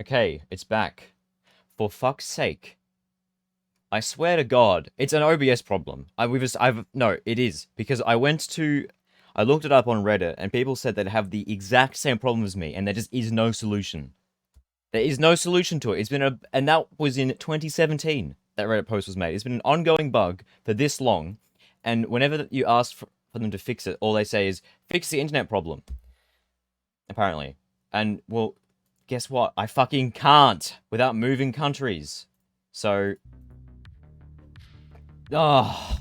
Okay, it's back. For fuck's sake. I swear to God, it's an OBS problem. No, it is. Because I looked it up on Reddit and people said they'd have the exact same problem as me and there just is no solution. There is no solution to it. And that was in 2017 that Reddit post was made. It's been an ongoing bug for this long. And whenever you ask for them to fix it, all they say is, fix the internet problem. Apparently. And, well, guess what? I fucking can't without moving countries. So, oh,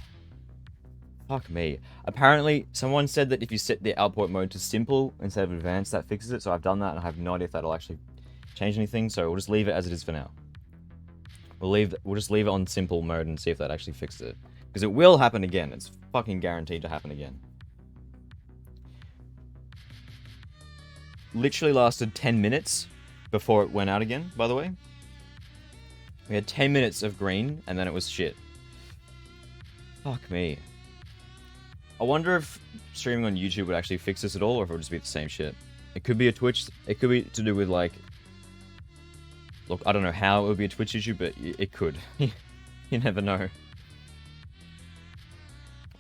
fuck me. Apparently, someone said that if you set the output mode to simple instead of advanced, that fixes it. So I've done that, and I have no idea if that'll actually change anything. So we'll just leave it as it is for now. We'll just leave it on simple mode and see if that actually fixes it. Because it will happen again. It's fucking guaranteed to happen again. Literally lasted 10 minutes before it went out again, by the way. We had 10 minutes of green, and then it was shit. Fuck me. I wonder if streaming on YouTube would actually fix this at all, or if it would just be the same shit. It could be a Twitch... It could be to do with, like... Look, I don't know how it would be a Twitch issue, but it could. You never know.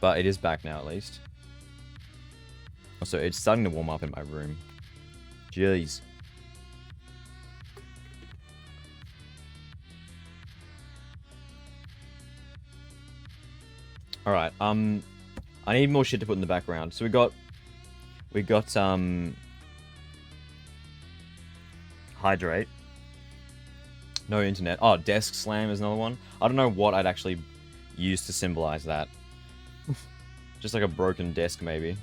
But it is back now, at least. Also, it's starting to warm up in my room. Jeez. Alright, I need more shit to put in the background. So we got Hydrate. No internet. Oh, Desk Slam is another one. I don't know what I'd actually use to symbolize that. Just like a broken desk, maybe.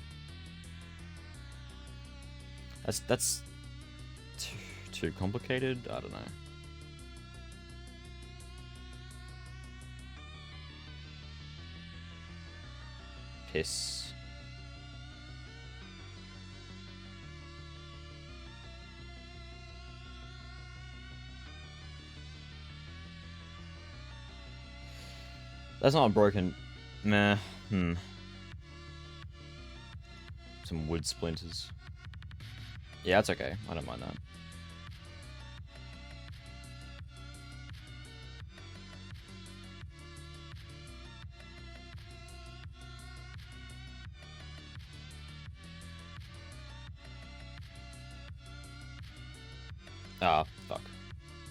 That's too complicated? I don't know. Piss. That's not a broken... Meh. Some wood splinters. Yeah, that's okay. I don't mind that. Ah, fuck.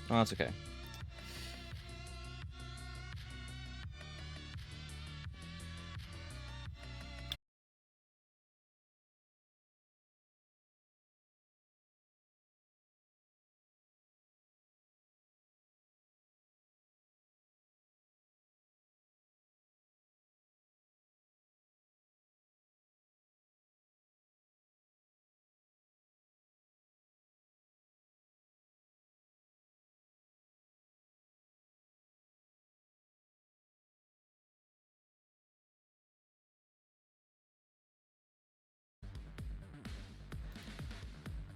Oh, that's okay.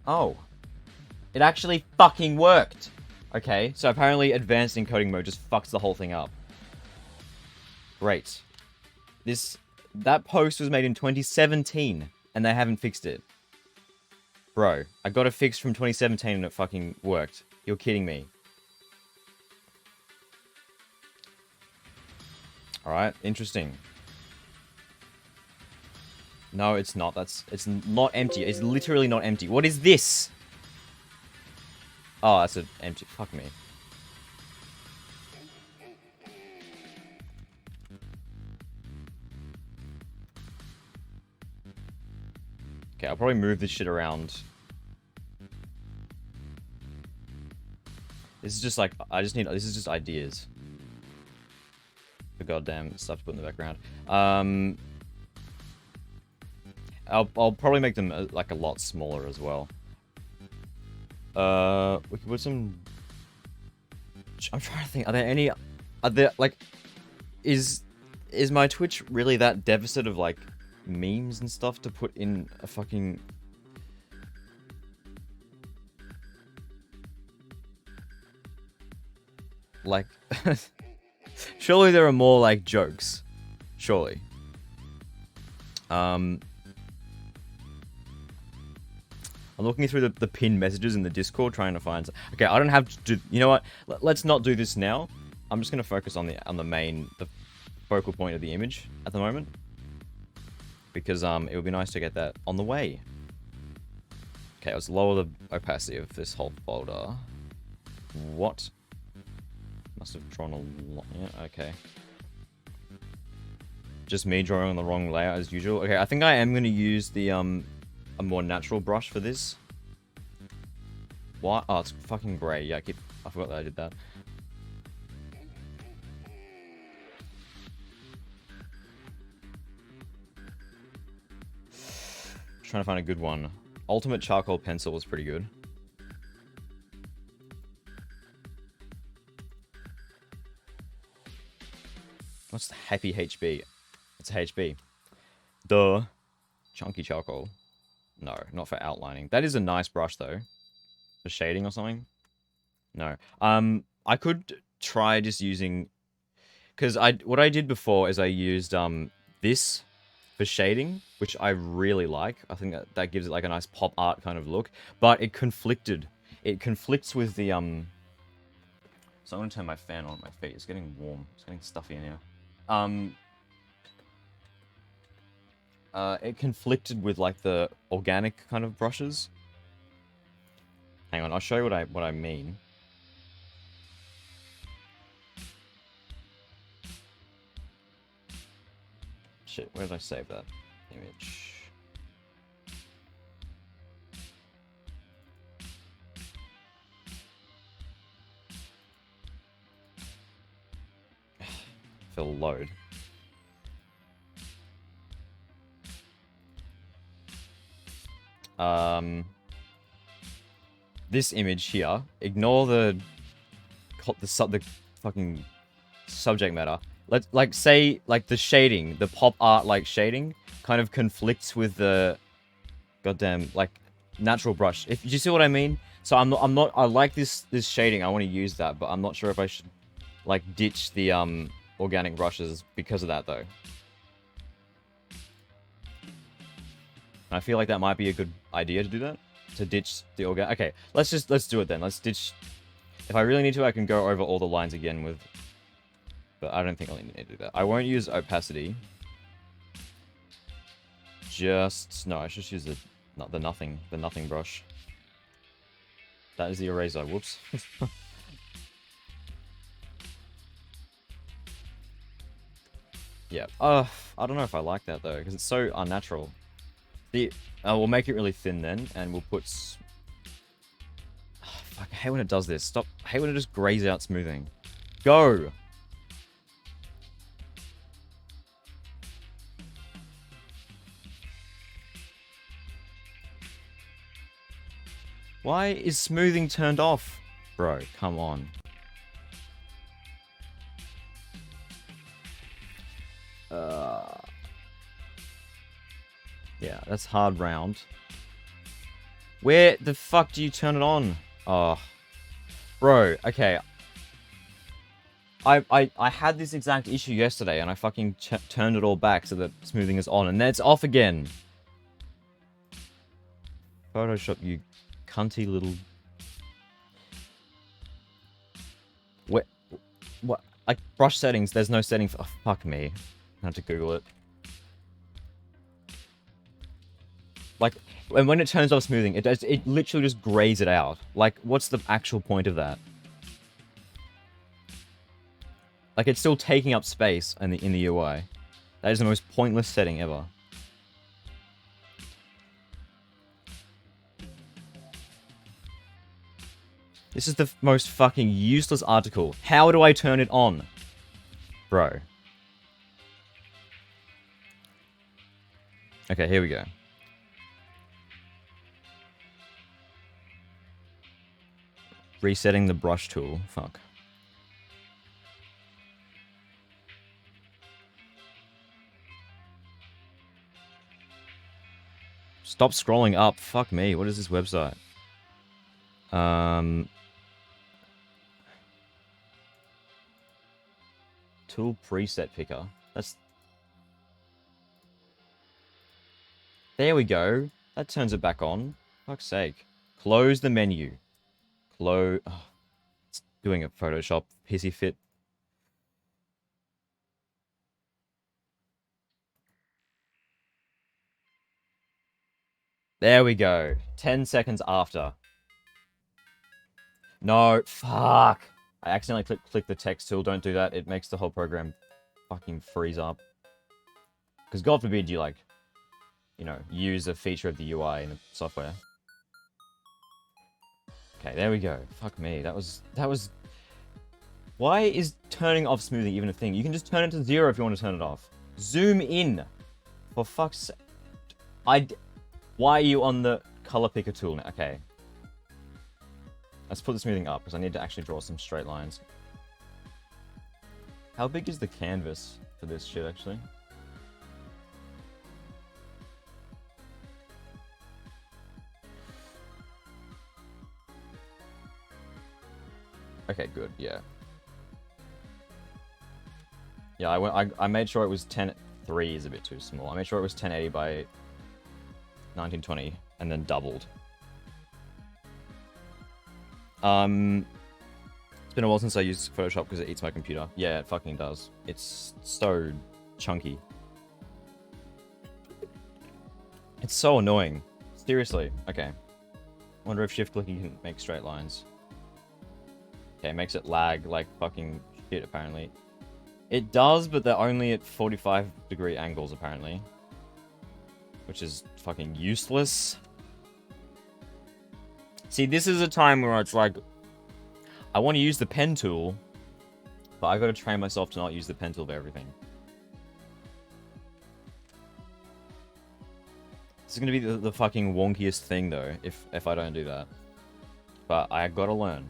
Oh. It actually fucking worked! Okay, so apparently advanced encoding mode just fucks the whole thing up. Great. That post was made in 2017, and they haven't fixed it. Bro, I got it fixed from 2017 and it fucking worked. You're kidding me. Alright, interesting. No, it's not. It's not empty. It's literally not empty. What is this? Oh, that's an empty. Fuck me. Okay, I'll probably move this shit around. This is just like, this is just ideas. The goddamn stuff to put in the background. I'll probably make them like a lot smaller as well. We could put some... I'm trying to think, is my Twitch really that deficit of like memes and stuff to put in a fucking... Like, surely there are more like jokes. Surely. I'm looking through the pinned messages in the Discord trying to find... Okay, I don't have to do... You know what? Let's not do this now. I'm just going to focus on the main... The focal point of the image at the moment. Because it would be nice to get that on the way. Okay, let's lower the opacity of this whole folder. What? Must have drawn a lot. Yeah, okay. Just me drawing on the wrong layout as usual. Okay, I think I am going to use the a more natural brush for this. What? Oh, it's fucking gray. Yeah, I forgot that I did that. Trying to find a good one. Ultimate Charcoal Pencil was pretty good. What's the Happy HB? It's HB. Duh. Chunky Charcoal. No, not for outlining. That is a nice brush though. For shading or something. No. I could try just using... Because what I did before is I used this for shading, which I really like. I think that gives it like a nice pop art kind of look. But it conflicted. It conflicts with the... So I'm going to turn my fan on my feet. It's getting warm. It's getting stuffy in here. It conflicted with like the organic kind of brushes. Hang on, I'll show you what I mean. Shit, where did I save that image? Fill load. This image here, ignore the fucking subject matter. Let's like say like the shading, the pop art like shading kind of conflicts with the goddamn like natural brush. If you see what I mean? So I'm not I like this shading. I want to use that, but I'm not sure if I should like ditch the organic brushes because of that though. I feel like that might be a good idea to do that. To ditch the organic. Okay, let's do it then. Let's ditch. If I really need to, I can go over all the lines again with. But I don't think I'll need to do that. I won't use opacity. No, I should use the nothing brush. That is the eraser. Whoops. Yeah. I don't know if I like that though, because it's so unnatural. We'll make it really thin then, and we'll put... fuck, I hate when it does this. Stop. I hate when it just grays out smoothing. Go! Why is smoothing turned off? Bro, come on. Yeah, that's hard round. Where the fuck do you turn it on? Oh. Bro, okay. I had this exact issue yesterday, and I fucking turned it all back so that smoothing is on, and then it's off again. Photoshop, you cunty little... What? Like, brush settings, there's no setting for... Oh, fuck me. I had to Google it. Like, and when it turns off smoothing, it literally just grays it out. Like, what's the actual point of that? Like, it's still taking up space in the UI. That is the most pointless setting ever. This is the most fucking useless article. How do I turn it on? Bro. Okay, here we go. Resetting the brush tool. Fuck. Stop scrolling up. Fuck me. What is this website? Tool preset picker. That's... There we go. That turns it back on. Fuck's sake. Close the menu. Close. Oh, it's doing a Photoshop pissy fit. There we go. 10 seconds after. No, fuck. I accidentally clicked the text tool. Don't do that. It makes the whole program fucking freeze up. Because God forbid you, like, you know, use a feature of the UI in the software. Okay, there we go. Fuck me. That was... Why is turning off smoothing even a thing? You can just turn it to 0 if you want to turn it off. Zoom in. For fuck's sake. Why are you on the color picker tool now? Okay. Let's put the smoothing up, because I need to actually draw some straight lines. How big is the canvas for this shit, actually? Okay, good, yeah. Yeah, I made sure it was 10.3 is a bit too small. I made sure it was 1080 by 1920, and then doubled. It's been a while since I used Photoshop because it eats my computer. Yeah, it fucking does. It's so chunky. It's so annoying. Seriously. Okay. Wonder if shift clicking can make straight lines. Okay, it makes it lag like fucking shit, apparently. It does, but they're only at 45-degree angles, apparently. Which is fucking useless. See, this is a time where it's like, I want to use the pen tool, but I gotta train myself to not use the pen tool for everything. This is gonna be the fucking wonkiest thing, though, if I don't do that. But I gotta learn.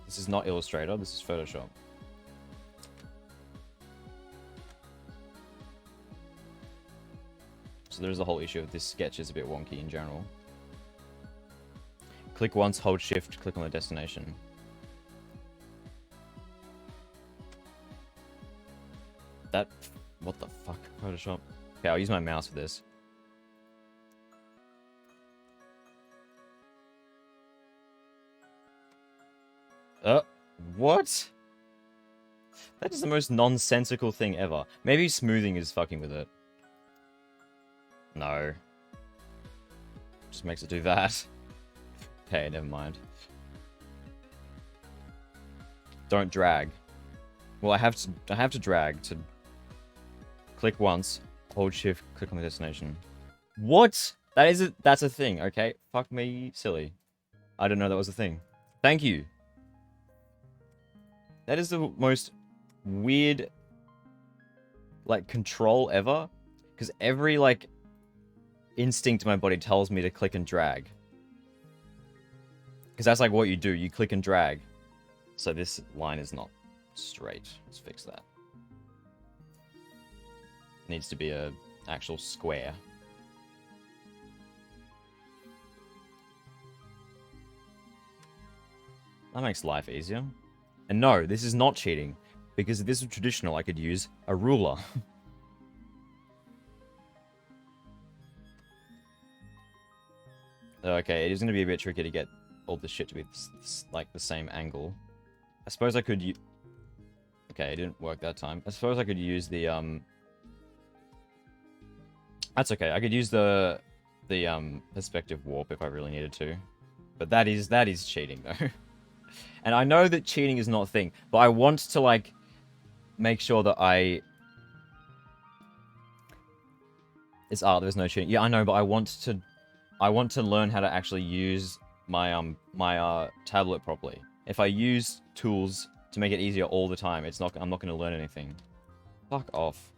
This is not Illustrator, this is Photoshop. So there's the whole issue of this sketch is a bit wonky in general. Click once, hold shift, click on the destination. That... what the fuck, Photoshop? Okay, I'll use my mouse for this. What? That is the most nonsensical thing ever. Maybe smoothing is fucking with it. No. Just makes it do that. Okay, never mind. Don't drag. Well, I have to drag to click once, hold shift, click on the destination. What? That's a thing, okay? Fuck me, silly. I didn't know that was a thing. Thank you. That is the most weird, like, control ever. Because every, like, instinct in my body tells me to click and drag. Because that's, like, what you do. You click and drag. So this line is not straight. Let's fix that. Needs to be a actual square. That makes life easier. And no, this is not cheating. Because if this was traditional, I could use a ruler. Okay, it is going to be a bit tricky to get all this shit to be, like, the same angle. I suppose I could use... Okay, it didn't work that time. I suppose I could use the, That's okay. I could use the perspective warp if I really needed to. But that is cheating, though. And I know that cheating is not a thing, but I want to, like, make sure that it's art, there's no cheating. Yeah, I know, but I want to learn how to actually use my my tablet properly. If I use tools to make it easier all the time, I'm not going to learn anything. Fuck off.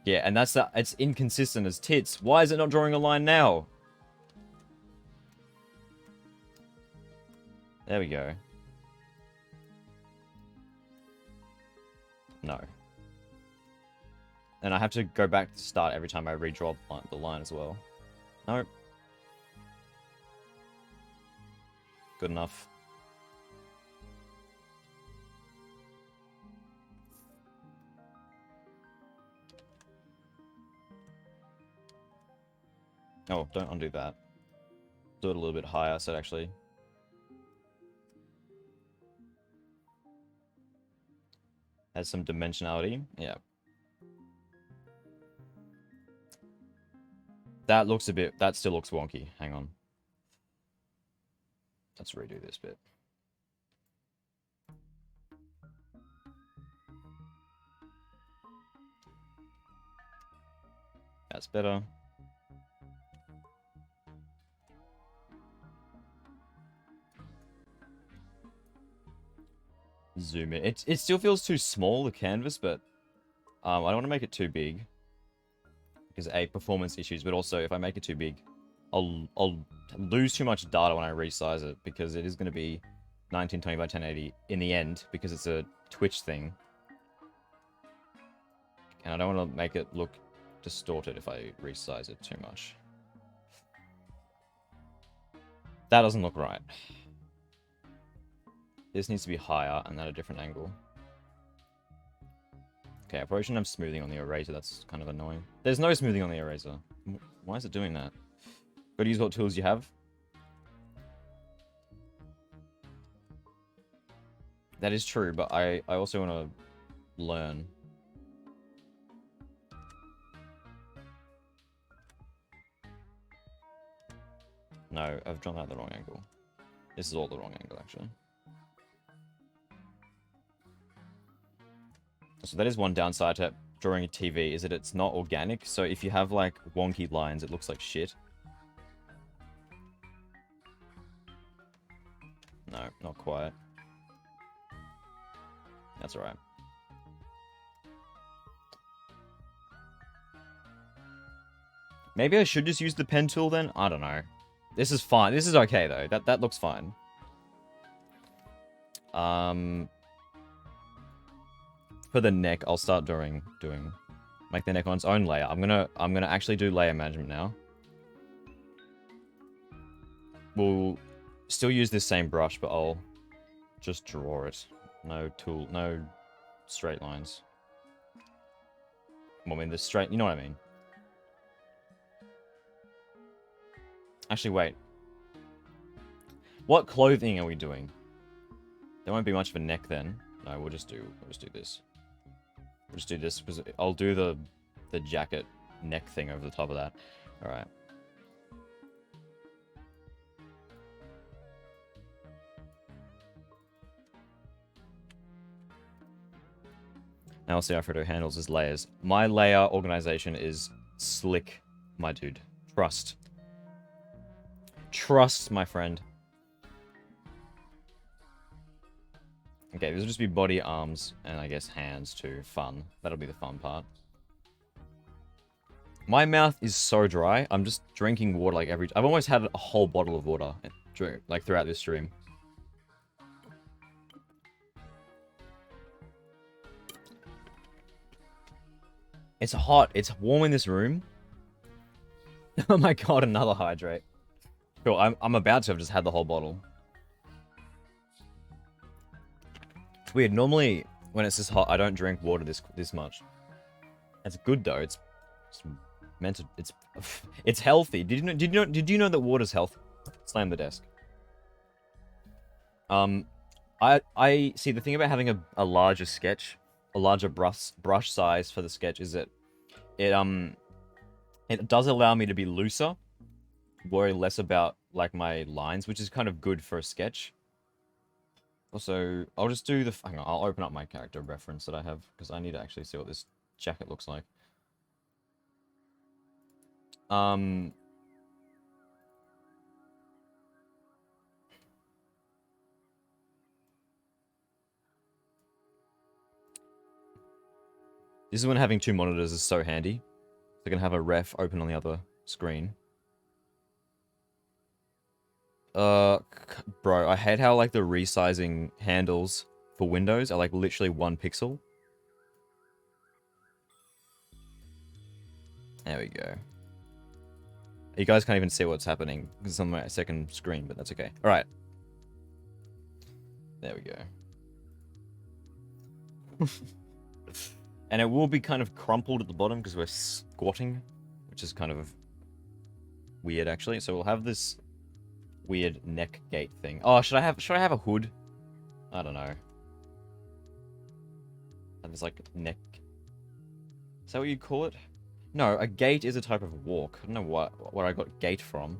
Yeah, and it's inconsistent as tits. Why is it not drawing a line now? There we go. No. And I have to go back to start every time I redraw the line as well. Nope. Good enough. Oh, don't undo that. Do it a little bit higher, so it actually... has some dimensionality. Yeah. That looks a bit... That still looks wonky. Hang on. Let's redo this bit. That's better. Zoom in. It still feels too small, the canvas, but I don't want to make it too big. Because A, performance issues, but also if I make it too big, I'll lose too much data when I resize it, because it is going to be 1920 by 1080 in the end, because it's a Twitch thing. And I don't want to make it look distorted if I resize it too much. That doesn't look right. This needs to be higher and at a different angle. Okay, I probably shouldn't have smoothing on the eraser. That's kind of annoying. There's no smoothing on the eraser. Why is it doing that? Gotta use what tools you have. That is true, but I also want to learn. No, I've drawn that at the wrong angle. This is all the wrong angle, actually. So that is one downside to drawing a TV, is that it's not organic. So if you have, like, wonky lines, it looks like shit. No, not quite. That's alright. Maybe I should just use the pen tool then? I don't know. This is fine. This is okay, though. That looks fine. For the neck, I'll start make the neck on its own layer. I'm gonna actually do layer management now. We'll still use this same brush, but I'll just draw it. No straight lines. Well, I mean, the straight, you know what I mean. Actually, wait. What clothing are we doing? There won't be much of a neck then. No, we'll just do this. We'll just do this because I'll do the jacket neck thing over the top of that. All right. Now we'll see how Fredo handles his layers. My layer organization is slick, my dude. Trust. Trust, my friend. Okay, this will just be body, arms, and I guess hands too. Fun. That'll be the fun part. My mouth is so dry. I'm just drinking water like I've almost had a whole bottle of water like throughout this stream. It's hot. It's warm in this room. Oh my god, another hydrate. Cool, I'm about to have just had the whole bottle. It's weird. Normally, when it's this hot, I don't drink water this much. It's good though. It's meant to. It's healthy. Did you know that water's healthy? Slam the desk. I see the thing about having a larger sketch, a larger brush size for the sketch is that it does allow me to be looser, worry less about like my lines, which is kind of good for a sketch. Also, I'll just do the... Hang on, I'll open up my character reference that I have, because I need to actually see what this jacket looks like. This is when having two monitors is so handy. I can have a ref open on the other screen. Bro, I hate how, like, the resizing handles for Windows are, like, literally 1 pixel. There we go. You guys can't even see what's happening because it's on my second screen, but that's okay. Alright. There we go. And it will be kind of crumpled at the bottom because we're squatting, which is kind of weird, actually. So we'll have this weird neck gate thing. Oh, should I have a hood? I don't know. And there's like neck. Is that what you call it? No, a gate is a type of walk. I don't know where I got gate from.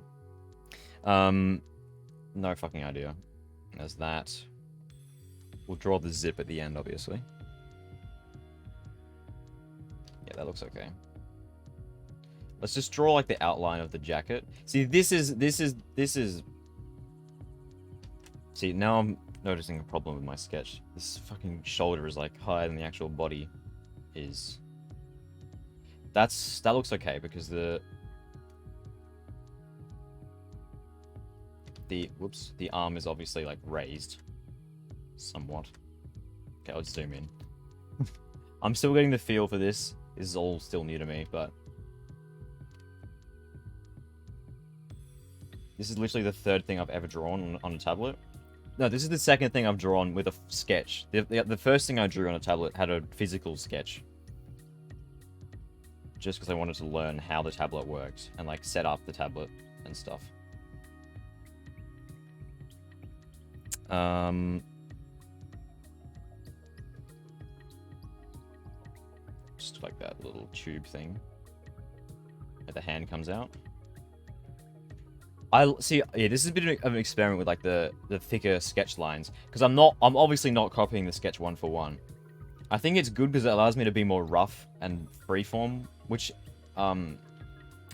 No fucking idea. There's that. We'll draw the zip at the end, obviously. Yeah, that looks okay. Let's just draw like the outline of the jacket. See, this is. See, now I'm noticing a problem with my sketch. This fucking shoulder is like higher than the actual body is. That looks okay because the arm is obviously like raised somewhat. Okay, let's zoom in. I'm still getting the feel for this. This is all still new to me, but this is literally the third thing I've ever drawn on a tablet. No, this is the second thing I've drawn with a sketch. The first thing I drew on a tablet had a physical sketch. Just because I wanted to learn how the tablet worked and like set up the tablet and stuff. Just like that little tube thing. And the hand comes out. I see. Yeah, this is a bit of an experiment with like the thicker sketch lines because I'm obviously not copying the sketch one for one. I think it's good because it allows me to be more rough and freeform, which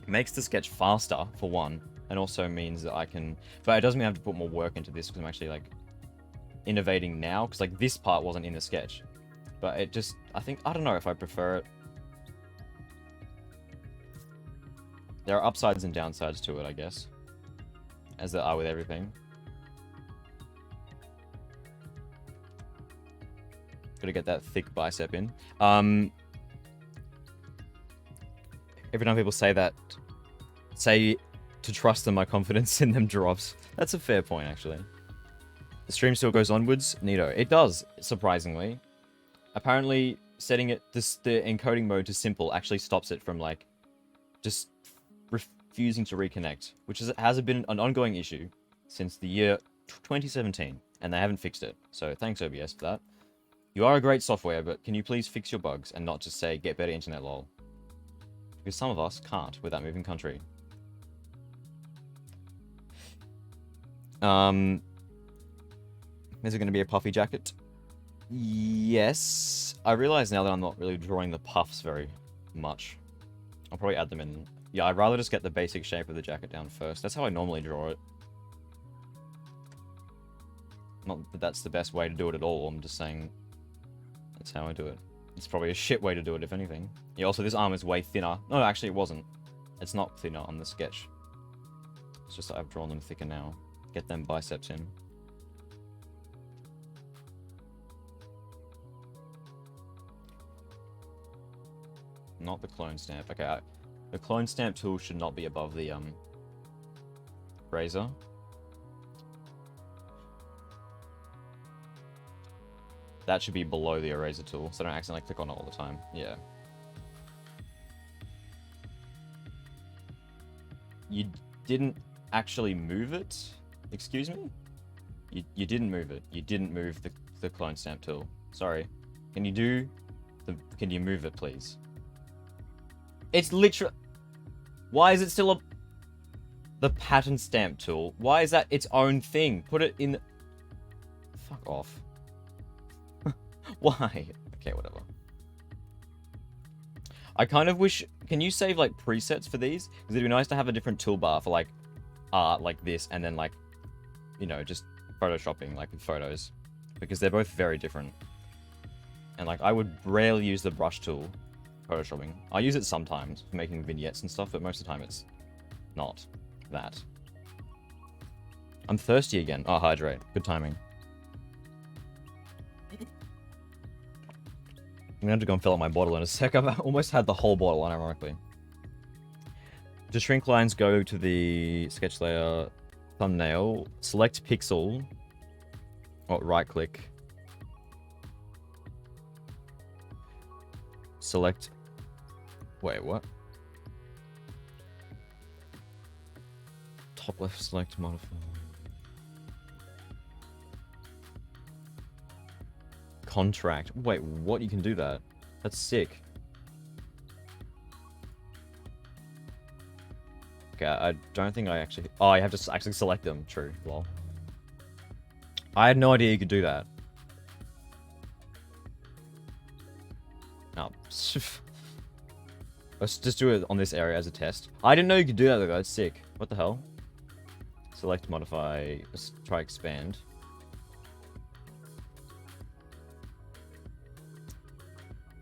makes the sketch faster for one, and also means that I can. But it doesn't mean I have to put more work into this because I'm actually like innovating now because like this part wasn't in the sketch, but it just I don't know if I prefer it. There are upsides and downsides to it, I guess. As there are with everything. Gotta get that thick bicep in. Every time people say that, say to trust them, my confidence in them drops. That's a fair point, actually. The stream still goes onwards. Neato. It does, surprisingly. Apparently, setting it the encoding mode to simple actually stops it from, like, just refusing to reconnect, which has been an ongoing issue since the year 2017, and they haven't fixed it. So thanks OBS for that. You are a great software, but can you please fix your bugs and not just say get better internet lol? Because some of us can't without moving country. Is it going to be a puffy jacket? Yes. I realize now that I'm not really drawing the puffs very much. I'll probably add them in. Yeah, I'd rather just get the basic shape of the jacket down first. That's how I normally draw it. Not that that's the best way to do it at all. I'm just saying that's how I do it. It's probably a shit way to do it, if anything. Yeah, also this arm is way thinner. No, actually it wasn't. It's not thinner on the sketch. It's just that I've drawn them thicker now. Get them biceps in. Not the clone stamp. Okay, the clone stamp tool should not be above the razor. That should be below the eraser tool, so I don't accidentally click on it all the time. Yeah. You didn't actually move it? Excuse me? You didn't move it. You didn't move the clone stamp tool. Sorry. Can you move it, please? It's literally... Why is it still the pattern stamp tool? Why is that its own thing? Put it in... Fuck off. Why? Okay, whatever. I kind of wish... Can you save, like, presets for these? Because it'd be nice to have a different toolbar for, like, art like this, and then, like, you know, just photoshopping, like, with photos. Because they're both very different. And, like, I would rarely use the brush tool for photoshopping. I use it sometimes for making vignettes and stuff, but most of the time it's not that. I'm thirsty again. Oh, hydrate. Good timing. I'm going to go and fill up my bottle in a sec. I've almost had the whole bottle, unironically. To shrink lines, go to the sketch layer thumbnail, select pixel, or right click. Select... Wait, what? Top left select modify. contract. Wait, what? You can do that? That's sick. Okay, I don't think I actually... Oh, you have to actually select them. True. Lol. I had no idea you could do that. Oh. Let's just do it on this area as a test. I didn't know you could do that though, that's sick. What the hell? Select, modify, let's try expand.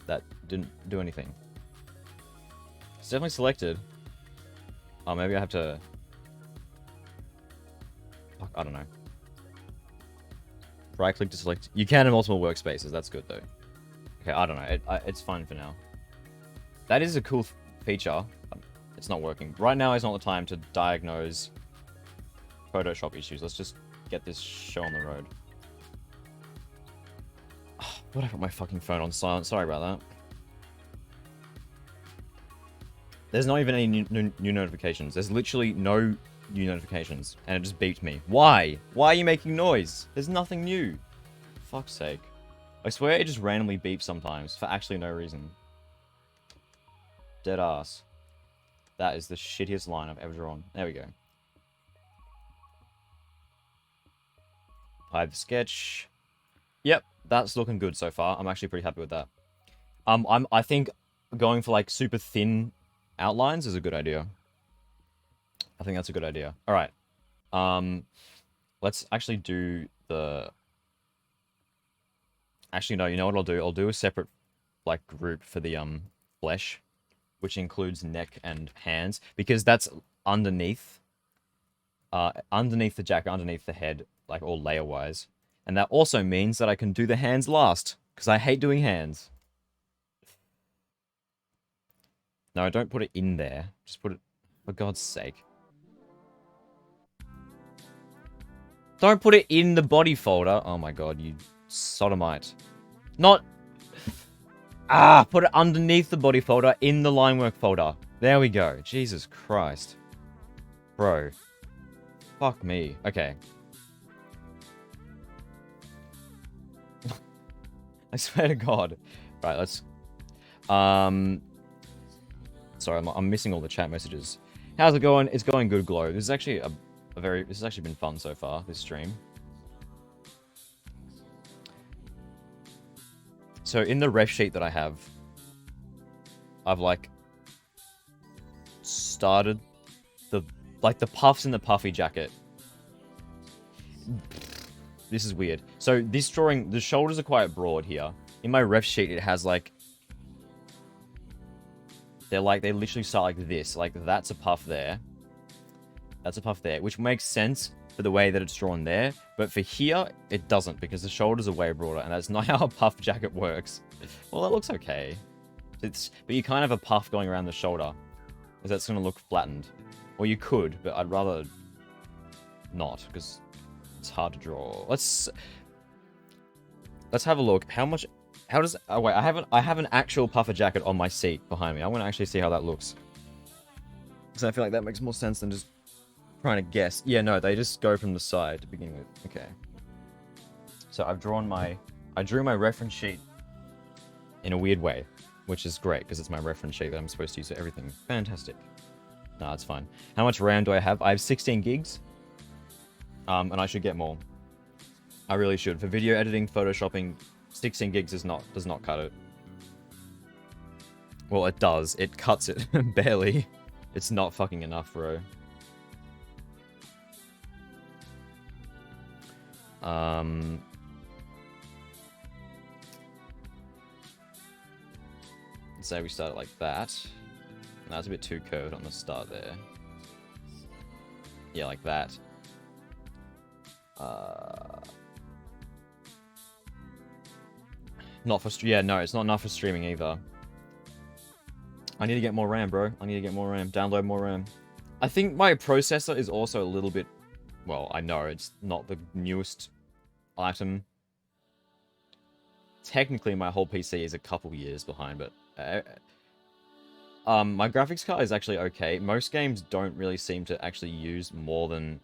That didn't do anything. It's definitely selected. Oh, maybe I have to... Fuck, I don't know. Right click to select. You can in multiple workspaces, that's good though. Okay, I don't know. It's fine for now. That is a cool feature. It's not working. Right now is not the time to diagnose Photoshop issues. Let's just get this show on the road. Oh, why'd I put my fucking phone on silent? Sorry about that. There's not even any new notifications. There's literally no new notifications. And it just beeped me. Why? Why are you making noise? There's nothing new. For fuck's sake. I swear it just randomly beeps sometimes for actually no reason. Dead ass. That is the shittiest line I've ever drawn. There we go. Hide the sketch. Yep, that's looking good so far. I'm actually pretty happy with that. I think going for like super thin outlines is a good idea. I think that's a good idea. All right. Let's actually do the... Actually, no, you know what I'll do? I'll do a separate like group for the flesh, which includes neck and hands, because that's underneath the jacket, underneath the head, like all layer-wise. And that also means that I can do the hands last, because I hate doing hands. No, don't put it in there. Just put it, for God's sake. Don't put it in the body folder. Oh my god, you sodomite. Not... Ah, put it underneath the body folder in the line work folder. There we go. Jesus Christ. Bro. Fuck me. Okay. I swear to God. Right, let's... Sorry, I'm missing all the chat messages. How's it going? It's going good, Glow. This is actually this has actually been fun so far, this stream. So in the ref sheet that I have, I've like started the puffs in the puffy jacket. This is weird. So this drawing, the shoulders are quite broad here. In my ref sheet, it has like, they literally start like this. Like that's a puff there. That's a puff there, which makes sense for the way that it's drawn there. But for here, it doesn't, because the shoulders are way broader, and that's not how a puff jacket works. Well, that looks okay. But you can't have a puff going around the shoulder, because that's going to look flattened. Or you could, but I'd rather not, because it's hard to draw. Let's have a look. How does... Oh, wait, I have an actual puffer jacket on my seat behind me. I want to actually see how that looks. Because I feel like that makes more sense than just trying to guess. Yeah, no, they just go from the side to begin with. Okay. So I drew my reference sheet in a weird way, which is great, because it's my reference sheet that I'm supposed to use for everything. Fantastic. No, it's fine. How much RAM do I have? I have 16 gigs. And I should get more. I really should. For video editing, photoshopping, 16 gigs does not cut it. Well, it does. It cuts it. Barely. It's not fucking enough, bro. Let's say we start it like that. That's a bit too curved on the start there. Yeah, like that. Not for yeah, no, it's not enough for streaming either. I need to get more RAM, bro. I need to get more RAM. Download more RAM. I think my processor is also a little bit... Well, I know it's not the newest item. Technically, my whole PC is a couple years behind, but... my graphics card is actually okay. Most games don't really seem to actually use more than...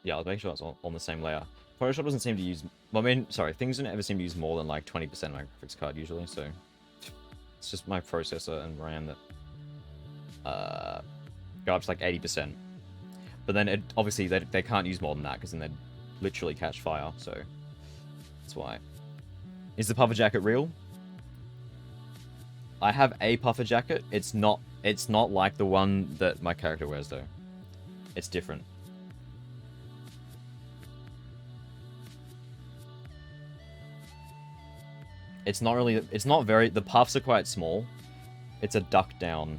Yeah, I'll make sure it's on the same layer. Photoshop doesn't seem to use... Well, I mean, sorry, things don't ever seem to use more than like 20% of my graphics card usually, so... It's just my processor and RAM that... go up to like 80%. But then, obviously, they can't use more than that, because then they'd literally catch fire, so... That's why. Is the puffer jacket real? I have a puffer jacket. It's not like the one that my character wears, though. It's different. It's not really... It's not very... The puffs are quite small. It's a duck-down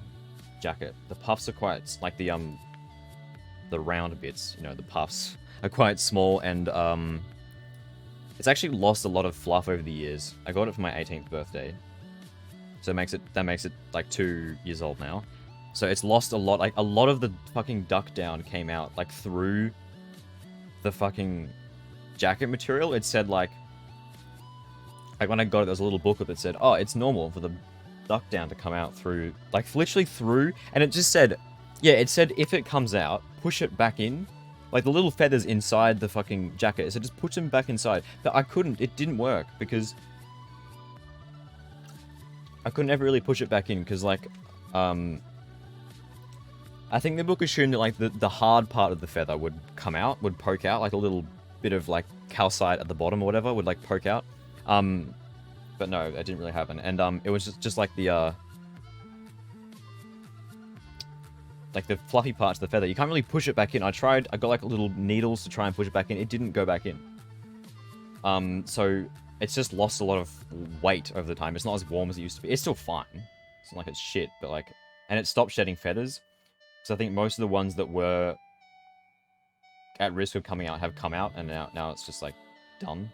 jacket. The puffs are quite... Like, the round bits, you know, the puffs are quite small, and, it's actually lost a lot of fluff over the years. I got it for my 18th birthday. So that makes it, like, 2 years old now. So it's lost a lot. Like, a lot of the fucking duck-down came out, like, through the fucking jacket material. It said, like when I got it, there was a little booklet that said, oh, it's normal for the duck down to come out through, like, literally through, and it just said, yeah, it said if it comes out, push it back in, like the little feathers inside the fucking jacket, so just push them back inside. But I couldn't, it didn't work, because I couldn't ever really push it back in, because, like, I think the book assumed that, like, the hard part of the feather would come out, would poke out, like a little bit of, like, calcite at the bottom or whatever would, like, poke out. But no, that didn't really happen. And, it was just like the fluffy parts of the feather. You can't really push it back in. I got, like, little needles to try and push it back in. It didn't go back in. So it's just lost a lot of weight over the time. It's not as warm as it used to be. It's still fine. It's not like it's shit, but, like... And it stopped shedding feathers. So I think most of the ones that were at risk of coming out have come out, and now it's just, like, done.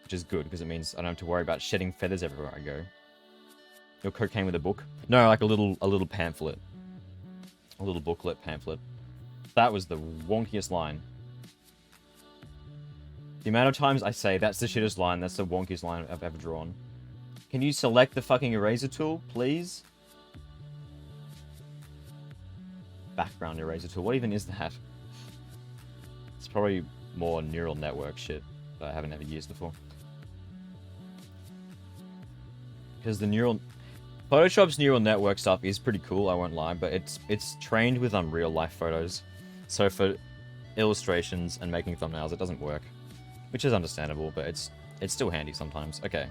Which is good, because it means I don't have to worry about shedding feathers everywhere I go. Your coat came with a book? No, like a little pamphlet. A little booklet pamphlet. That was the wonkiest line. The amount of times I say, that's the shittest line, that's the wonkiest line I've ever drawn. Can you select the fucking eraser tool, please? Background eraser tool. What even is that? It's probably more neural network shit that I haven't ever used before. Because the Photoshop's neural network stuff is pretty cool, I won't lie, but it's trained with real life photos. So for illustrations and making thumbnails, it doesn't work. Which is understandable, but it's still handy sometimes. Okay.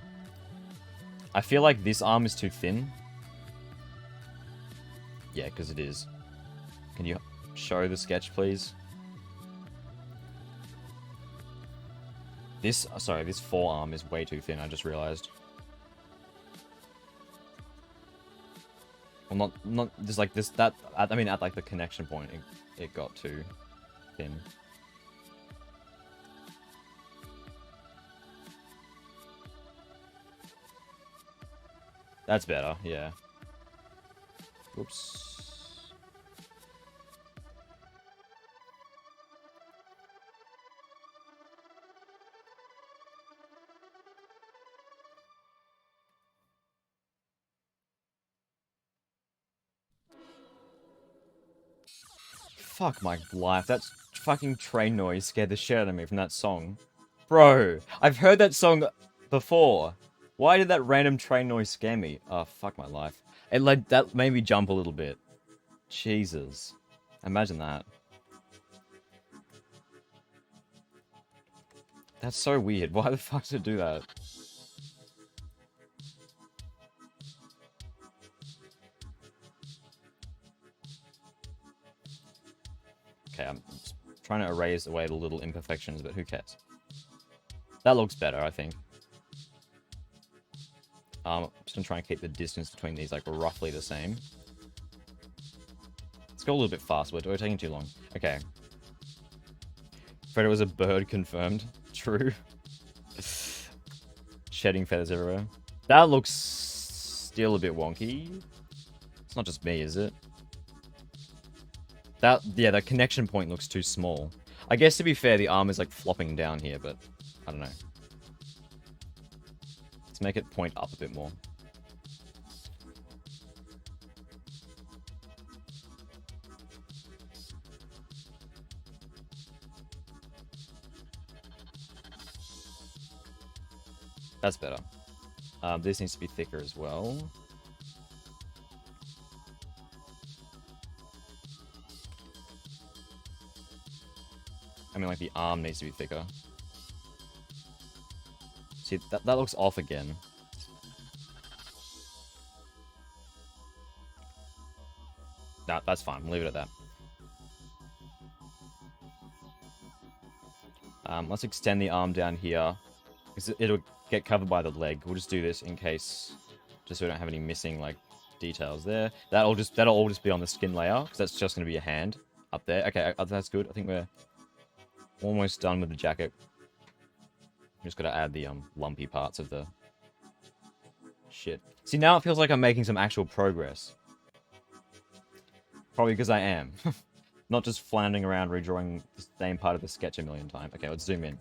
I feel like this arm is too thin. Yeah, because it is. Can you show the sketch, please? This forearm is way too thin, I just realized. Well, not just like this, I mean, at like the connection point, it got too thin. That's better, yeah. Whoops. Fuck my life, that fucking train noise scared the shit out of me from that song. Bro, I've heard that song before. Why did that random train noise scare me? Oh, fuck my life. That made me jump a little bit. Jesus. Imagine that. That's so weird. Why the fuck did it do that? Okay, I'm trying to erase away the little imperfections, but who cares? That looks better, I think. I'm just gonna try and keep the distance between these, like, roughly the same. Let's go a little bit faster, but we're taking too long. Okay. Freddo was a bird, confirmed. True. Shedding feathers everywhere. That looks still a bit wonky. It's not just me, is it? Yeah, that connection point looks too small. I guess, to be fair, the arm is, like, flopping down here, but I don't know. Let's make it point up a bit more. That's better. This needs to be thicker as well. I mean, like, the arm needs to be thicker. See, that looks off again. Nah, that's fine. We'll leave it at that. Let's extend the arm down here, because it'll get covered by the leg. We'll just do this in case, just so we don't have any missing, like, details there. That'll all just be on the skin layer, because that's just going to be a hand up there. Okay, that's good. I think we're almost done with the jacket. I'm just got to add the lumpy parts of the shit. See, now it feels like I'm making some actual progress. Probably because I am. Not just floundering around redrawing the same part of the sketch a million times. Okay, let's zoom in.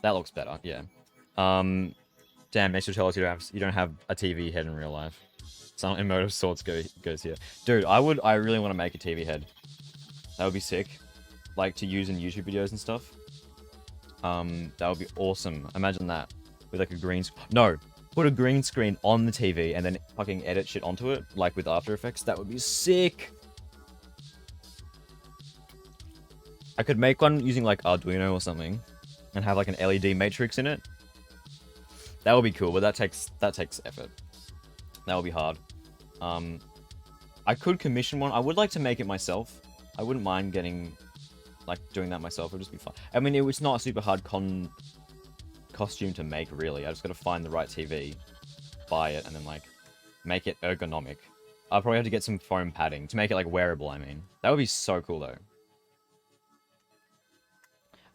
That looks better, yeah. Damn, makes you tell us you don't have a TV head in real life. Some emotive sorts goes here. Dude, I really want to make a TV head. That would be sick. Like, to use in YouTube videos and stuff. That would be awesome. Imagine that. With like a green no, put a green screen on the TV and then fucking edit shit onto it, like with After Effects. That would be sick. I could make one using like Arduino or something and have like an LED matrix in it. That would be cool, but that takes effort. That would be hard. I could commission one. I would like to make it myself. I wouldn't mind doing that myself. It would just be fun. I mean, it's not a super hard costume to make, really. I just got to find the right TV, buy it, and then like make it ergonomic. I'll probably have to get some foam padding to make it like wearable. I mean, that would be so cool though.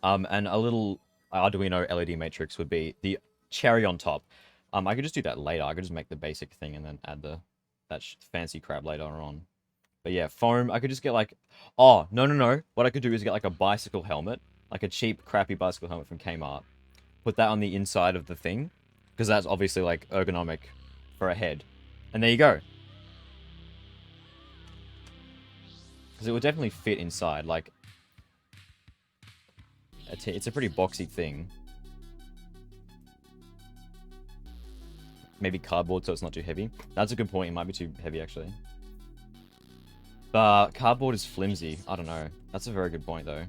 And a little Arduino LED matrix would be the cherry on top. I could just do that later. I could just make the basic thing and then add that fancy crap later on. But yeah, foam. I could just get like, oh no. What I could do is get like a bicycle helmet, like a cheap, crappy bicycle helmet from Kmart. Put that on the inside of the thing, because that's obviously like ergonomic for a head. And there you go. Because it would definitely fit inside. Like, it's a pretty boxy thing. Maybe cardboard so it's not too heavy. That's a good point. It might be too heavy, actually. But cardboard is flimsy. I don't know. That's a very good point, though.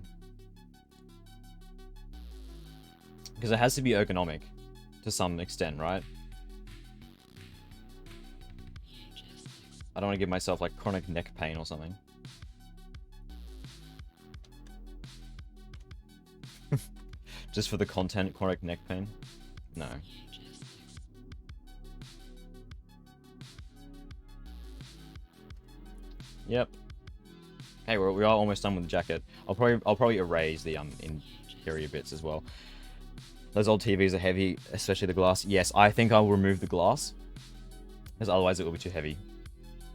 Because it has to be ergonomic to some extent, right? I don't want to give myself, like, chronic neck pain or something. Just for the content, chronic neck pain? No. Yep. Hey, we are almost done with the jacket. I'll probably erase the interior bits as well. Those old TVs are heavy, especially the glass. Yes, I think I'll remove the glass, because otherwise it will be too heavy.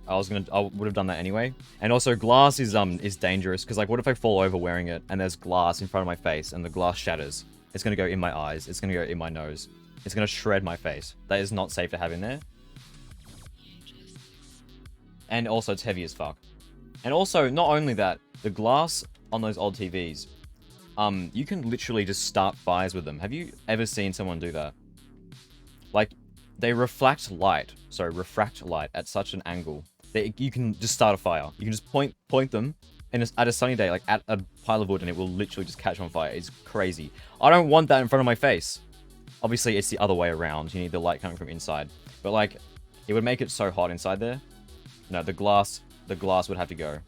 I would have done that anyway. And also, glass is dangerous, because like, what if I fall over wearing it and there's glass in front of my face and the glass shatters? It's gonna go in my eyes. It's gonna go in my nose. It's gonna shred my face. That is not safe to have in there. And also, it's heavy as fuck. And also, not only that, the glass on those old TVs, you can literally just start fires with them. Have you ever seen someone do that? Like, they refract light at such an angle that you can just start a fire. You can just point them at a sunny day, like at a pile of wood, and it will literally just catch on fire. It's crazy. I don't want that in front of my face. Obviously, it's the other way around. You need the light coming from inside. But like, it would make it so hot inside there. No, the glass would have to go.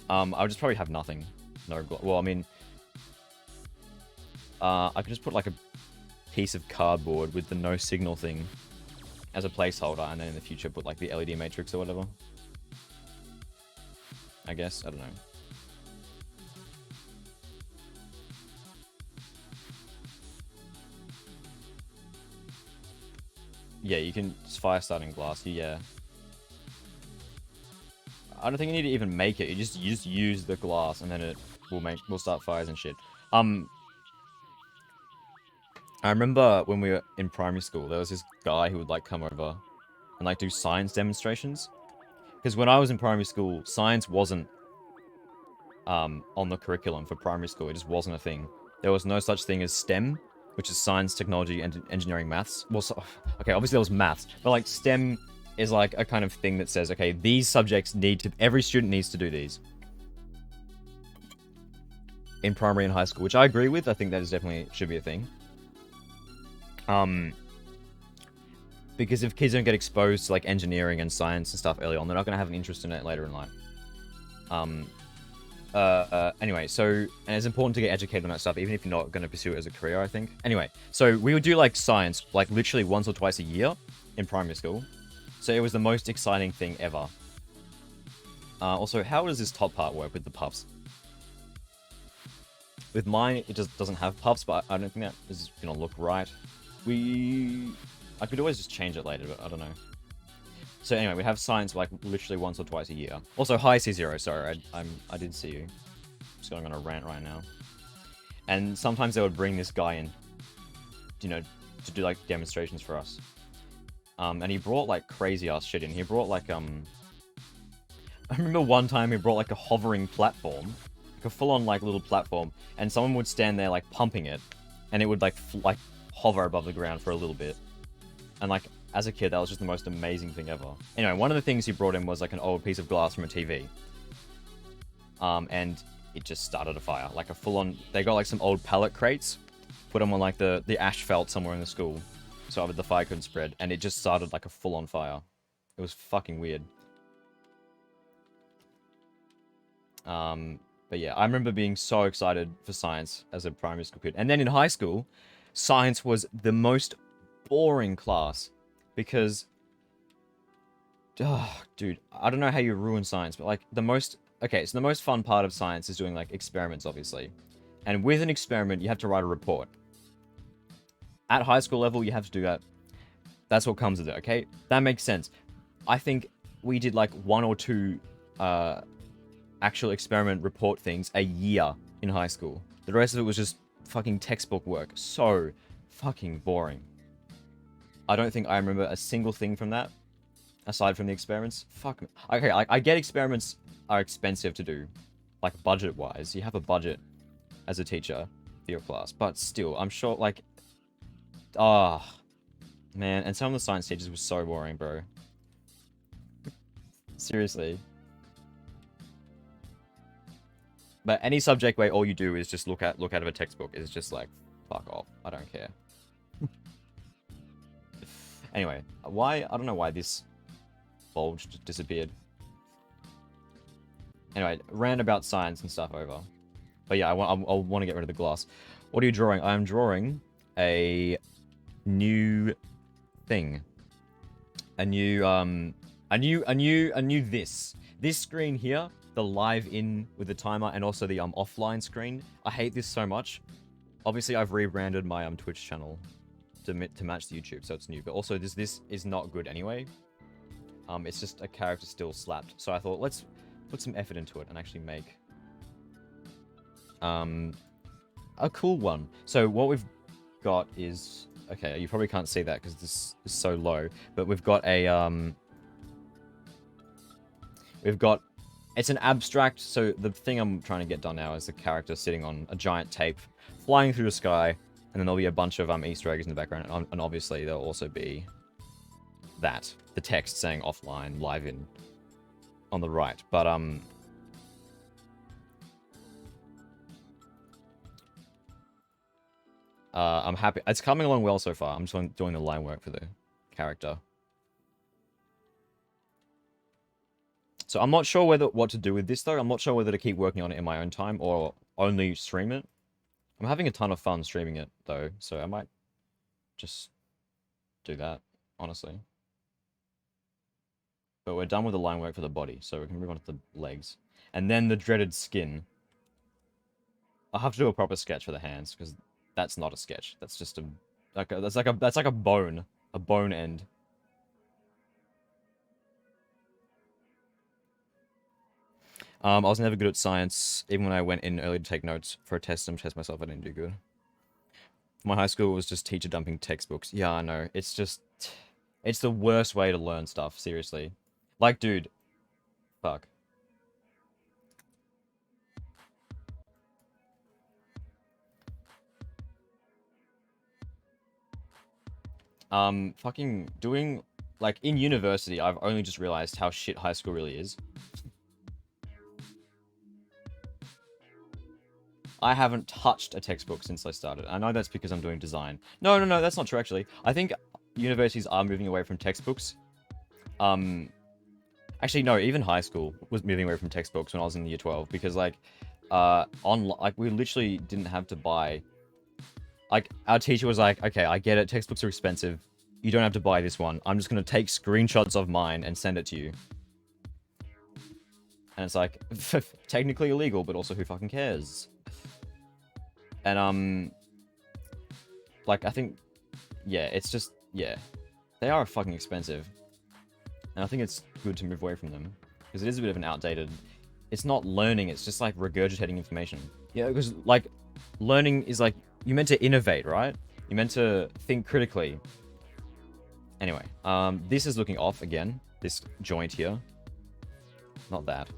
I would just probably have nothing. No, well, I mean, I could just put like a piece of cardboard with the no signal thing as a placeholder, and then in the future put like the LED matrix or whatever. I guess, I don't know. Yeah, you can fire starting glass. Yeah. I don't think you need to even make it. You just use the glass, and then it will start fires and shit. I remember when we were in primary school, there was this guy who would like come over and like do science demonstrations. Because when I was in primary school, science wasn't on the curriculum for primary school. It just wasn't a thing. There was no such thing as STEM, which is science, technology, and engineering, maths. Well, so, okay, obviously there was maths, but like STEM is like a kind of thing that says, okay, these subjects need to, every student needs to do these in primary and high school, which I agree with. I think that is definitely should be a thing. Because if kids don't get exposed to like engineering and science and stuff early on, they're not going to have an interest in it later in life. Anyway, so, and it's important to get educated on that stuff, even if you're not going to pursue it as a career, I think. Anyway, so we would do like science, like literally once or twice a year in primary school. So it was the most exciting thing ever. Also, how does this top part work with the puffs? With mine, it just doesn't have puffs, but I don't think that is going to look right. I could always just change it later, but I don't know. So anyway, we have science like literally once or twice a year. Also, hi C0, sorry, I did see you. Just going on a rant right now. And sometimes they would bring this guy in, you know, to do like demonstrations for us. And he brought like crazy ass shit in. He brought like I remember one time he brought like a hovering platform, like a full on like little platform, and someone would stand there like pumping it, and it would like hover above the ground for a little bit. And like, as a kid, that was just the most amazing thing ever. Anyway, one of the things he brought in was like an old piece of glass from a TV. And it just started a fire. Like a full-on... They got like some old pallet crates, put them on like the asphalt somewhere in the school, so the fire couldn't spread. And it just started like a full-on fire. It was fucking weird. But yeah, I remember being so excited for science as a primary school kid. And then in high school, science was the most boring class. Because, oh, dude, I don't know how you ruin science, but like the most fun part of science is doing like experiments, obviously. And with an experiment, you have to write a report. At high school level, you have to do that. That's what comes with it, okay? That makes sense. I think we did like 1 or 2 actual experiment report things a year in high school. The rest of it was just fucking textbook work. So fucking boring. I don't think I remember a single thing from that, aside from the experiments. Fuck me. Okay, I get experiments are expensive to do, like budget-wise. You have a budget as a teacher for your class, but still, I'm sure, like, man, and some of the science teachers were so boring, bro. Seriously. But any subject where all you do is just look out of a textbook is just like, fuck off. I don't care. Anyway, I don't know why this bulge just disappeared. Anyway, rant about science and stuff over. But yeah, I want to get rid of the glass. What are you drawing? I'm drawing a new thing. A new this. This screen here, the live in with the timer and also the offline screen. I hate this so much. Obviously, I've rebranded my Twitch channel to match the YouTube, so it's new. But also, this is not good anyway. It's just a character still slapped. So I thought, let's put some effort into it and actually make a cool one. So what we've got is, okay, you probably can't see that because this is so low, but we've got a it's an abstract. So the thing I'm trying to get done now is the character sitting on a giant tape, flying through the sky. And then there'll be a bunch of Easter eggs in the background, and obviously there'll also be the text saying offline, live in, on the right. But I'm happy. It's coming along well so far. I'm just doing the line work for the character. So I'm not sure what to do with this though. I'm not sure whether to keep working on it in my own time or only stream it. I'm having a ton of fun streaming it, though, so I might just do that, honestly. But we're done with the line work for the body, so we can move on to the legs. And then the dreaded skin. I'll have to do a proper sketch for the hands, because that's not a sketch. That's just that's like a bone end. I was never good at science. Even when I went in early to take notes for a test and test myself, I didn't do good. My high school was just teacher dumping textbooks. Yeah, I know. It's the worst way to learn stuff, seriously. Like, dude, Fuck. Fucking doing, like, in university, I've only just realized how shit high school really is. I haven't touched a textbook since I started. I know that's because I'm doing design. No, no, no, that's not true, actually. I think universities are moving away from textbooks. Actually, no, even high school was moving away from textbooks when I was in year 12, because, like, we literally didn't have to buy... Like, our teacher was like, okay, I get it, textbooks are expensive. You don't have to buy this one. I'm just going to take screenshots of mine and send it to you. And it's like, technically illegal, but also who fucking cares? And, like, I think, yeah, it's just, yeah. They are fucking expensive. And I think it's good to move away from them. Because it is a bit of an outdated... It's not learning, it's just, like, regurgitating information. Yeah, because, like, learning is, like, you're meant to innovate, right? You're meant to think critically. Anyway, this is looking off again. This joint here. Not that.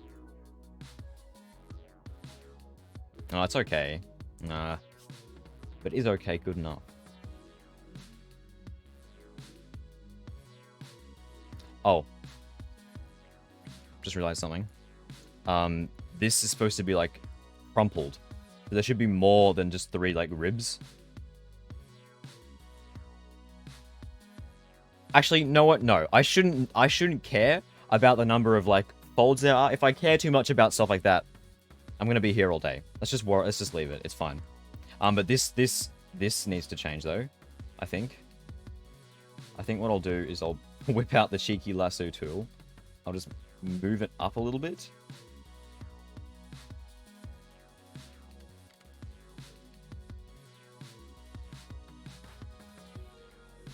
Oh, it's okay. Nah. But is okay good enough? Oh. Just realized something. This is supposed to be, like, crumpled. There should be more than just 3, like, ribs. Actually, know what? No. I shouldn't care about the number of, like, folds there are. If I care too much about stuff like that, I'm gonna be here all day. Let's just leave it. It's fine. But this needs to change, though. I think what I'll do is I'll whip out the cheeky lasso tool. I'll just move it up a little bit.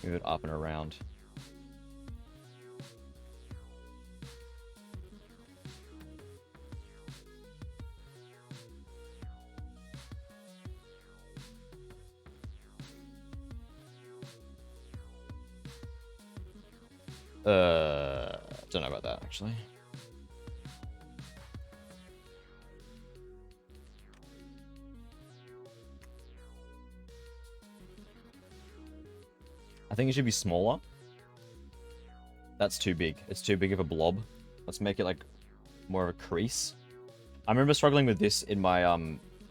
Move it up and around. Don't know about that, actually. I think it should be smaller. That's too big. It's too big of a blob. Let's make it, like, more of a crease. I remember struggling with this in my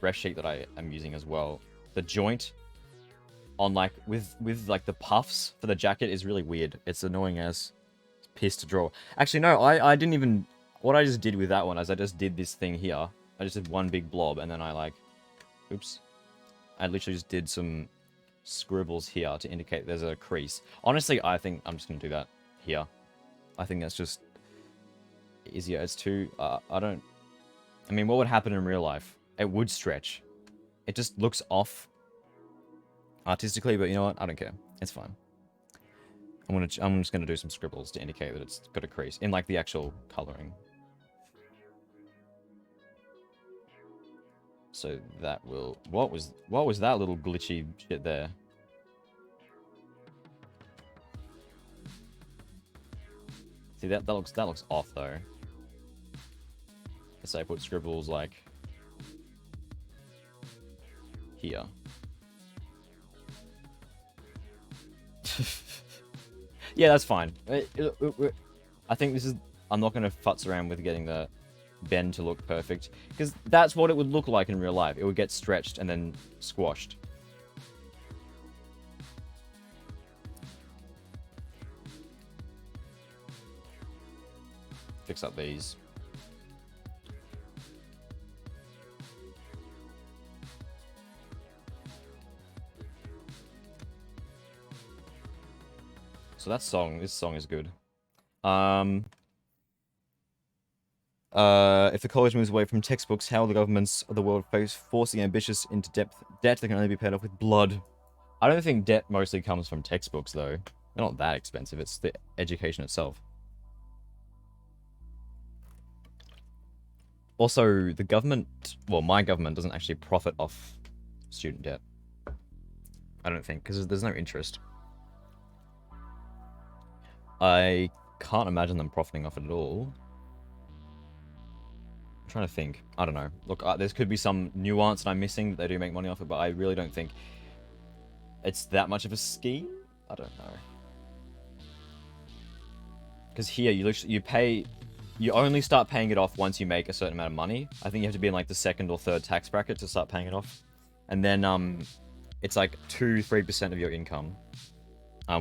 ref sheet that I am using as well. The joint on, like, with like the puffs for the jacket is really weird. It's annoying as piss to draw. Actually, no, I didn't even... What I just did with that one is I just did this thing here. I just did one big blob, and then I, like... Oops. I literally just did some scribbles here to indicate there's a crease. Honestly, I think I'm just going to do that here. I think that's just easier. It's too... I don't... I mean, what would happen in real life? It would stretch. It just looks off artistically, but you know what? I don't care. It's fine. I'm just gonna do some scribbles to indicate that it's got a crease in, like, the actual coloring. So that will... What was that little glitchy shit there? See, that looks off, though. Let's say I put scribbles, like, here. Yeah, that's fine. I think this is... I'm not going to futz around with getting the bend to look perfect, because that's what it would look like in real life. It would get stretched and then squashed. Fix up these. So this song is good. If the college moves away from textbooks, how will the governments of the world face forcing ambitious into debt that can only be paid off with blood? I don't think debt mostly comes from textbooks, though. They're not that expensive. It's the education itself. Also, the government... Well, my government doesn't actually profit off student debt. I don't think, because there's no interest. I can't imagine them profiting off it at all. I'm trying to think. I don't know. Look, there could be some nuance that I'm missing that they do make money off it, but I really don't think it's that much of a scheme. I don't know. Because here, you only start paying it off once you make a certain amount of money. I think you have to be in like the second or third tax bracket to start paying it off. And then it's like 2-3% of your income,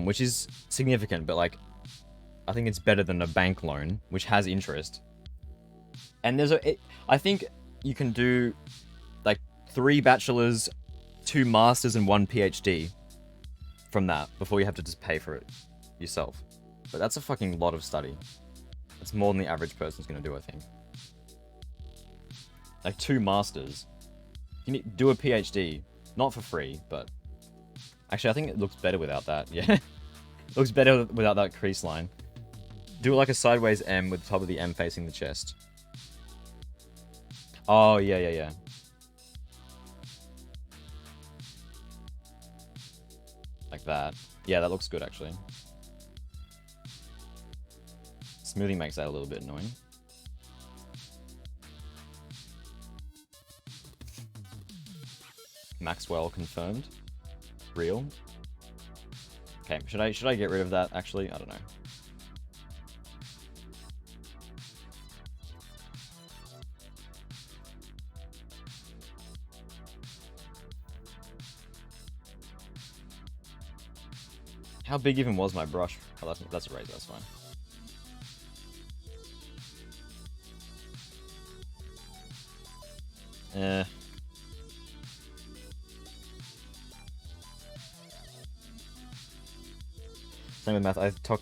which is significant, but like I think it's better than a bank loan, which has interest. And I think you can do like 3 bachelors, 2 masters, and 1 PhD from that before you have to just pay for it yourself. But that's a fucking lot of study. It's more than the average person's gonna do, I think. Like 2 masters. You need do a PhD, not for free, but actually I think it looks better without that. Yeah, it looks better without that crease line. Do it like a sideways M with the top of the M facing the chest. Oh yeah. Like that. Yeah, that looks good actually. Smoothing makes that a little bit annoying. Maxwell confirmed. Real. Okay, should I get rid of that actually? I don't know. How big even was my brush? Oh, that's a razor, that's fine. Same with math. I took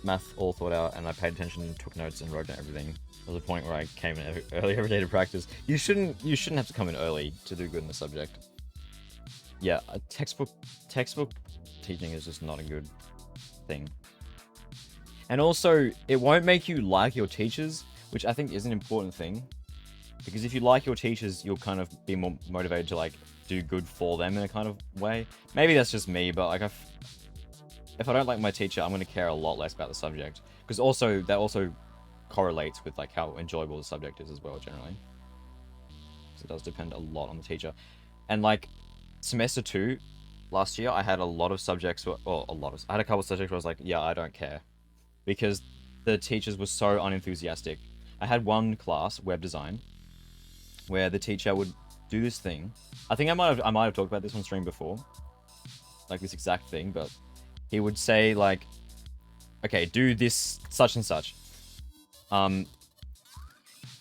math all thought out, and I paid attention, took notes, and wrote down everything. There was a point where I came in early every day to practice. You shouldn't have to come in early to do good in the subject. Yeah, a textbook teaching is just not a good thing. And also, it won't make you like your teachers, which I think is an important thing. Because if you like your teachers, you'll kind of be more motivated to like do good for them in a kind of way. Maybe that's just me, but like if I don't like my teacher, I'm going to care a lot less about the subject. Because also, that also correlates with like how enjoyable the subject is as well, generally. So it does depend a lot on the teacher. And like, semester 2, last year, I had a lot of subjects, I had a couple of subjects where I was like, yeah, I don't care. Because the teachers were so unenthusiastic. I had one class, web design, where the teacher would do this thing. I think I might have talked about this on stream before. Like this exact thing, but he would say like, okay, do this such and such. And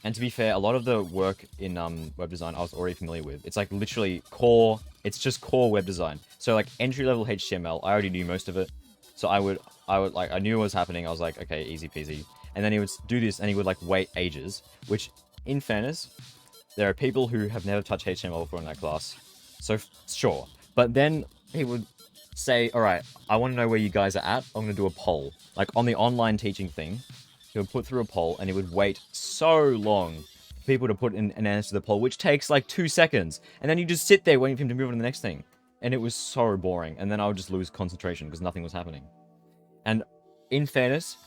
to be fair, a lot of the work in web design I was already familiar with. It's like literally core, it's just core web design. So like entry-level HTML, I already knew most of it. So I would like, I knew what was happening. I was like, okay, easy peasy. And then he would do this and he would like wait ages, which in fairness, there are people who have never touched HTML before in that class. So sure. But then he would say, all right, I want to know where you guys are at. I'm going to do a poll. Like on the online teaching thing, he would put through a poll and he would wait so long for people to put in an answer to the poll, which takes like 2 seconds. And then you just sit there waiting for him to move on to the next thing. And it was so boring. And then I would just lose concentration because nothing was happening. And in fairness,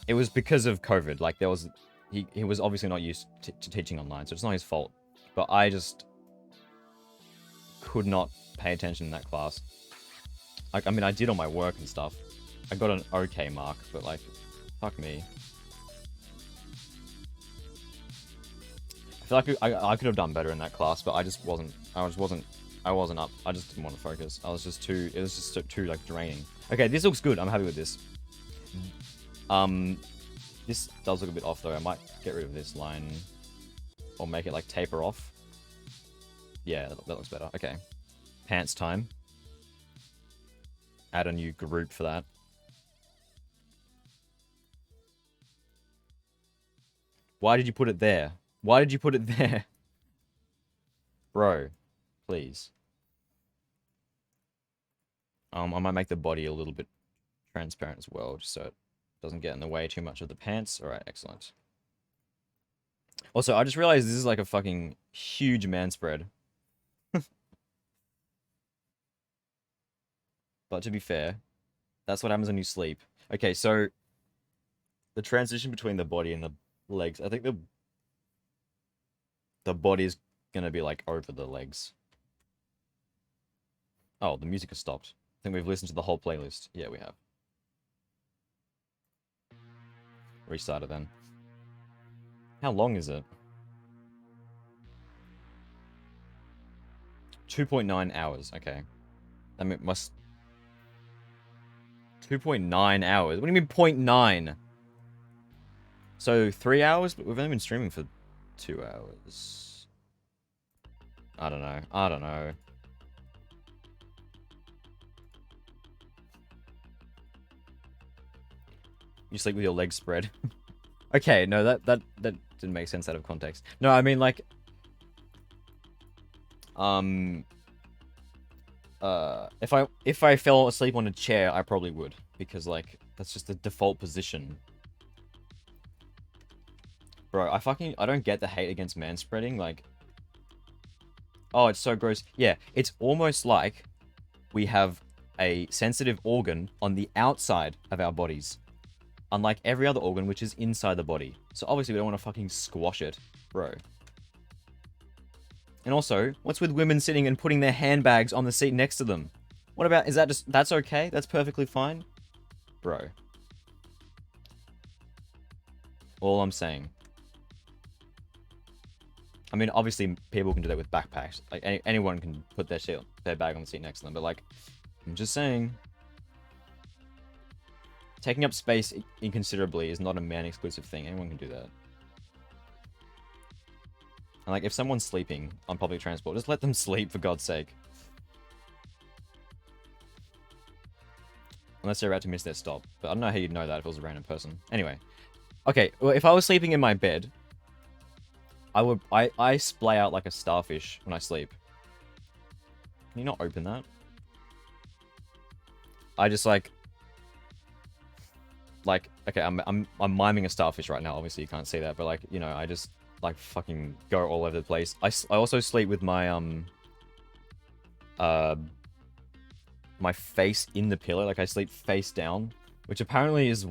it was because of COVID. Like there was, he was obviously not used to teaching online, so it's not his fault. But I just could not pay attention in that class. Like, I mean, I did all my work and stuff. I got an okay mark, but like, fuck me. I feel like I could have done better in that class, but I wasn't up. I just didn't want to focus. It was just too like draining. Okay, this looks good. I'm happy with this. This does look a bit off though. I might get rid of this line or make it like taper off. Yeah, that looks better. Okay. Pants time. Add a new group for that. Why did you put it there? Why did you put it there? Bro, please. I might make the body a little bit transparent as well, just so it doesn't get in the way too much of the pants. Alright, excellent. Also, I just realized this is like a fucking huge man spread. But to be fair, that's what happens when you sleep. Okay, so... the transition between the body and the legs, I think the the body's gonna be like over the legs. Oh, the music has stopped. I think we've listened to the whole playlist. Yeah, we have. Restart it then. How long is it? 2.9 hours. Okay. I mean, must... 2.9 hours? What do you mean 0.9? So, 3 hours? But we've only been streaming for 2 hours. I don't know. I don't know. You sleep with your legs spread. Okay, no, that didn't make sense out of context. No, I mean, like... if I fell asleep on a chair, I probably would. Because, like, that's just the default position. Bro, I don't get the hate against manspreading, like... Oh, it's so gross. Yeah, it's almost like we have a sensitive organ on the outside of our bodies. Unlike every other organ, which is inside the body. So obviously we don't want to fucking squash it, bro. And also, what's with women sitting and putting their handbags on the seat next to them? What about, is that just, that's okay? That's perfectly fine? Bro. All I'm saying. I mean, obviously, people can do that with backpacks. Like, anyone can put their bag on the seat next to them. But, like, I'm just saying. Taking up space inconsiderably is not a man-exclusive thing. Anyone can do that. And, like, if someone's sleeping on public transport, just let them sleep, for God's sake. Unless they're about to miss their stop. But I don't know how you'd know that if it was a random person. Anyway. Okay, well, if I was sleeping in my bed... I splay out like a starfish when I sleep. Can you not open that? I just like, okay, I'm miming a starfish right now. Obviously you can't see that, but like, you know, I just like fucking go all over the place. I also sleep with my my face in the pillow. Like I sleep face down, which apparently is,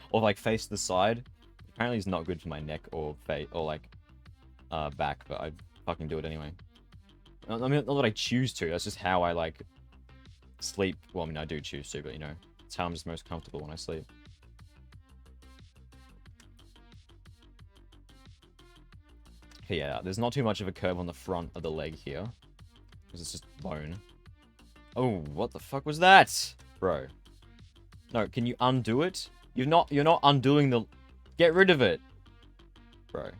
or like face to the side. Apparently it's not good for my neck or face or like back, but I fucking do it anyway. I mean, not that I choose to. That's just how I like sleep. Well, I mean, I do choose to, but you know, it's how I'm just most comfortable when I sleep. Okay, yeah, there's not too much of a curve on the front of the leg here, because it's just bone. Oh, what the fuck was that, bro? No, can you undo it? You're not undoing the. Get rid of it. Bro.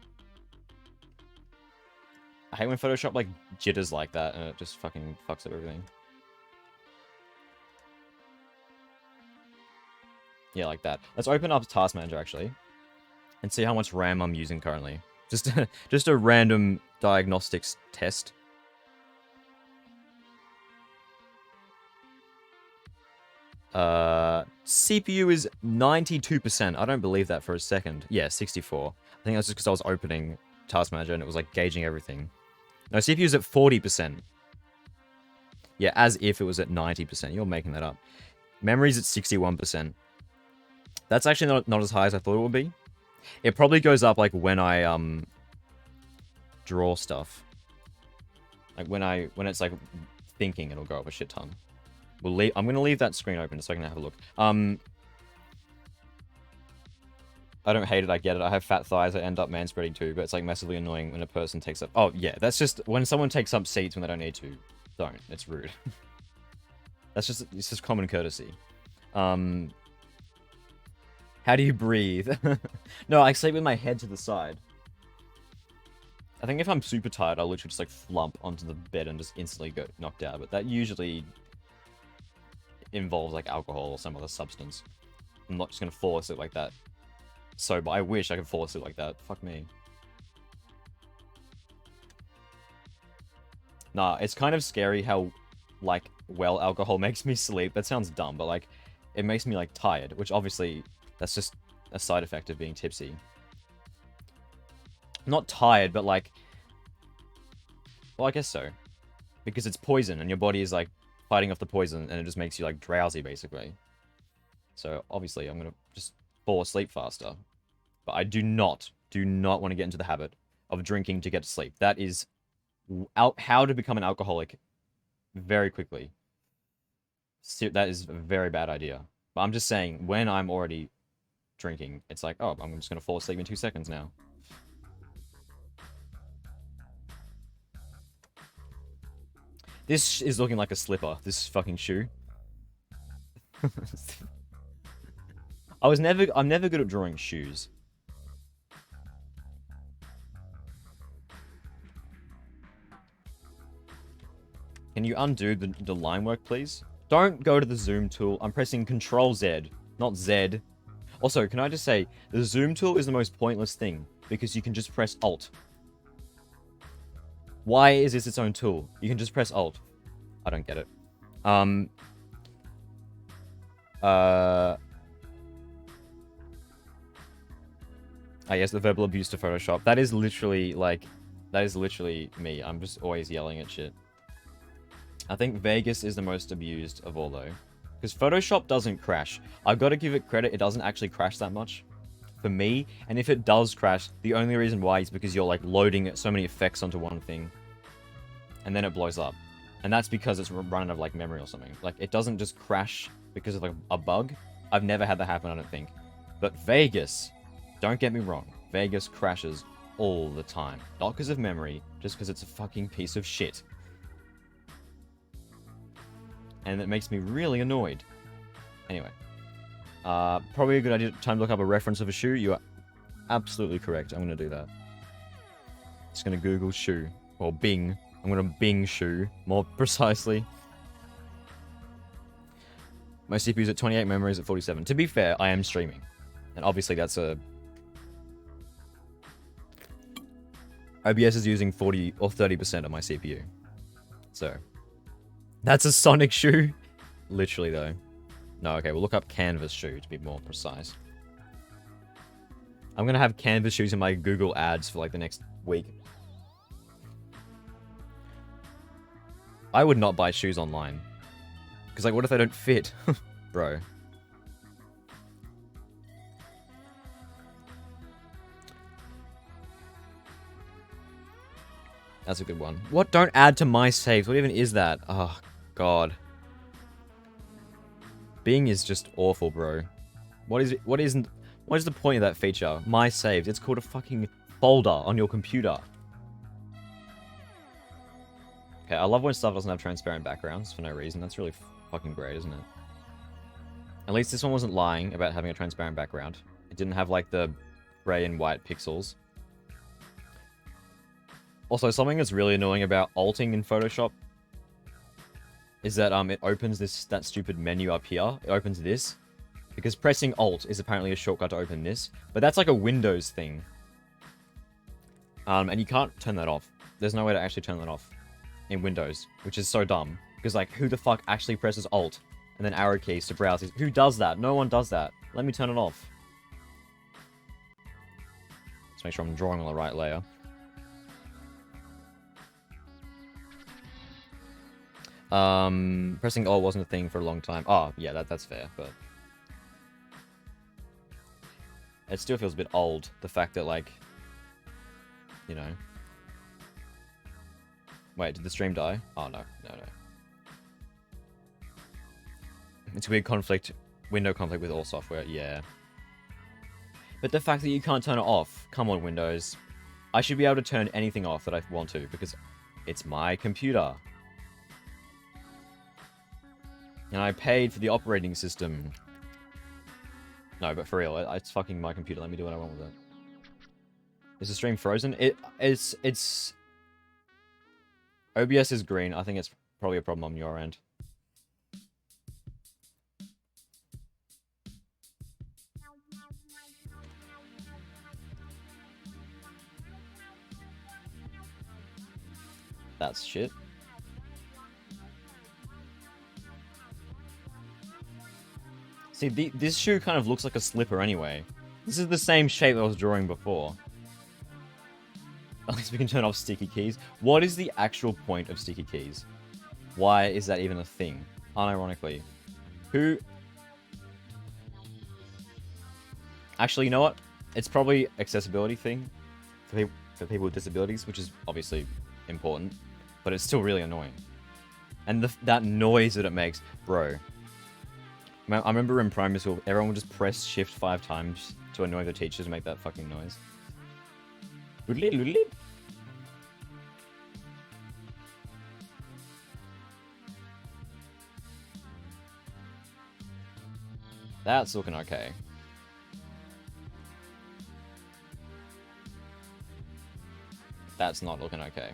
I hate when Photoshop, like, jitters like that, and it just fucking fucks up everything. Yeah, like that. Let's open up Task Manager, actually, and see how much RAM I'm using currently. Just a random diagnostics test. CPU is 92%. I don't believe that for a second. Yeah, 64. I think that's just because I was opening Task Manager and it was like gauging everything. No, CPU is at 40%. Yeah, as if it was at 90%. You're making that up. Memory's at 61%. That's actually not as high as I thought it would be. It probably goes up like when I draw stuff. Like when it's like thinking, it'll go up a shit ton. I'm gonna leave that screen open so I can have a look. I don't hate it, I get it. I have fat thighs, I end up manspreading too, but it's like massively annoying when a person takes up... Oh, yeah, that's just... When someone takes up seats when they don't need to, don't. It's rude. It's just common courtesy. How do you breathe? No, I sleep with my head to the side. I think if I'm super tired, I'll literally just like flump onto the bed and just instantly go knocked out, but that usually involves like alcohol or some other substance. I'm not just gonna fall asleep like that. So, but I wish I could fall asleep like that. Fuck me. Nah, it's kind of scary how, like, well alcohol makes me sleep. That sounds dumb, but like, it makes me like tired, which obviously that's just a side effect of being tipsy. Not tired, but like, well, I guess so, because it's poison and your body is like fighting off the poison, and it just makes you like drowsy basically. So obviously I'm gonna just fall asleep faster. But I do not want to get into the habit of drinking to get to sleep. That is how to become an alcoholic very quickly. That is a very bad idea. But I'm just saying, when I'm already drinking, it's like, oh, I'm just going to fall asleep in 2 seconds now. This is looking like a slipper, this fucking shoe. I'm never good at drawing shoes. Can you undo the line work, please? Don't go to the zoom tool. I'm pressing Control Z, not Z. Also, can I just say, the zoom tool is the most pointless thing, because you can just press Alt. Why is this its own tool? You can just press Alt. I don't get it. I guess the verbal abuse to Photoshop. That is literally, like, that is literally me. I'm just always yelling at shit. I think Vegas is the most abused of all, though. Because Photoshop doesn't crash. I've got to give it credit, it doesn't actually crash that much. For me, and if it does crash, the only reason why is because you're, like, loading so many effects onto one thing. And then it blows up. And that's because it's running out of, like, memory or something. Like, it doesn't just crash because of, like, a bug. I've never had that happen, I don't think. But Vegas, don't get me wrong, Vegas crashes all the time. Not because of memory, just because it's a fucking piece of shit. And it makes me really annoyed. Anyway. Probably a good idea time to look up a reference of a shoe. You are absolutely correct. I'm going to do that. Just going to Google shoe. Or Bing. I'm going to Bing shoe, more precisely. My CPU's at 28, memory's at 47. To be fair, I am streaming. And obviously that's a... OBS is using 40 or 30% of my CPU. So... That's a Sonic shoe? Literally, though. No, okay, we'll look up Canvas shoe to be more precise. I'm gonna have Canvas shoes in my Google ads for, like, the next week. I would not buy shoes online. Because, like, what if they don't fit? Bro. That's a good one. What? Don't add to my saves. What even is that? Oh, God. Bing is just awful, bro. What is the point of that feature? My saves. It's called a fucking folder on your computer. Okay, I love when stuff doesn't have transparent backgrounds for no reason. That's really fucking great, isn't it? At least this one wasn't lying about having a transparent background. It didn't have, like, the gray and white pixels. Also, something that's really annoying about alting in Photoshop is that it opens that stupid menu up here. It opens this. Because pressing Alt is apparently a shortcut to open this. But that's like a Windows thing. And you can't turn that off. There's no way to actually turn that off in Windows, which is so dumb. Because, like, who the fuck actually presses Alt and then arrow keys to browse? Who does that? No one does that. Let me turn it off. Let's make sure I'm drawing on the right layer. Pressing Alt wasn't a thing for a long time. Oh, yeah, that's fair, but... It still feels a bit old, the fact that, like... You know... Wait, did the stream die? Oh, no. It's a weird window conflict with all software, yeah. But the fact that you can't turn it off, come on, Windows. I should be able to turn anything off that I want to, because it's my computer. And I paid for the operating system. No, but for real, it's fucking my computer. Let me do what I want with it. Is the stream frozen? It's... OBS is green. I think it's probably a problem on your end. That's shit. See, this shoe kind of looks like a slipper anyway. This is the same shape I was drawing before. At least we can turn off sticky keys. What is the actual point of sticky keys? Why is that even a thing? Unironically. Who... Actually, you know what? It's probably accessibility thing. for people with disabilities, which is obviously important, but it's still really annoying. And that noise that it makes, bro. I remember in primary school, everyone would just press shift 5 times to annoy the teachers and make that fucking noise. That's looking okay. That's not looking okay.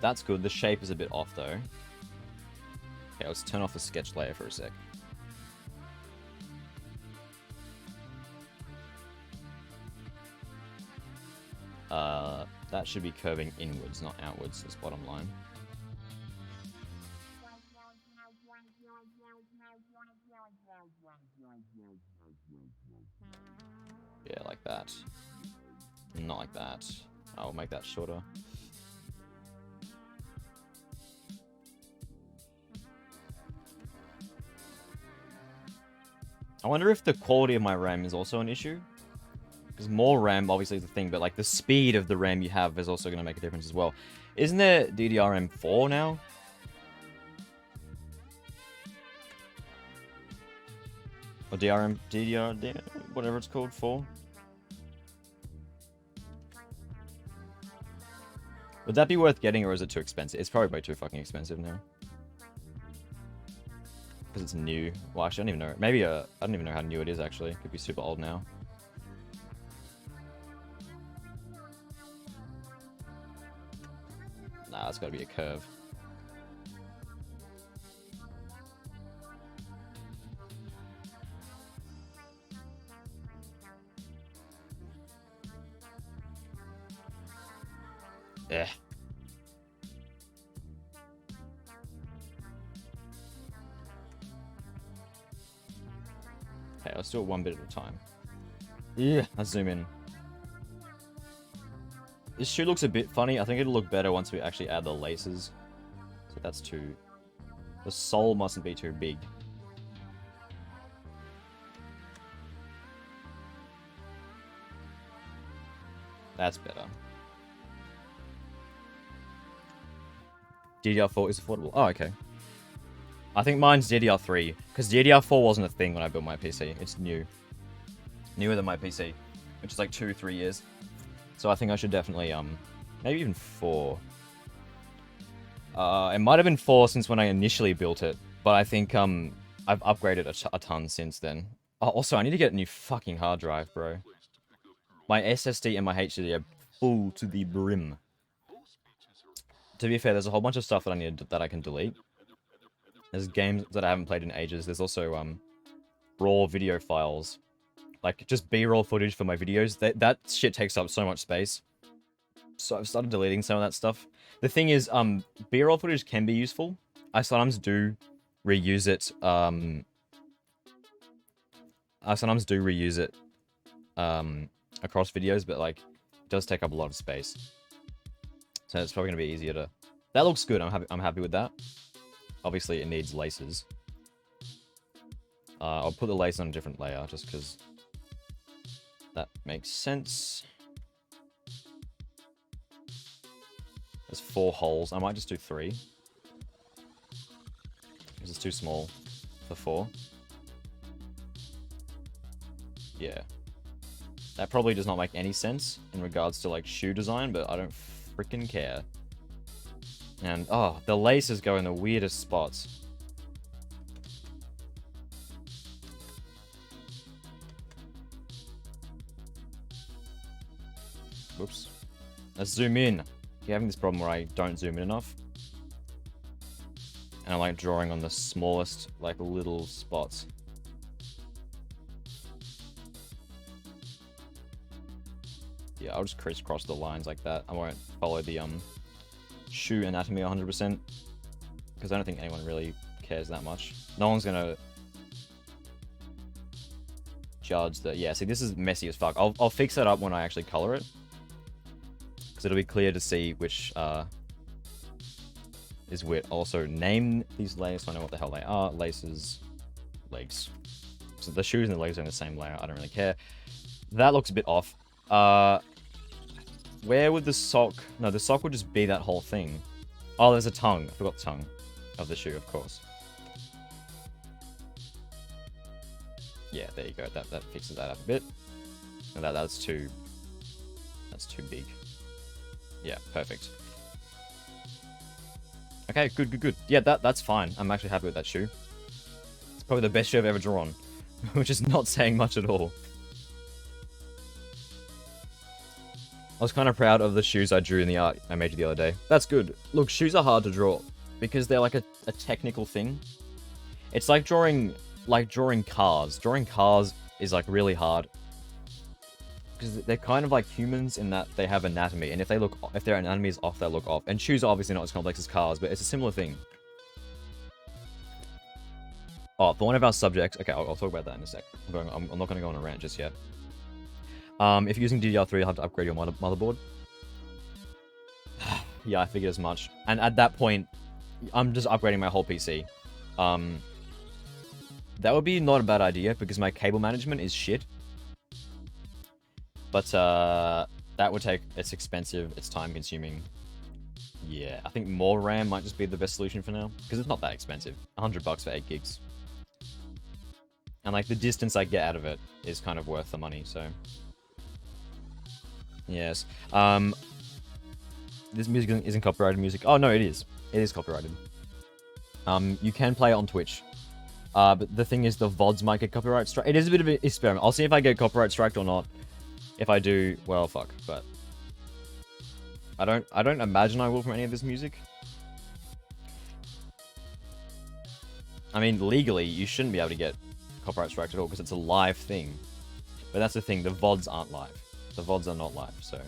That's good. The shape is a bit off, though. Okay, let's turn off the sketch layer for a sec. That should be curving inwards, not outwards, this bottom line. Yeah, like that. Not like that. I'll make that shorter. I wonder if the quality of my RAM is also an issue. Because more RAM obviously is the thing, but like the speed of the RAM you have is also going to make a difference as well. Isn't there DDRM4 now? Or DDR, whatever it's called, 4? Would that be worth getting, or is it too expensive? It's probably way too fucking expensive now. Because it's new. Well, actually, I don't even know. Maybe, I don't even know how new it is, actually. It could be super old now. Nah, it's gotta be a curve. Eh. Okay, let's do it one bit at a time. Yeah, let's zoom in. This shoe looks a bit funny. I think it'll look better once we actually add the laces. So that's too... The sole mustn't be too big. That's better. DDR4 is affordable. Oh, okay. I think mine's DDR3, because DDR4 wasn't a thing when I built my PC. It's new. Newer than my PC, which is like 2-3 years. So I think I should definitely, maybe even 4. It might have been 4 since when I initially built it, but I think, I've upgraded a ton since then. Oh, also, I need to get a new fucking hard drive, bro. My SSD and my HDD are full to the brim. To be fair, there's a whole bunch of stuff that I can delete. There's games that I haven't played in ages. There's also, raw video files. Like, just B-roll footage for my videos. That shit takes up so much space. So I've started deleting some of that stuff. The thing is, B-roll footage can be useful. I sometimes do reuse it, across videos, but, like, it does take up a lot of space. So it's probably going to be easier to... That looks good. I'm happy with that. Obviously, it needs laces. I'll put the lace on a different layer, just because that makes sense. There's 4 holes. I might just do 3. Because it's too small for 4. Yeah. That probably does not make any sense in regards to, like, shoe design, but I don't freaking care. And, oh, the laces go in the weirdest spots. Whoops. Let's zoom in. You're having this problem where I don't zoom in enough. And I'm, like, drawing on the smallest, like, little spots. Yeah, I'll just crisscross the lines like that. I won't follow the, shoe anatomy 100%. Because I don't think anyone really cares that much. No one's gonna judge that. Yeah, see, this is messy as fuck. I'll fix that up when I actually color it. Because it'll be clear to see which, is which. I'll also name these layers so I know what the hell they are. Laces, legs. So the shoes and the legs are in the same layer. I don't really care. That looks a bit off. Where would the sock... No, the sock would just be that whole thing. Oh, there's a tongue. I forgot the tongue of the shoe, of course. Yeah, there you go. That fixes that up a bit. And that's too big. Yeah, perfect. Okay, good. Yeah, that's fine. I'm actually happy with that shoe. It's probably the best shoe I've ever drawn, which is not saying much at all. I was kind of proud of the shoes I drew in the art I made you the other day. That's good. Look, shoes are hard to draw because they're like a technical thing. It's like drawing cars. Drawing cars is like really hard because they're kind of like humans in that they have anatomy, and if their anatomy is off, they'll look off. And shoes are obviously not as complex as cars, but it's a similar thing. Oh, for one of our subjects, okay, I'll talk about that in a sec. I'm not going to go on a rant just yet. If you're using DDR3, you'll have to upgrade your motherboard. Yeah, I figured as much. And at that point, I'm just upgrading my whole PC. That would be not a bad idea, because my cable management is shit. But, that would take... It's expensive, it's time-consuming. Yeah, I think more RAM might just be the best solution for now, because it's not that expensive. $100 for 8 gigs. And, like, the distance I get out of it is kind of worth the money, so... Yes. This music isn't copyrighted music. Oh, no, it is. It is copyrighted. You can play it on Twitch. But the thing is, the VODs might get copyright strike. It is a bit of an experiment. I'll see if I get copyright striked or not. If I do, well, fuck. But I don't imagine I will from any of this music. I mean, legally, you shouldn't be able to get copyright striked at all because it's a live thing. But that's the thing. The VODs aren't live. The VODs are not live, so...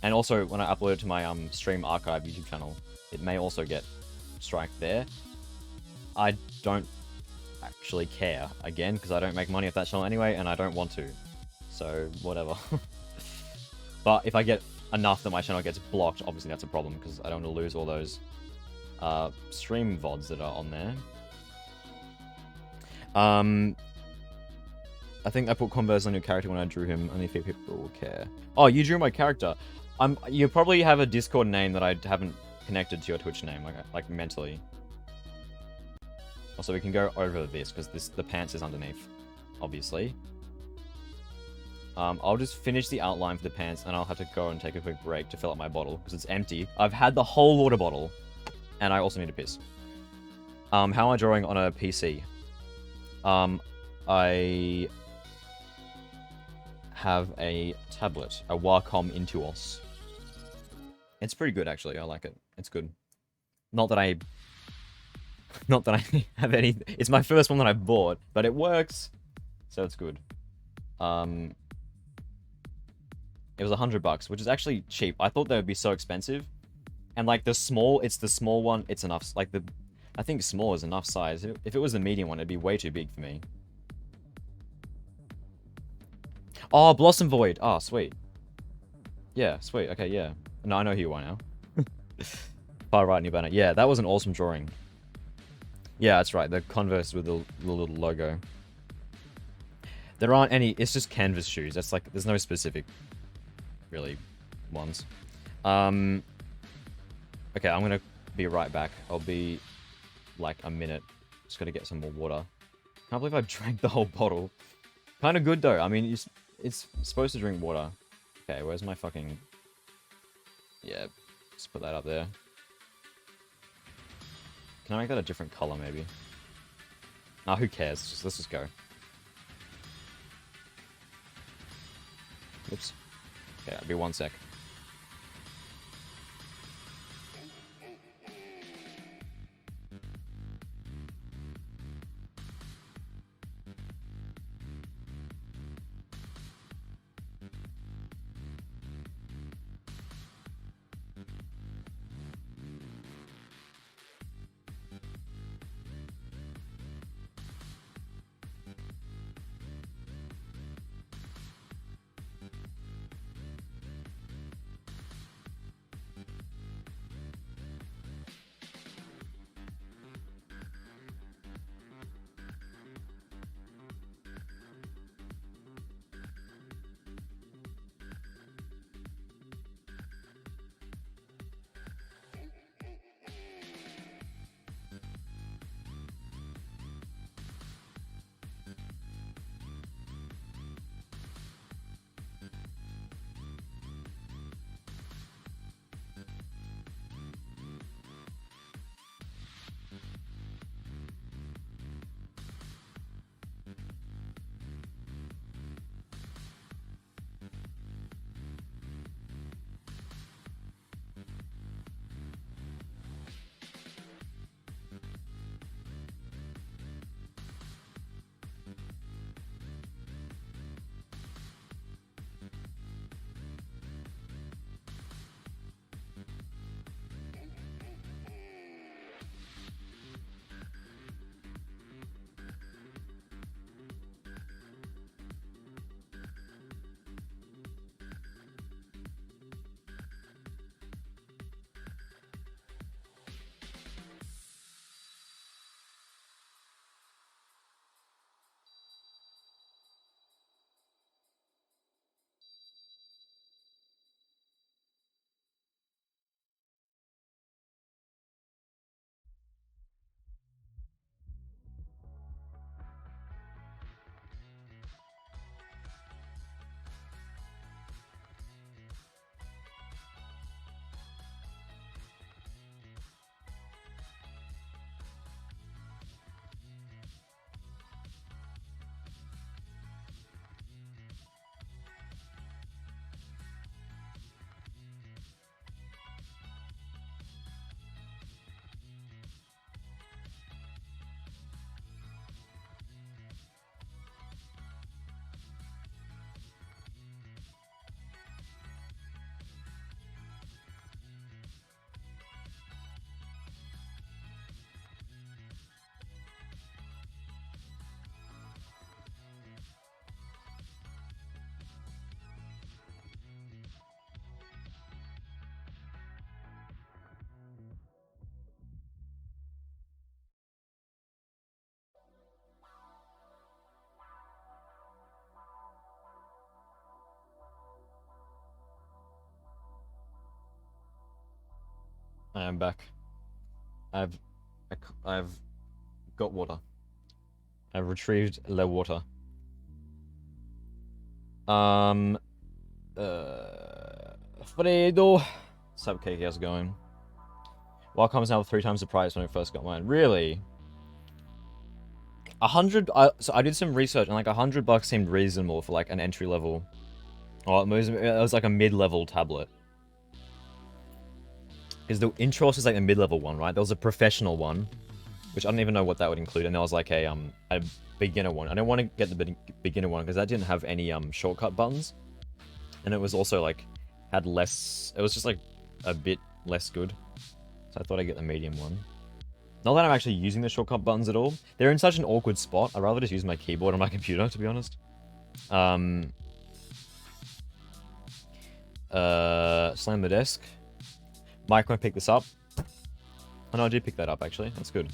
And also, when I upload it to my Stream Archive YouTube channel, it may also get striked there. I don't actually care, again, because I don't make money off that channel anyway, and I don't want to. So, whatever. But if I get enough that my channel gets blocked, obviously that's a problem, because I don't want to lose all those stream VODs that are on there. I think I put Converse on your character when I drew him. Only a few people will care. Oh, you drew my character. You probably have a Discord name that I haven't connected to your Twitch name, like mentally. Also, we can go over this because the pants is underneath, obviously. I'll just finish the outline for the pants, and I'll have to go and take a quick break to fill up my bottle because it's empty. I've had the whole water bottle, and I also need to piss. How am I drawing on a PC? I have a tablet, a Wacom Intuos. It's pretty good, actually. I like it. It's good. Not that I have any... It's my first one that I bought, but it works, so it's good. It was $100, which is actually cheap. I thought they would be so expensive. And, like, it's the small one, it's enough. Like, I think small is enough size. If it was the medium one, it'd be way too big for me. Oh, Blossom Void. Oh, sweet. Yeah, sweet. Okay, yeah. No, I know who you are now. Far right, new banner. Yeah, that was an awesome drawing. Yeah, that's right. The Converse with the little logo. There aren't any... It's just canvas shoes. That's like... There's no specific, really, ones. Okay, I'm gonna be right back. I'll be, like, a minute. Just gotta get some more water. Can't believe I drank the whole bottle. Kind of good, though. I mean, it's supposed to drink water. Okay, where's my fucking... Yeah, just put that up there. Can I make that a different color, maybe? Ah, who cares? Let's just go. Oops. Okay, I'll be 1 sec. I am back. I've I've got water. I've retrieved the water. Fredo. Sup, Kiki, how's it going? Wacom is now 3 times the price when I first got mine. Really? 100. So I did some research, and like $100 seemed reasonable for like an entry level. Oh, it was like a mid-level tablet. Because the Intros is like a mid-level one, right? There was a professional one, which I don't even know what that would include, and there was like a beginner one. I don't want to get the beginner one because that didn't have any shortcut buttons, and it was also like had less. It was just like a bit less good. So I thought I'd get the medium one. Not that I'm actually using the shortcut buttons at all. They're in such an awkward spot. I'd rather just use my keyboard on my computer, to be honest. Slam the desk. Mike won't pick this up. Oh no, I did pick that up actually. That's good.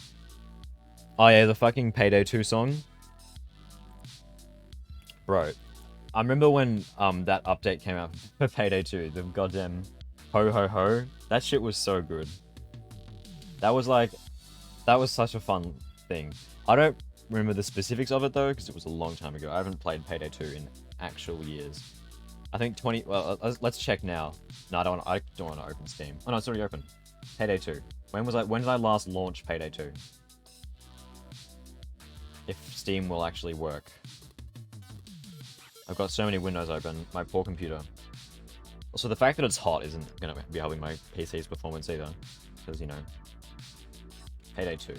Oh yeah, the fucking Payday 2 song. Bro, I remember when that update came out for Payday 2, the goddamn ho ho ho. That shit was so good. That was such a fun thing. I don't remember the specifics of it though, because it was a long time ago. I haven't played Payday 2 in actual years. I think 20. Well, let's check now. No, I don't want to open Steam. Oh no, it's already open. Payday 2. When did I last launch Payday 2? If Steam will actually work. I've got so many windows open. My poor computer. Also, the fact that it's hot isn't gonna be helping my PC's performance either, because you know. Payday 2.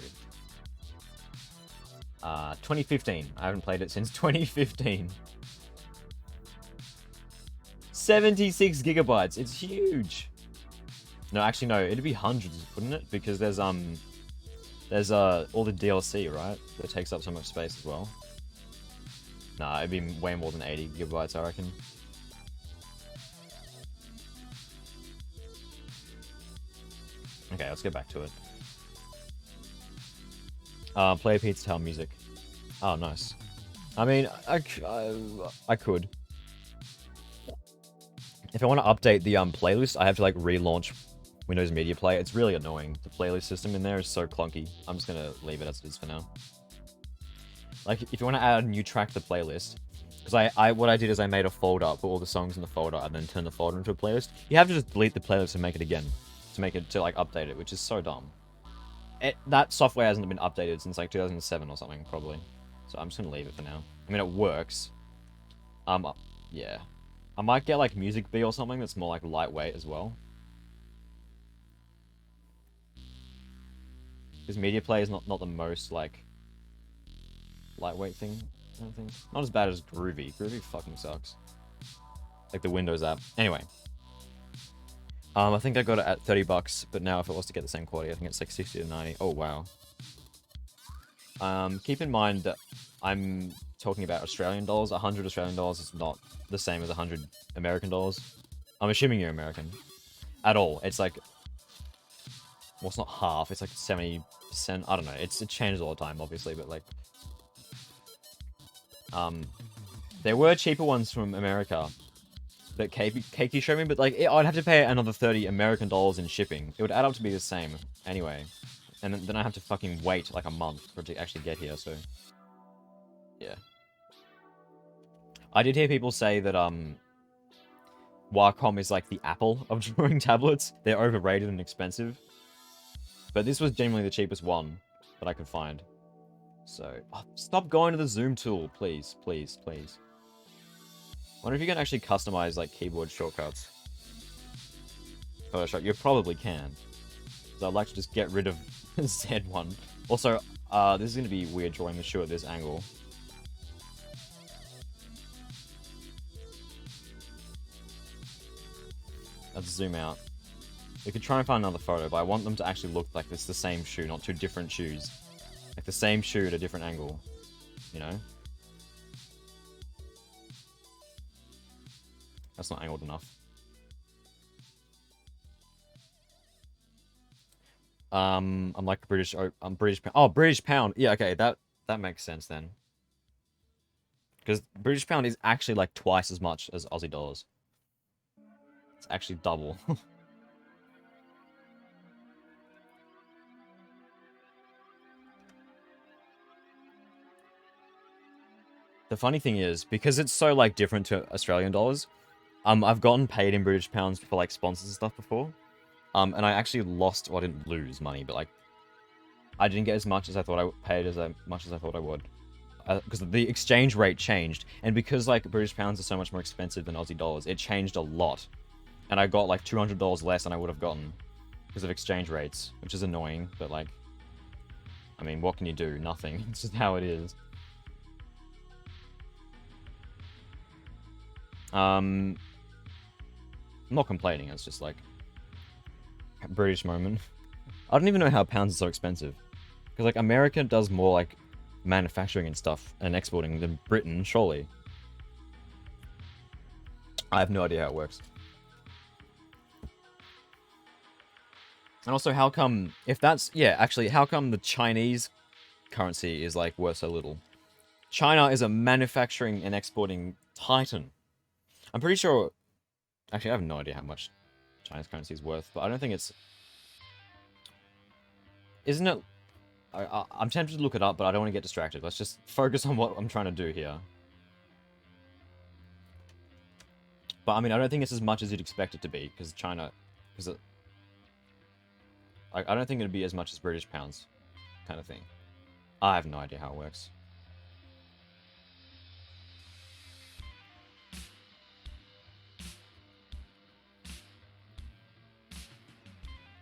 2015. I haven't played it since 2015. 76 gigabytes. It's huge. No, actually, no. It'd be hundreds, wouldn't it? Because there's all the DLC, right? That takes up so much space as well. Nah, it'd be way more than 80 gigabytes, I reckon. Okay, let's get back to it. Play Pizza Town music. Oh, nice. I mean, I could. If I want to update the playlist, I have to like relaunch Windows Media Player. It's really annoying. The playlist system in there is so clunky. I'm just gonna leave it as it is for now. Like, if you want to add a new track to the playlist, because what I did is I made a folder, put all the songs in the folder, and then turn the folder into a playlist. You have to just delete the playlist and make it again to like update it, which is so dumb. That software hasn't been updated since like 2007 or something, probably. So I'm just gonna leave it for now. I mean, it works. Yeah. I might get like Music Bee or something that's more like lightweight as well. Because Media Player is not the most like lightweight thing, I don't think. Not as bad as Groovy. Groovy fucking sucks. Like the Windows app. Anyway. I think I got it at $30, but now if it was to get the same quality, I think it's like 60 to 90. Oh wow. Keep in mind that I'm talking about Australian dollars. 100 Australian dollars is not the same as 100 American dollars. I'm assuming you're American. At all. It's like, well, it's not half. It's like 70%. I don't know. It changes all the time, obviously, but like, there were cheaper ones from America that Keiki showed me, but like, I'd have to pay another 30 American dollars in shipping. It would add up to be the same anyway. And then I have to fucking wait like a month for it to actually get here, so. Yeah. I did hear people say that, Wacom is like the Apple of drawing tablets. They're overrated and expensive. But this was genuinely the cheapest one that I could find. So, stop going to the zoom tool, please, please, please. Wonder if you can actually customize like keyboard shortcuts. Photoshop, you probably can. So I'd like to just get rid of Z1. Also, this is going to be weird drawing the shoe at this angle. Let's zoom out. We could try and find another photo, but I want them to actually look like it's the same shoe, not two different shoes. Like the same shoe at a different angle. You know? That's not angled enough. I'm like British. I'm British pound. Oh, British pound. Yeah, okay, that makes sense then. Because British pound is actually like twice as much as Aussie dollars. It's actually double. The funny thing is, because it's so like different to Australian dollars, I've gotten paid in British pounds for like sponsors and stuff before. And I actually lost, well, I didn't lose money, but like, I didn't get as much as I thought I paid as much as I thought I would. Because the exchange rate changed, and because like British pounds are so much more expensive than Aussie dollars, it changed a lot. And I got like $200 less than I would have gotten because of exchange rates, which is annoying, but like, I mean, what can you do? Nothing. It's just how it is. I'm not complaining, it's just like a British moment. I don't even know how pounds are so expensive. Because like America does more like manufacturing and stuff and exporting than Britain, surely. I have no idea how it works. And also, how come, if that's, yeah, actually, how come the Chinese currency is like worth so little? China is a manufacturing and exporting titan. I'm pretty sure, actually, I have no idea how much China's currency is worth, but I don't think it's, isn't it, I'm tempted to look it up, but I don't want to get distracted. Let's just focus on what I'm trying to do here. But I mean, I don't think it's as much as you'd expect it to be, because China, because it, I don't think it'd be as much as British pounds, kind of thing. I have no idea how it works.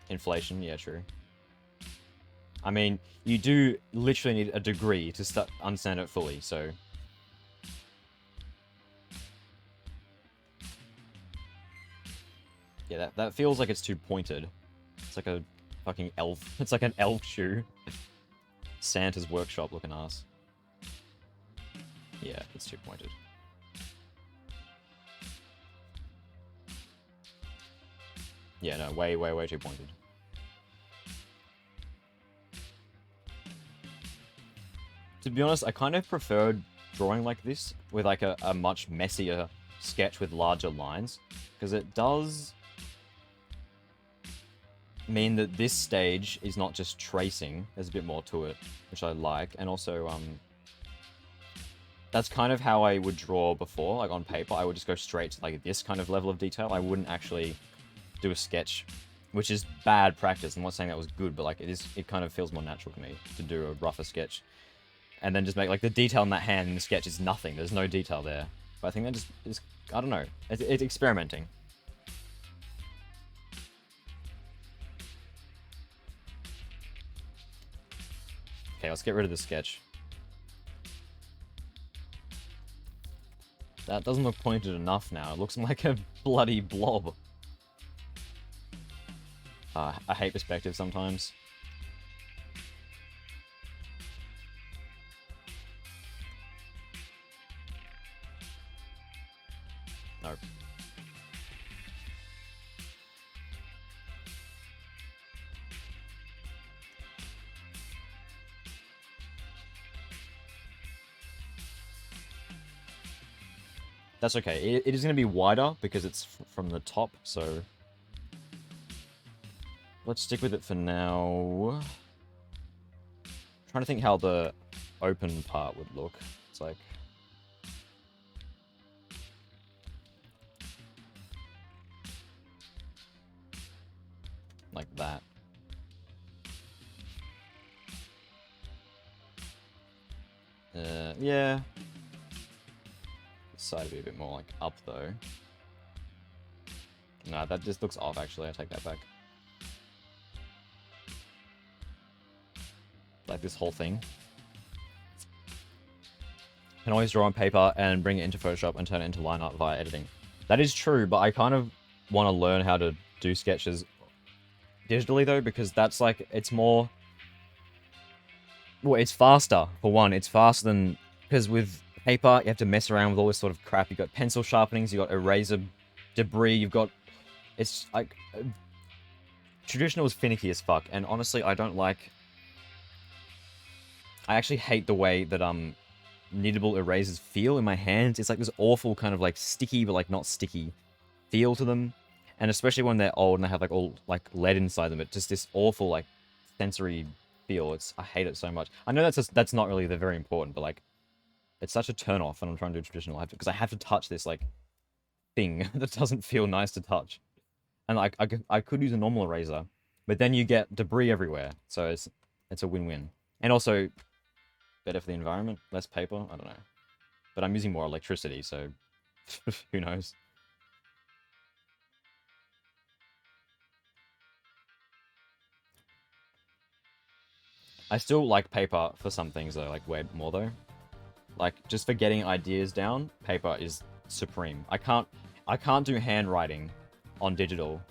Inflation, yeah, true. I mean, you do literally need a degree to understand it fully, so... Yeah, that feels like it's too pointed. It's like a fucking elf. It's like an elf shoe. Santa's workshop looking ass. Yeah, it's too pointed. Yeah, no, way, way, way too pointed. To be honest, I kind of preferred drawing like this with like a much messier sketch with larger lines, because it does mean that this stage is not just tracing. There's a bit more to it, which I like. And also, that's kind of how I would draw before, like on paper. I would just go straight to like this kind of level of detail. I wouldn't actually do a sketch, which is bad practice. I'm not saying that was good, but like it kind of feels more natural to me to do a rougher sketch. And then just make, like, the detail in that hand in the sketch is nothing. There's no detail there. But I think that just is, I don't know. It's experimenting. Okay, let's get rid of the sketch. That doesn't look pointed enough now. It looks like a bloody blob. I hate perspective sometimes. No. That's okay. It is going to be wider because it's from the top, so... Let's stick with it for now. I'm trying to think how the open part would look. It's like... like that. Yeah. This side would be a bit more like up though. Nah, that just looks off actually, I take that back. Like this whole thing. Can always draw on paper and bring it into Photoshop and turn it into line art via editing. That is true, but I kind of want to learn how to do sketches digitally though, because that's like, it's more... Well, it's faster, for one. It's faster than... Because with paper, you have to mess around with all this sort of crap. You've got pencil sharpenings, you've got eraser debris, you've got... It's like... Traditional is finicky as fuck, and honestly, I don't like... I actually hate the way that, knittable erasers feel in my hands. It's like this awful kind of like sticky, but like not sticky feel to them. And especially when they're old and they have like all like lead inside them, it's just this awful like sensory feel. I hate it so much. I know that's not really very important, but like It's such a turn off when I'm trying to do traditional, because I have to touch this like thing that doesn't feel nice to touch. And like I could use a normal eraser, but then you get debris everywhere. So it's a win-win. And also better for the environment, less paper. I don't know, but I'm using more electricity, so who knows. I still like paper for some things though, like way more though. Like just for getting ideas down, paper is supreme. I can't do handwriting on digital.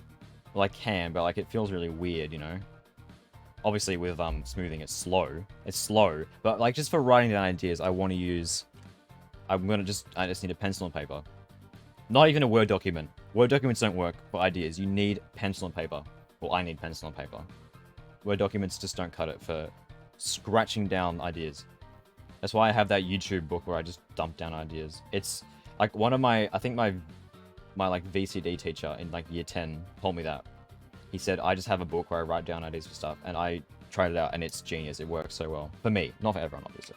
Well, I can, but like it feels really weird, you know. Obviously with smoothing it's slow. It's slow, but like just for writing down ideas, I just need a pencil and paper. Not even a Word document. Word documents don't work for ideas. You need pencil and paper. Well, I need pencil and paper. Word documents just don't cut it for scratching down ideas. That's why I have that YouTube book where I just dump down ideas. It's like one of my, I think my like VCD teacher in like year 10 told me that. He said, I just have a book where I write down ideas for stuff, and I tried it out and it's genius. It works so well. For me, not for everyone, obviously.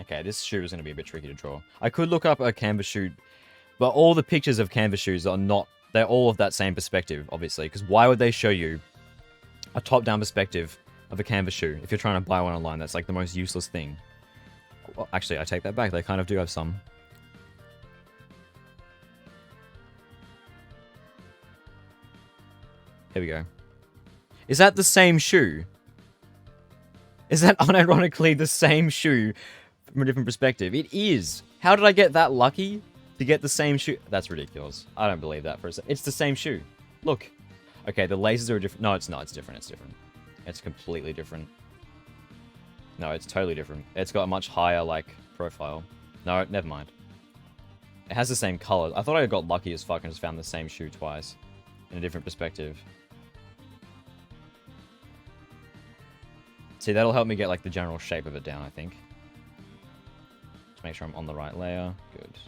Okay, this shoe is going to be a bit tricky to draw. I could look up a canvas shoe, but all the pictures of canvas shoes are not, they're all of that same perspective, obviously, because why would they show you a top-down perspective of a canvas shoe if you're trying to buy one online? That's like the most useless thing. Well, actually, I take that back. They kind of do have some. Here we go. Is that the same shoe? Is that unironically the same shoe from a different perspective? It is. How did I get that lucky to get the same shoe? That's ridiculous. I don't believe that for a second. It's the same shoe. Look. Okay, the lasers are different. No, it's not. It's different. It's different. It's completely different. No, it's totally different. It's got a much higher, like, profile. No, never mind. It has the same color. I thought I got lucky as fuck and just found the same shoe twice in a different perspective. See, that'll help me get, like, the general shape of it down, I think. Just make sure I'm on the right layer. Good.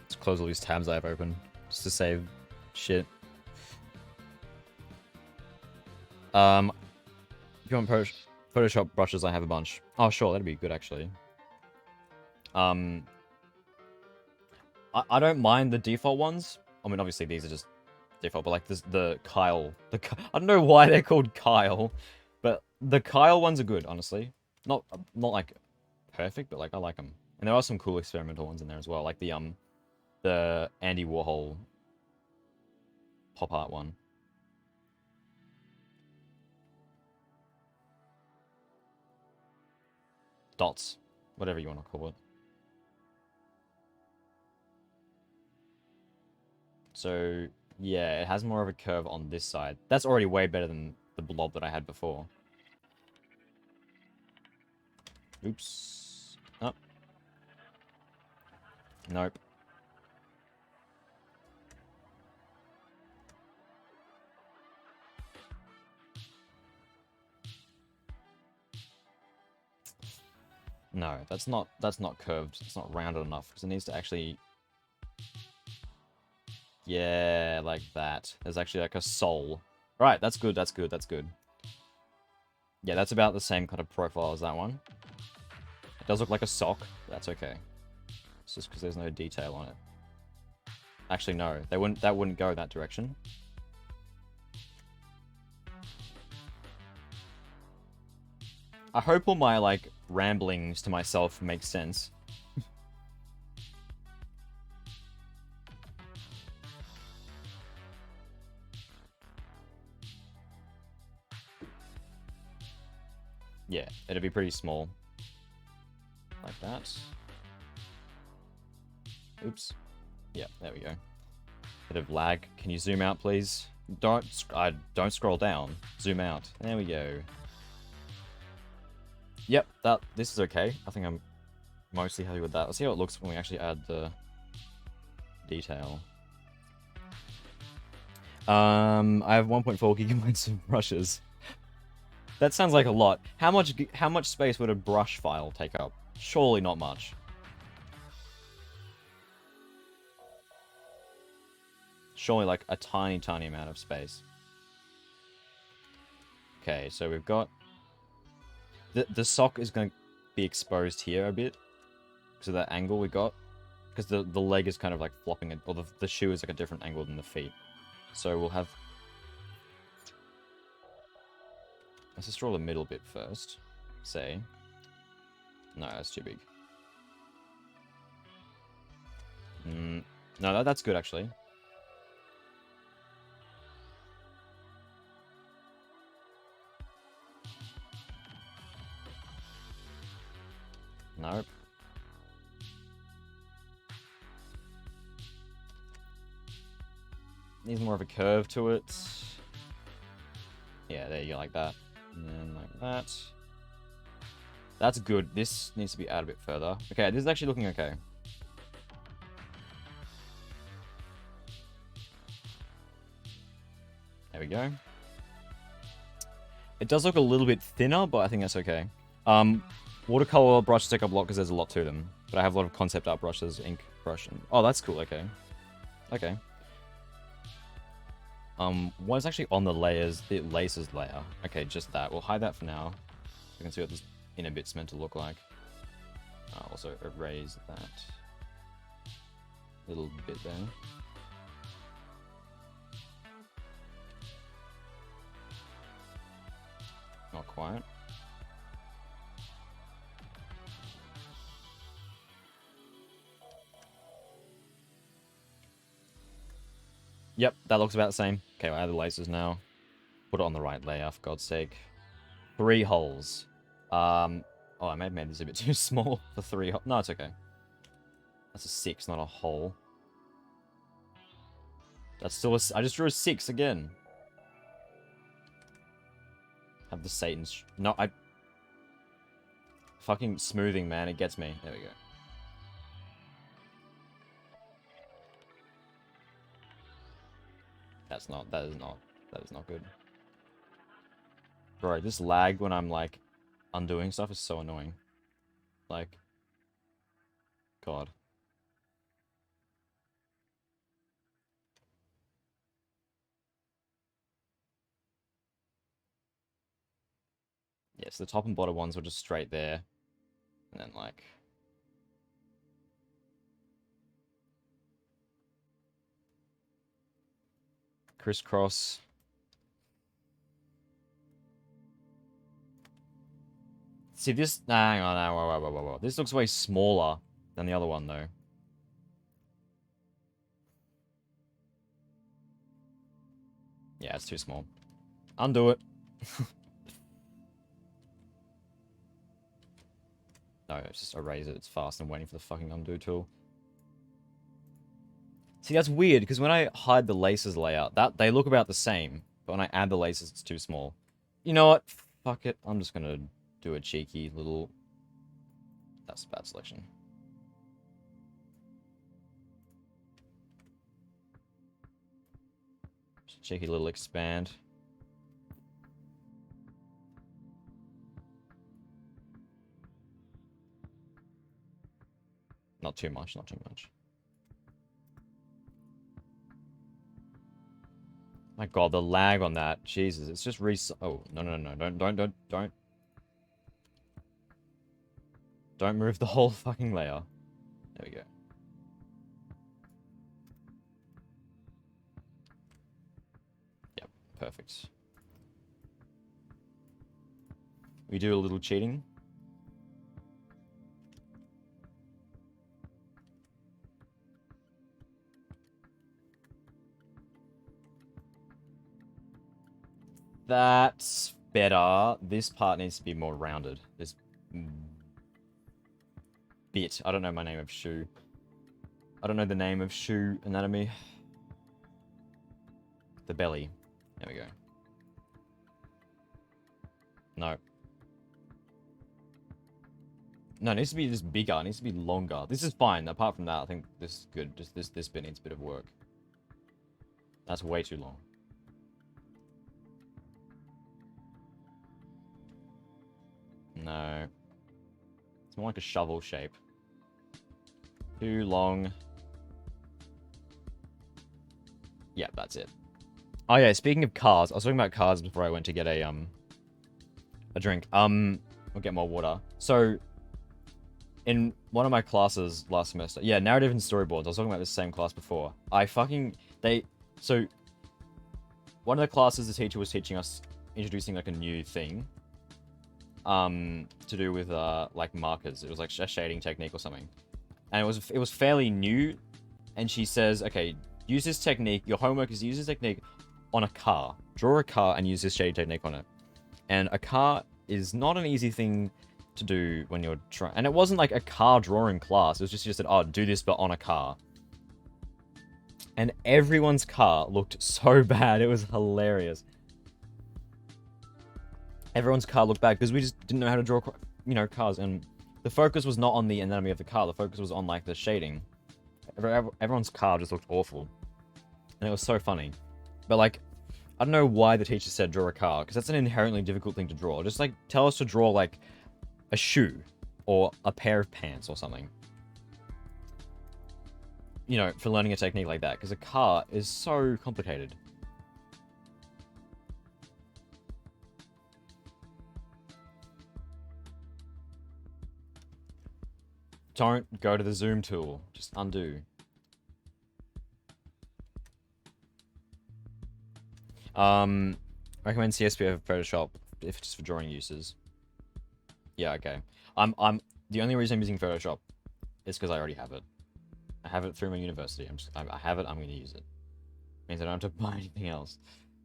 Let's close all these tabs I have open, just to save shit. If you want Photoshop brushes, I have a bunch. Oh, sure, that'd be good, actually. I don't mind the default ones. I mean, obviously, these are just default, but like this, the Kyle... I don't know why they're called Kyle, but the Kyle ones are good, honestly. Not like, perfect, but like, I like them. And there are some cool experimental ones in there as well, like the Andy Warhol pop art one. Dots. Whatever you want to call it. So, yeah, it has more of a curve on this side. That's already way better than the blob that I had before. Oops. Oh. Nope. No, that's not curved. It's not rounded enough because it needs to actually... Yeah, like that. There's actually like a sole. Right, that's good, that's good, that's good. Yeah, that's about the same kind of profile as that one. It does look like a sock, but that's okay. It's just because there's no detail on it. Actually, no, that wouldn't go that direction. I hope all my, like, ramblings to myself make sense. Yeah, it'll be pretty small. Like that. Oops. Yeah, there we go. Bit of lag. Can you zoom out, please? Don't scroll down. Zoom out. There we go. Yep, this is okay. I think I'm mostly happy with that. Let's see how it looks when we actually add the detail. I have 1.4 gigabytes of brushes. That sounds like a lot. How much space would a brush file take up? Surely not much. Surely like a tiny, tiny amount of space. Okay, so we've got... The sock is going to be exposed here a bit. Because of that angle we got. Because the leg is kind of like flopping, or the shoe is like a different angle than the feet. So we'll have... Let's just draw the middle bit first. Say. No, that's too big. No, that's good actually. Nope. Needs more of a curve to it. Yeah, there you go, like that. And then like that. That's good. This needs to be out a bit further. Okay, this is actually looking okay. There we go. It does look a little bit thinner, but I think that's okay. Watercolor brushes take up a lot because there's a lot to them. But I have a lot of concept art brushes, ink brush, and... Oh, that's cool, okay. Okay. What is actually on the layers? The laces layer. Okay, just that. We'll hide that for now. You can see what this inner bit's meant to look like. I'll also erase that little bit there. Not quite. Yep, that looks about the same. Okay, we'll add the lasers now. Put it on the right layer, for God's sake. 3 holes. Oh, I may have made this a bit too small for 3 holes. No, it's okay. That's a 6, not a hole. That's still a... I just drew a 6 again. Have the Satan's... No, I... Fucking smoothing, man. It gets me. There we go. That is not good. Bro, this lag when I'm, like, undoing stuff is so annoying. Like... God. Yeah, so the top and bottom ones were just straight there. And then, like... crisscross. See, this... Nah, hang on, whoa. This looks way smaller than the other one, though. Yeah, it's too small. Undo it. No, just erase it. It's fast. I'm waiting for the fucking undo tool. See, that's weird, because when I hide the laces layout, they look about the same. But when I add the laces, it's too small. You know what? Fuck it. I'm just gonna do a cheeky little... That's a bad selection. Just a cheeky little expand. Not too much, not too much. My god, the lag on that. Jesus, it's just oh, no. Don't move the whole fucking layer. There we go. Yep, perfect. We do a little cheating. That's better. This part needs to be more rounded. This bit. I don't know my name of shoe. I don't know the name of shoe anatomy. The belly. There we go. No. No, it needs to be just bigger. It needs to be longer. This is fine. Apart from that, I think this is good. Just this bit needs a bit of work. That's way too long. No. It's more like a shovel shape. Too long. Yeah, that's it. Oh yeah, speaking of cars, I was talking about cars before I went to get a drink. I'll get more water. So in one of my classes last semester, yeah, narrative and storyboards. I was talking about this same class before. So one of the classes, the teacher was teaching us, introducing like a new thing, to do with like markers. It was like a shading technique or something, and it was fairly new. And she says, okay, use this technique. Your homework is to use this technique on a car. Draw a car and use this shading technique on it. And a car is not an easy thing to do when you're trying. And it wasn't like a car drawing class. It was just said, oh, do this, but on a car. And everyone's car looked so bad. It was hilarious. Everyone's car looked bad because we just didn't know how to draw, cars. And the focus was not on the anatomy of the car. The focus was on like the shading. Everyone's car just looked awful. And it was so funny. But like, I don't know why the teacher said draw a car, because that's an inherently difficult thing to draw. Just like tell us to draw like a shoe or a pair of pants or something. You know, for learning a technique like that, because a car is so complicated. Don't go to the zoom tool. Just undo. Recommend CSP over Photoshop if just for drawing uses. Yeah, okay. I'm the only reason I'm using Photoshop is because I already have it. I have it through my university. I have it. I'm going to use it. Means I don't have to buy anything else.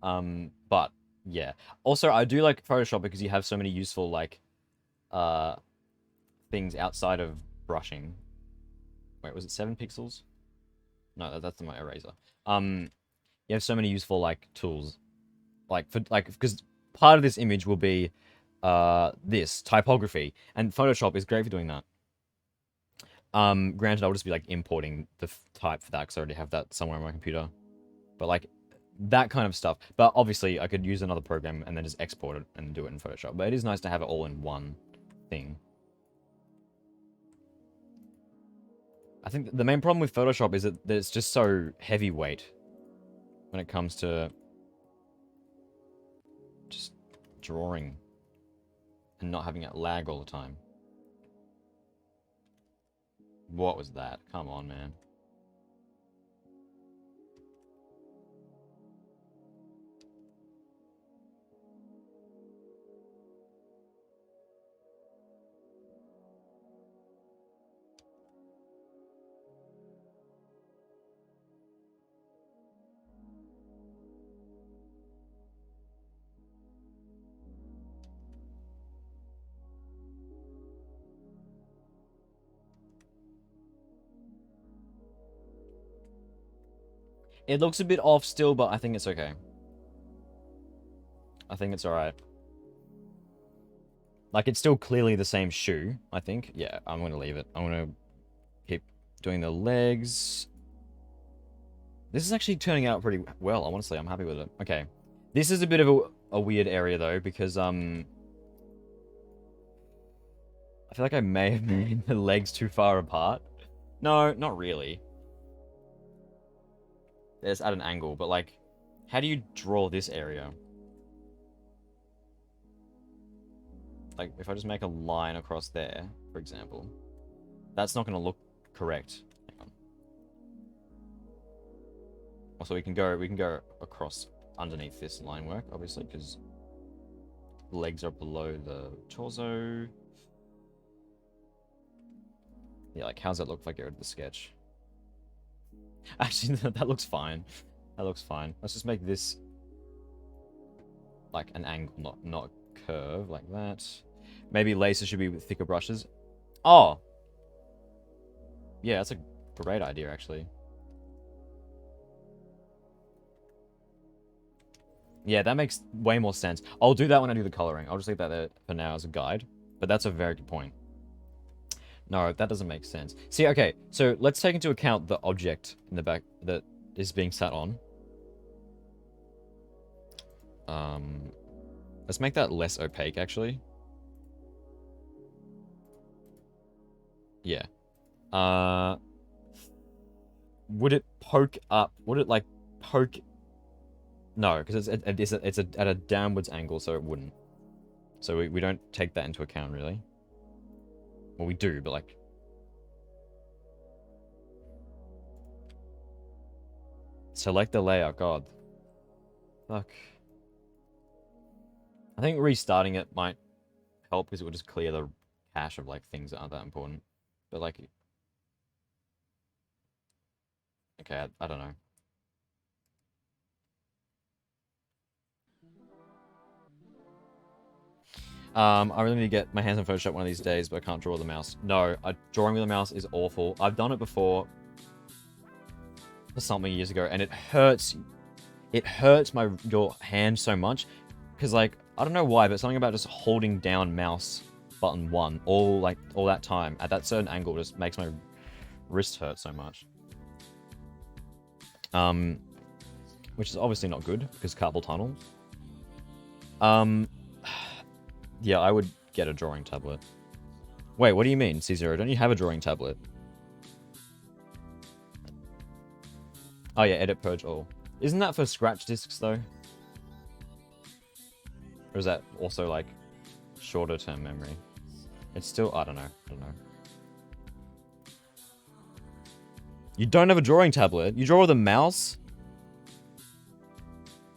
But yeah. Also, I do like Photoshop because you have so many useful like things outside of brushing. Wait, was it 7 pixels? No, that's my eraser. You have so many useful like tools, because part of this image will be this typography, and Photoshop is great for doing that. Granted, I'll just be like importing the type for that because I already have that somewhere on my computer, but like that kind of stuff. But obviously, I could use another program and then just export it and do it in Photoshop. But it is nice to have it all in one thing. I think the main problem with Photoshop is that it's just so heavyweight when it comes to just drawing and not having it lag all the time. What was that? Come on, man. It looks a bit off still, but I think it's okay. I think it's alright. Like, it's still clearly the same shoe, I think. Yeah, I'm going to leave it. I'm going to keep doing the legs. This is actually turning out pretty well, honestly. I'm happy with it. Okay. This is a bit of a weird area, though, because, I feel like I may have made the legs too far apart. No, not really. It's at an angle, but, like, how do you draw this area? Like, if I just make a line across there, for example, that's not going to look correct. Hang on. Also, we can go across underneath this line work, obviously, because legs are below the torso. Yeah, like, how's that look if I get rid of the sketch? Actually, that looks fine. That looks fine. Let's just make this like an angle, not a curve, like that. Maybe laser should be with thicker brushes. Oh! Yeah, that's a great idea, actually. Yeah, that makes way more sense. I'll do that when I do the coloring. I'll just leave that there for now as a guide. But that's a very good point. No, that doesn't make sense. See, okay, so let's take into account the object in the back that is being sat on. Let's make that less opaque, actually. Yeah. Would it poke up? Would it, like, poke. No, because it's at a downwards angle, so it wouldn't. So we don't take that into account, really. Well, we do, but like... Select the layout, God. Fuck. I think restarting it might help, because it would just clear the cache of, like, things that aren't that important. But, like... Okay, I don't know. I really need to get my hands on Photoshop one of these days, but I can't draw with the mouse. No, drawing with the mouse is awful. I've done it before for something years ago, and it hurts. It hurts your hand so much, because like I don't know why, but something about just holding down mouse button 1 all that time at that certain angle just makes my wrist hurt so much. Which is obviously not good because carpal tunnel. Yeah, I would get a drawing tablet. Wait, what do you mean, C0? Don't you have a drawing tablet? Oh yeah, edit, purge, all. Isn't that for scratch discs, though? Or is that also, like, shorter term memory? It's still... I don't know. You don't have a drawing tablet? You draw with a mouse?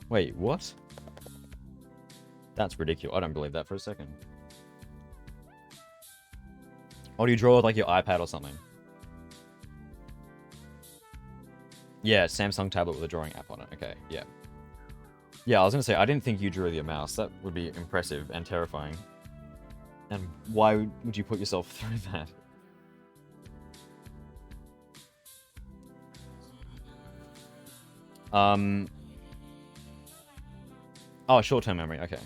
Wait, what? That's ridiculous. I don't believe that for a second. Or do you draw with, like, your iPad or something? Yeah, Samsung tablet with a drawing app on it. Okay, yeah. Yeah, I was gonna say, I didn't think you drew with your mouse. That would be impressive and terrifying. And why would you put yourself through that? Oh, short-term memory, okay.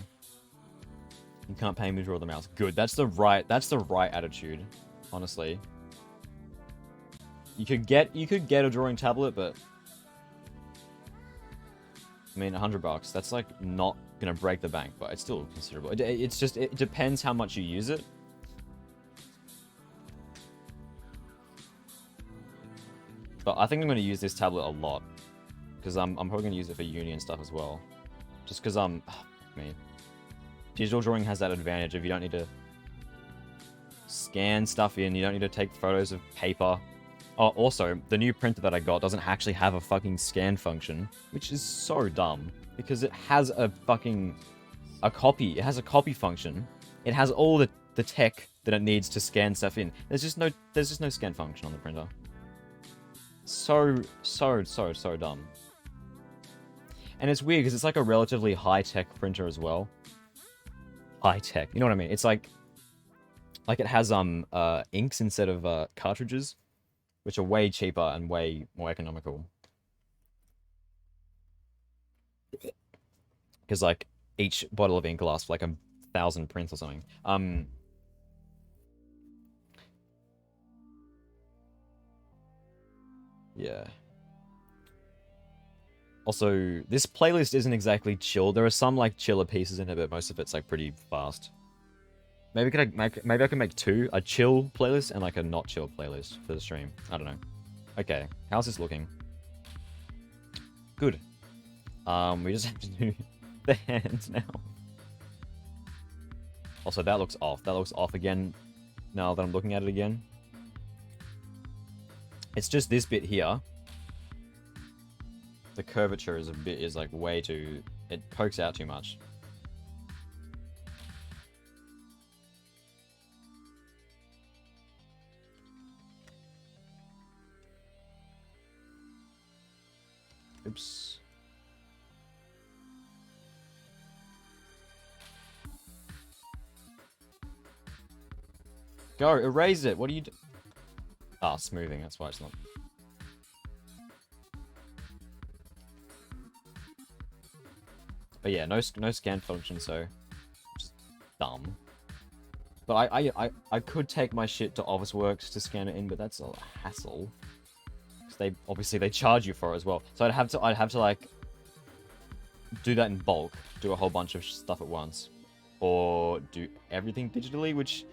You can't pay me to draw the mouse. Good, that's the right attitude, honestly. You could get a drawing tablet, but I mean, $100. That's like not gonna break the bank, but it's still considerable. It's just it depends how much you use it. But I think I'm gonna use this tablet a lot because I'm probably gonna use it for uni and stuff as well. Just because me. Digital drawing has that advantage of you don't need to scan stuff in, you don't need to take photos of paper. Oh, also, the new printer that I got doesn't actually have a fucking scan function, which is so dumb, because it has a copy. It has a copy function. It has all the tech that it needs to scan stuff in. There's just no scan function on the printer. So dumb. And it's weird, because it's like a relatively high-tech printer as well. High-tech, you know what I mean? It's like it has inks instead of cartridges, which are way cheaper and way more economical. Because like each bottle of ink lasts for like 1,000 prints or something. Yeah. Also, this playlist isn't exactly chill. There are some like chiller pieces in it, but most of it's like pretty fast. Maybe I can make two, a chill playlist and like a not chill playlist for the stream. I don't know. Okay, how's this looking? Good. We just have to do the hands now. Also, that looks off. That looks off again now that I'm looking at it again. It's just this bit here. The curvature is like way too... It pokes out too much. Oops. Go, erase it. What are you do? Ah, smoothing. That's why it's not. But yeah, no scan function, so just dumb. But I could take my shit to Officeworks to scan it in, but that's a hassle. Because they charge you for it as well. So I'd have to like do that in bulk, do a whole bunch of stuff at once, or do everything digitally, which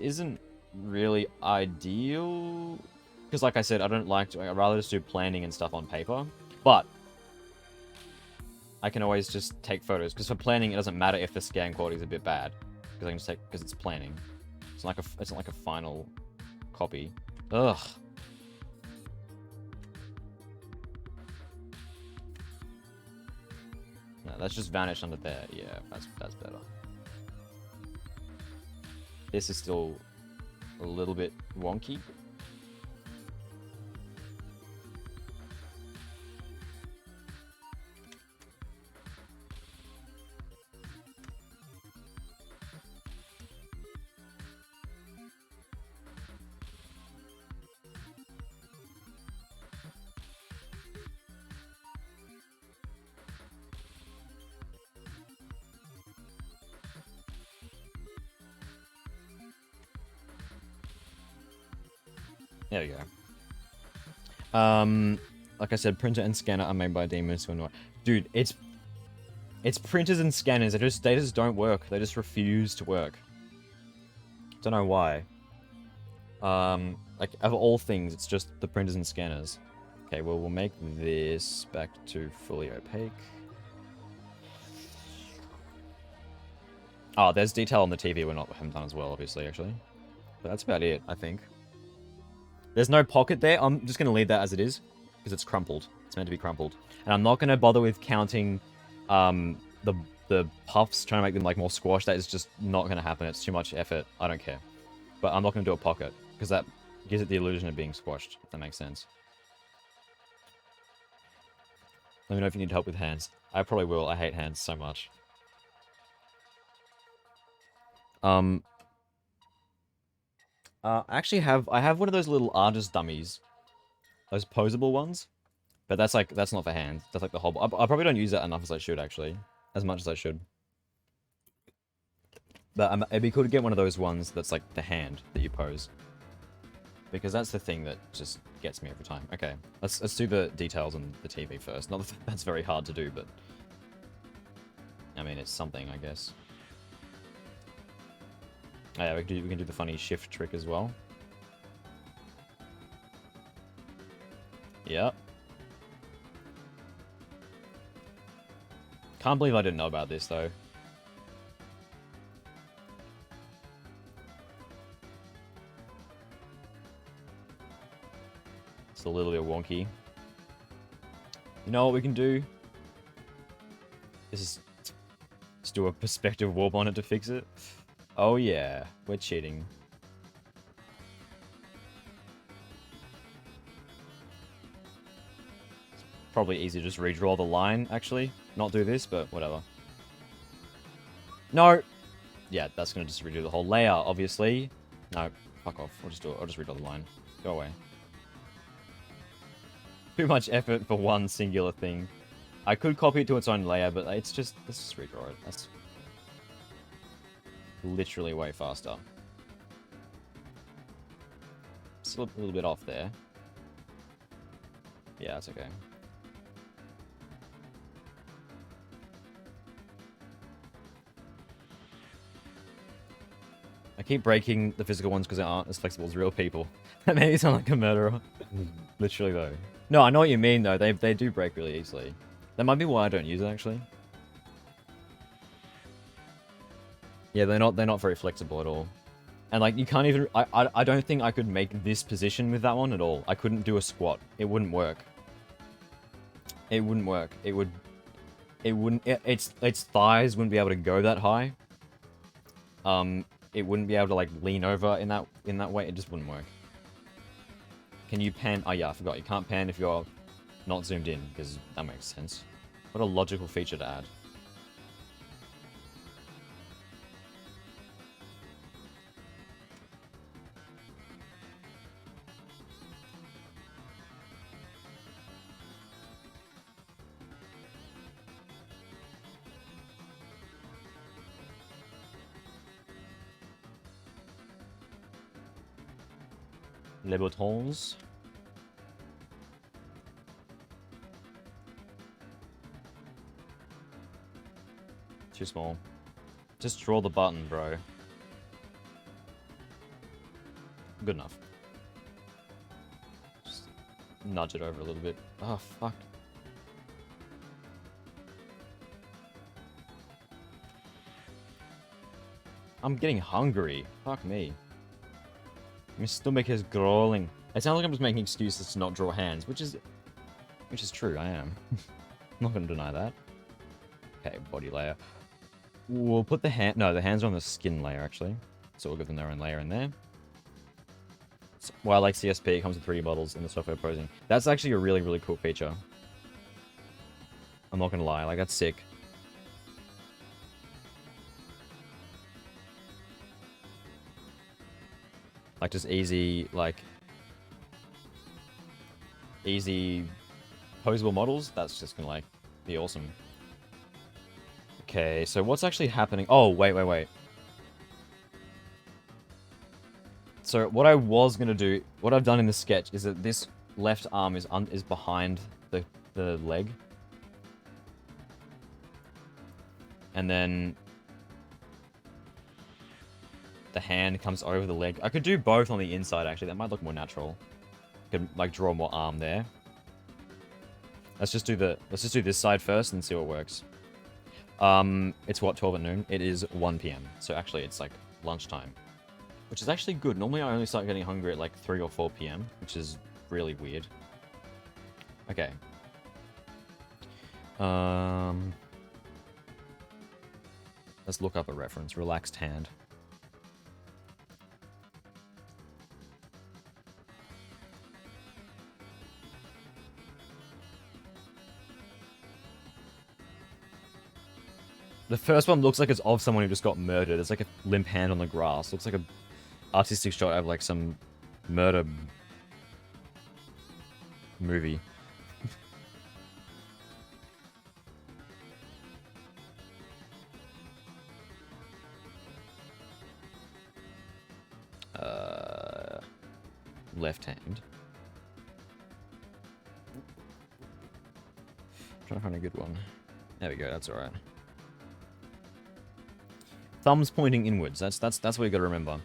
isn't really ideal. Because like I said, I don't like to, I'd rather just do planning and stuff on paper. But I can always just take photos. Because for planning, it doesn't matter if the scan quality is a bit bad. Because I can just take, because it's planning. It's not like a final copy. Ugh. No, that's just vanished under there. Yeah, that's better. This is still a little bit wonky. There we go. Like I said, printer and scanner are made by Demons. Dude, it's printers and scanners. They just don't work. They just refuse to work. Don't know why. Like of all things, it's just the printers and scanners. Okay, well we'll make this back to fully opaque. Oh, there's detail on the TV we haven't done as well, obviously, actually. But that's about it, I think. There's no pocket there. I'm just going to leave that as it is, because it's crumpled. It's meant to be crumpled. And I'm not going to bother with counting the puffs, trying to make them like more squashed. That is just not going to happen. It's too much effort. I don't care. But I'm not going to do a pocket, because that gives it the illusion of being squashed, if that makes sense. Let me know if you need help with hands. I probably will. I hate hands so much. I have one of those little artist dummies. Those posable ones. But that's not for hands. That's like the whole... I probably don't use that enough as I should, actually. As much as I should. But it'd be cool to get one of those ones that's like the hand that you pose. Because that's the thing that just gets me every time. Okay, let's do the details on the TV first. Not that that's very hard to do, but... I mean, it's something, I guess. Oh, yeah, we can do the funny shift trick as well. Yep. Can't believe I didn't know about this, though. It's a little bit wonky. You know what we can do? Just do a perspective warp on it to fix it. Oh yeah, we're cheating. It's probably easy to just redraw the line, actually. Not do this, but whatever. No! Yeah, that's gonna just redo the whole layer, obviously. No, fuck off. I'll just do it. I'll just redraw the line. Go away. Too much effort for one singular thing. I could copy it to its own layer, but let's just redraw it. That's literally way faster. Still a little bit off there. Yeah, that's okay. I keep breaking the physical ones because they aren't as flexible as real people. That made me sound like a murderer. Literally, though. No, I know what you mean, though. They do break really easily. That might be why I don't use it, actually. Yeah, they're not very flexible at all. And, like, you can't even... I don't think I could make this position with that one at all. I couldn't do a squat. It wouldn't work. It wouldn't work. It would... It wouldn't... Its thighs wouldn't be able to go that high. It wouldn't be able to, like, lean over in that way. It just wouldn't work. Can you pan... Oh, yeah, I forgot. You can't pan if you're not zoomed in, because that makes sense. What a logical feature to add. Les boutons. Too small. Just draw the button, bro. Good enough. nudge it over a little bit. Oh, fuck. I'm getting hungry. Fuck me. My stomach is growling. It sounds like I'm just making excuses to not draw hands, which is true, I am. I'm not gonna deny that. Okay, body layer. We'll put the hand... No, the hands are on the skin layer, actually. So we'll give them their own layer in there. So, well, I like CSP, it comes with 3D models in the software posing. That's actually a really, really cool feature. I'm not gonna lie, like, that's sick. Like, just easy, like... Easy posable models. That's just gonna, like, be awesome. Okay, so what's actually happening? Oh, wait. So what I was gonna do, what I've done in the sketch is that this left arm is behind the leg, and then the hand comes over the leg. I could do both on the inside actually. That might look more natural. Could like draw more arm there. Let's just do this side first and see what works. It's what, 12 at noon? It is 1 p.m. So actually it's like lunchtime. Which is actually good. Normally I only start getting hungry at like 3 or 4 p.m. Which is really weird. Okay. Let's look up a reference. Relaxed hand. The first one looks like it's of someone who just got murdered. It's like a limp hand on the grass. Looks like a artistic shot of like some murder movie. Left hand. Trying to find a good one. There we go, that's alright. Thumbs pointing inwards. That's what you gotta remember.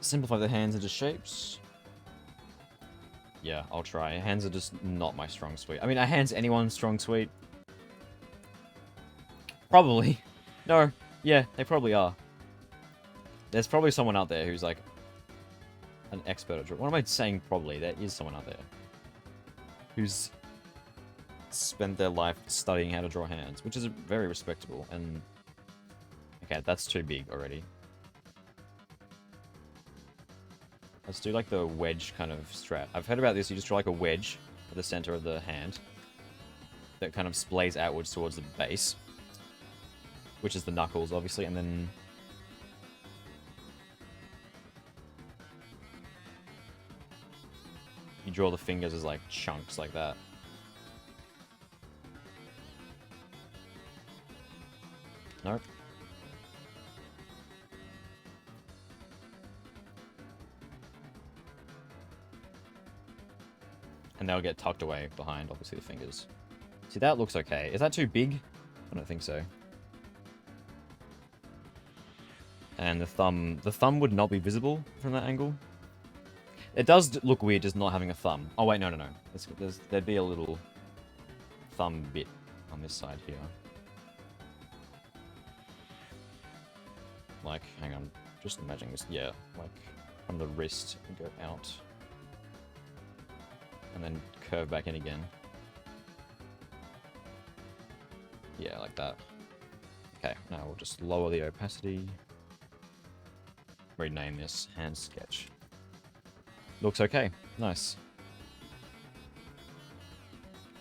Simplify the hands into shapes. Yeah, I'll try. Hands are just not my strong suite. I mean, are hands anyone's strong suite? Probably. No. Yeah, they probably are. There's probably someone out there who's like an expert at drawing. What am I saying probably? There is someone out there who's spent their life studying how to draw hands, which is very respectable. And okay, that's too big already. Let's do like the wedge kind of strat. I've heard about this. You just draw like a wedge at the center of the hand that kind of splays outwards towards the base, which is the knuckles, obviously, and then you draw the fingers as like chunks like that. Nope. And they'll get tucked away behind, obviously, the fingers. See, that looks okay. Is that too big? I don't think so. And the thumb would not be visible from that angle. It does look weird just not having a thumb. Oh, wait, no. There'd be a little thumb bit on this side here. Like, hang on, just imagining this. Yeah, like from the wrist and go out. And then curve back in again. Yeah, like that. Okay, now we'll just lower the opacity. Rename this hand sketch. Looks okay. Nice.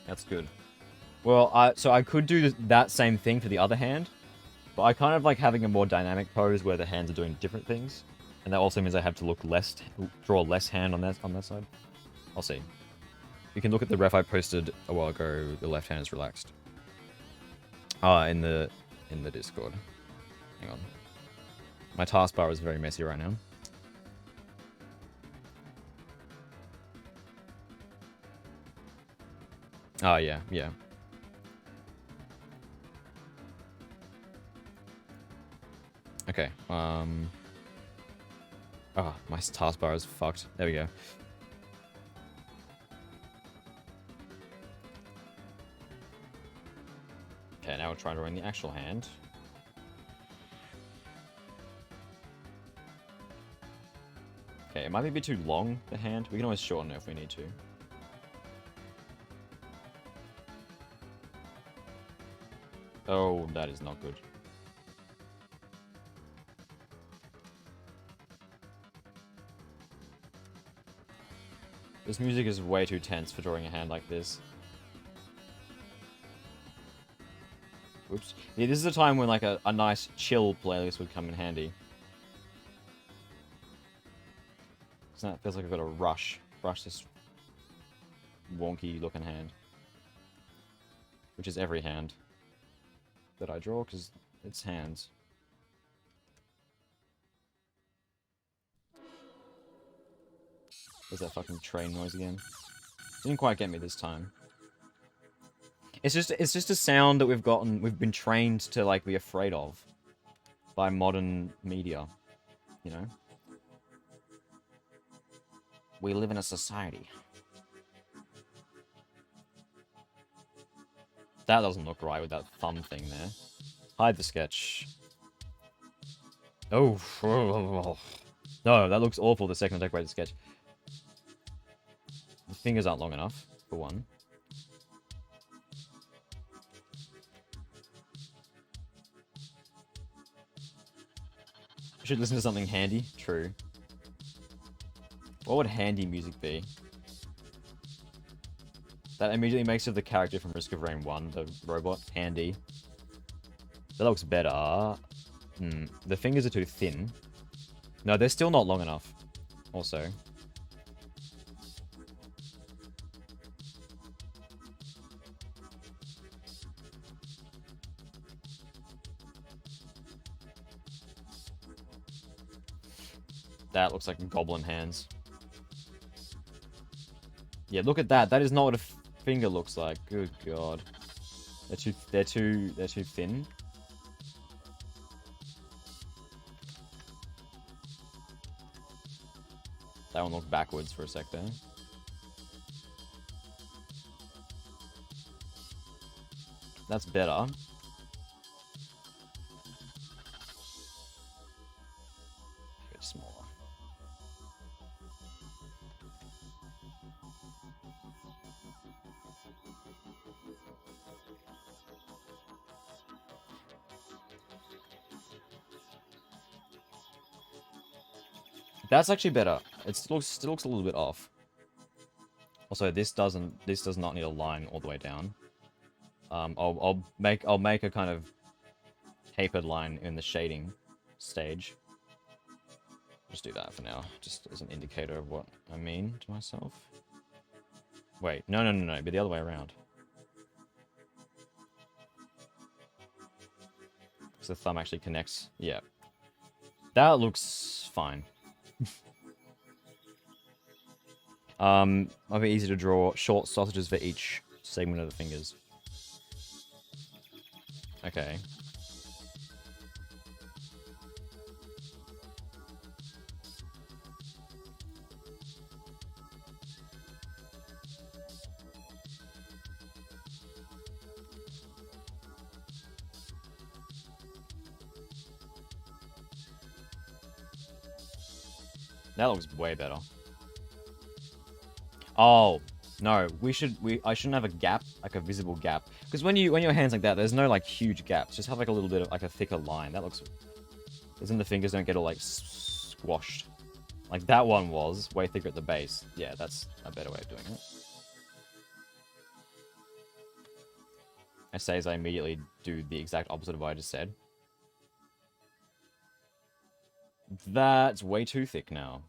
That's good. Well, so I could do that same thing for the other hand, but I kind of like having a more dynamic pose where the hands are doing different things, and that also means I have to draw less hand on that side. I'll see. You can look at the ref I posted a while ago. The left hand is relaxed. In the Discord. Hang on. My taskbar is very messy right now. Oh, yeah. Okay, oh, my taskbar is fucked. There we go. Okay, now we're trying to run the actual hand. Okay, it might be a bit too long, the hand. We can always shorten it if we need to. Oh, that is not good. This music is way too tense for drawing a hand like this. Oops. Yeah, this is a time when like a nice chill playlist would come in handy. So it feels like I've got to rush this wonky looking hand. Which is every hand that I draw, because it's hands. There's that fucking train noise again. Didn't quite get me this time. It's just a sound that we've been trained to like be afraid of by modern media, you know? We live in a society. That doesn't look right with that thumb thing there. Hide the sketch. Oh. No, that looks awful the second I decorate the sketch. The fingers aren't long enough, for one. I should listen to something handy. True. What would handy music be? That immediately makes it the character from Risk of Rain 1, the robot, Handy. That looks better. The fingers are too thin. No, they're still not long enough. Also. That looks like goblin hands. Yeah, look at that. That is not what a finger looks like. Good god. They're too thin. That one looked backwards for a sec there. That's better. A bit smaller. That's actually better. It still looks a little bit off. Also, this does not need a line all the way down. I'll make a kind of tapered line in the shading stage. Just do that for now, just as an indicator of what I mean to myself. Wait, no, but the other way around. So the thumb actually connects. Yeah. That looks fine. Might be easy to draw short sausages for each segment of the fingers. Okay. That looks way better. Oh, no, I shouldn't have a gap, like a visible gap. Because when your hand's like that, there's no like huge gaps. Just have like a little bit of like a thicker line. That looks, as in the fingers don't get all like squashed. Like that one was way thicker at the base. Yeah, that's a better way of doing it. I say as I immediately do the exact opposite of what I just said. That's way too thick now.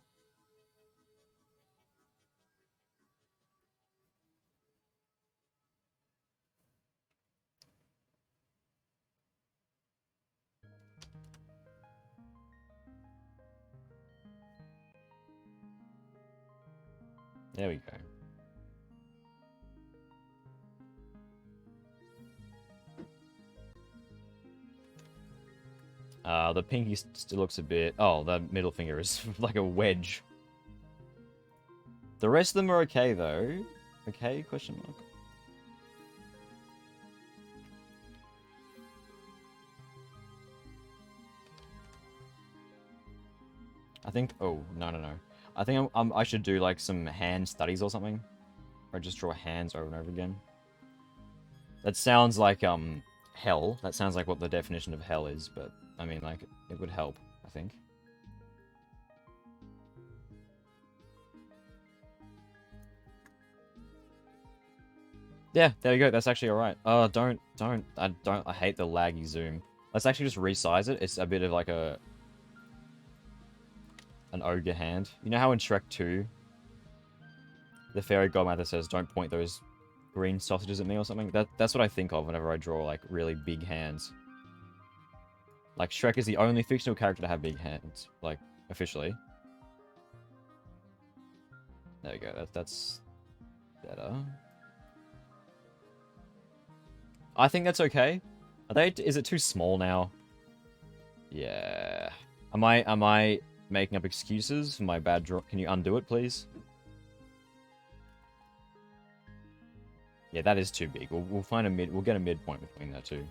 There we go. The pinky still looks a bit... Oh, the middle finger is like a wedge. The rest of them are okay, though. Okay, question mark. I think... Oh, no, no, no. I think I should do, like, some hand studies or something. Or just draw hands over and over again. That sounds like, hell. That sounds like what the definition of hell is, but, I mean, like, it would help, I think. Yeah, there you go. That's actually alright. Oh, I hate the laggy zoom. Let's actually just resize it. It's a bit of like an ogre hand. You know how in Shrek 2, the fairy godmother says, don't point those green sausages at me or something? That's what I think of whenever I draw, like, really big hands. Like, Shrek is the only fictional character to have big hands, like, officially. There we go. That's better. I think that's okay. Is it too small now? Yeah. Am I making up excuses for my bad draw? Can you undo it, please? Yeah, that is too big. We'll find a we'll get a midpoint between that two.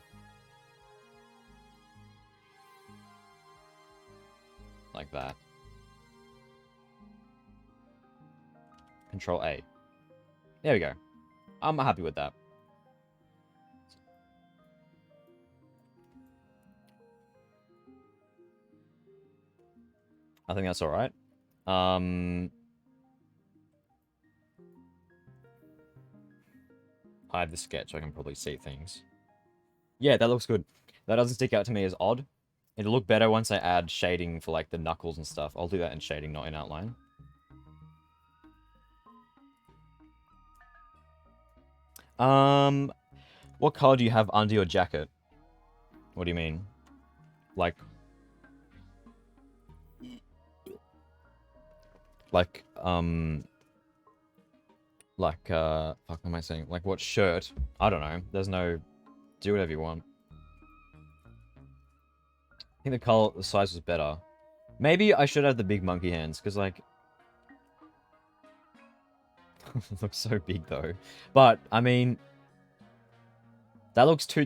Like that. Control A. There we go. I'm happy with that. I think that's alright. Hide the sketch, I can probably see things. Yeah, that looks good. That doesn't stick out to me as odd. It'll look better once I add shading for, like, the knuckles and stuff. I'll do that in shading, not in outline. What color do you have under your jacket? What do you mean? Like, fuck am I saying? Like, what shirt? I don't know. There's no... Do whatever you want. I think the size was better. Maybe I should have the big monkey hands, because, like... it looks so big, though. But, I mean... That looks too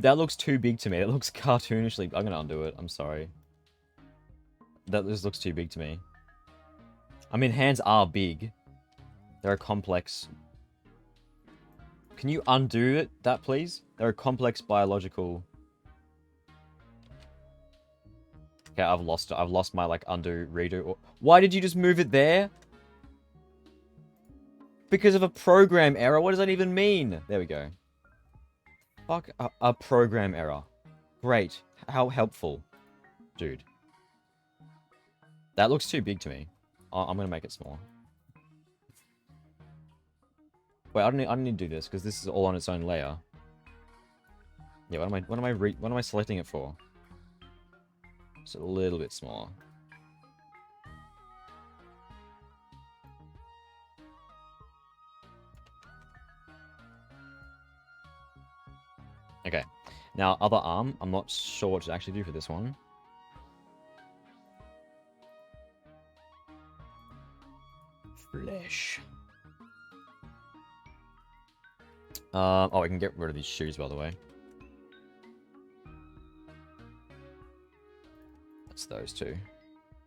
big to me. It looks cartoonishly... I'm gonna undo it. I'm sorry. That just looks too big to me. I mean, hands are big. They're a complex... Can you undo that, please? They're a complex biological... Okay, I've lost it. I've lost my, like, undo, redo. Why did you just move it there? Because of a program error? What does that even mean? There we go. Fuck a program error. Great. How helpful. Dude. That looks too big to me. I'm gonna make it smaller. Wait, I don't need to do this, because this is all on its own layer. Yeah, what am I selecting it for? Just a little bit smaller. Okay. Now, other arm. I'm not sure what to actually do for this one. Flesh. Oh, I can get rid of these shoes, by the way. That's those two.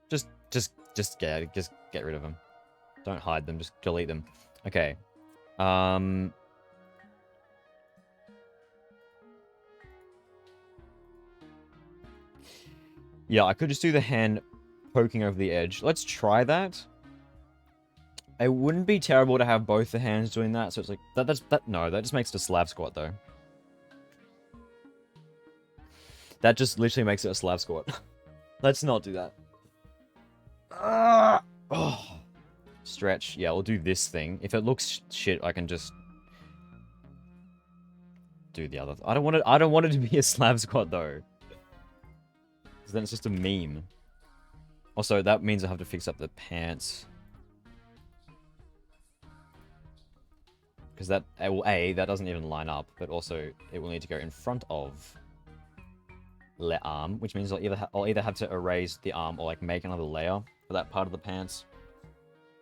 Just get rid of them. Don't hide them. Just delete them. Okay. Yeah, I could just do the hand poking over the edge. Let's try that. It wouldn't be terrible to have both the hands doing that, so it's like... No, that just makes it a slab squat, though. That just literally makes it a slab squat. Let's not do that. Oh. Stretch. Yeah, we'll do this thing. If it looks shit, I can just... do the other... I don't want it to be a slab squat, though. Because then it's just a meme. Also, that means I have to fix up the pants. Because that, well, that doesn't even line up, but also it will need to go in front of le arm, which means I'll either have to erase the arm or, like, make another layer for that part of the pants.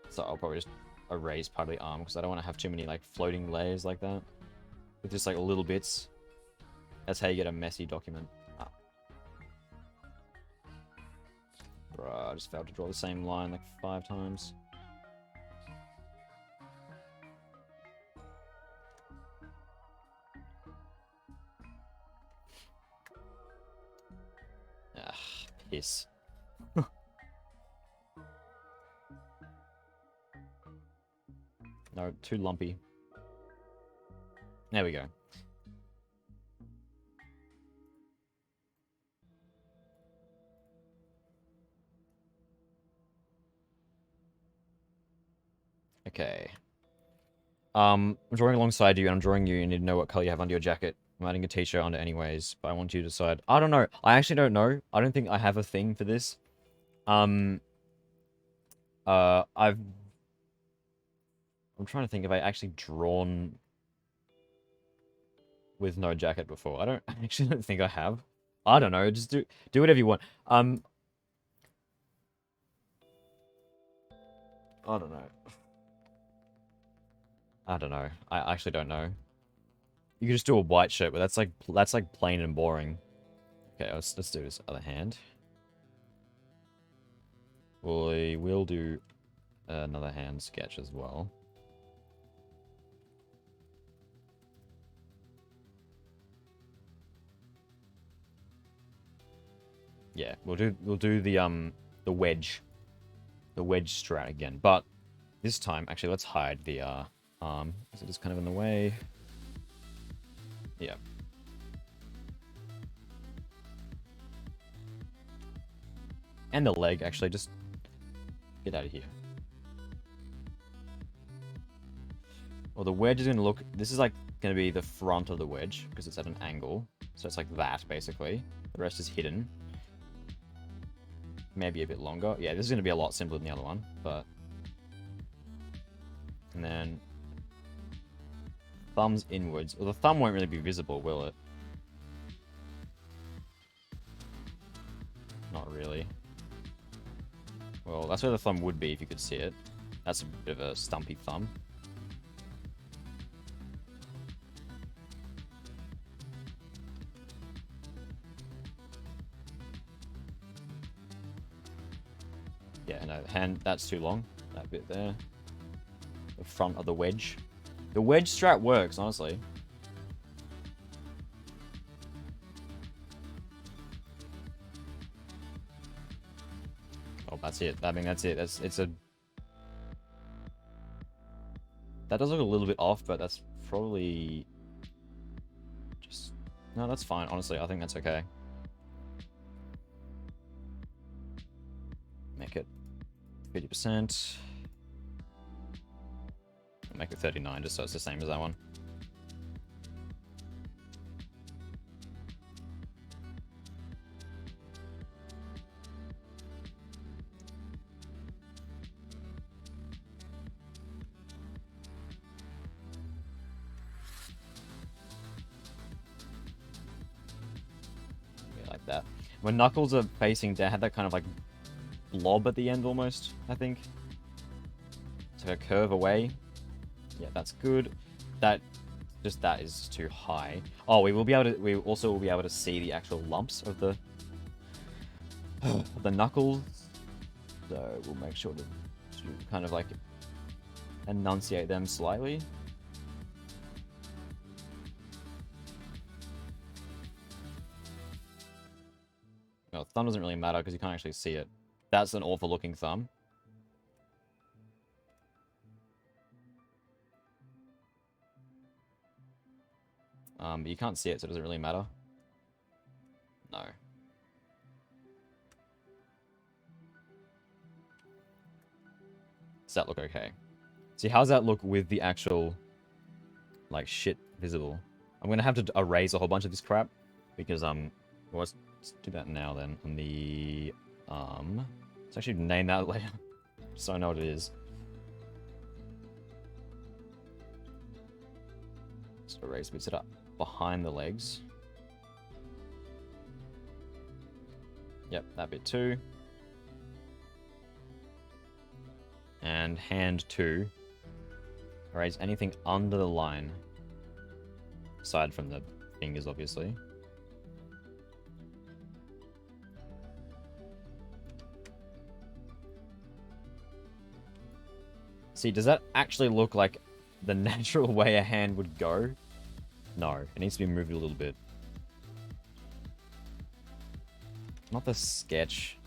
So I'll probably just erase part of the arm, because I don't want to have too many, like, floating layers like that. With just, like, little bits. That's how you get a messy document. Ah. Bruh. I just failed to draw the same line like 5 times. Ah, piss. No, too lumpy. There we go. Okay. I'm drawing alongside you, and I'm drawing you. You need to know what color you have under your jacket. I'm adding a t-shirt under anyways, but I want you to decide. I don't know. I actually don't know. I don't think I have a thing for this. I'm trying to think if I actually drawn with no jacket before. I actually don't think I have. I don't know. Just do whatever you want. I don't know. I don't know. I actually don't know. You could just do a white shirt, but that's like plain and boring. Okay, let's do this other hand. We will do another hand sketch as well. Yeah, we'll do the wedge strat again, but this time actually let's hide the arm because it is kind of in the way. Yeah. And the leg, actually, just get out of here. Well, the wedge is going to look... This is, like, going to be the front of the wedge, because it's at an angle. So it's like that, basically. The rest is hidden. Maybe a bit longer. Yeah, this is going to be a lot simpler than the other one, but... And then... Thumbs inwards. Well, the thumb won't really be visible, will it? Not really. Well, that's where the thumb would be if you could see it. That's a bit of a stumpy thumb. Yeah, no, hand, that's too long. That bit there. The front of the wedge. The wedge strat works, honestly. Oh, that's it. I mean, that's it. It's a... That does look a little bit off, but that's probably... Just... No, that's fine. Honestly, I think that's okay. Make it 50%. I'll make it 39, just so it's the same as that one. Like that. When Knuckles are facing down, had that kind of like blob at the end almost, I think. It's like a curve away. Yeah, that's good. That is too high. Oh, we also will be able to see the actual lumps of the knuckles. So we'll make sure to kind of like enunciate them slightly. No, thumb doesn't really matter because you can't actually see it. That's an awful looking thumb. But you can't see it, so it doesn't really matter. No. Does that look okay? See, how's that look with the actual, like, shit visible? I'm gonna have to erase a whole bunch of this crap, because, well, let's do that now, then. On the, let's actually name that later, so I know what it is. Just erase bits it up behind the legs. Yep, that bit too. And hand 2. Erase anything under the line. Aside from the fingers, obviously. See, does that actually look like the natural way a hand would go? No, it needs to be moved a little bit. Not the sketch.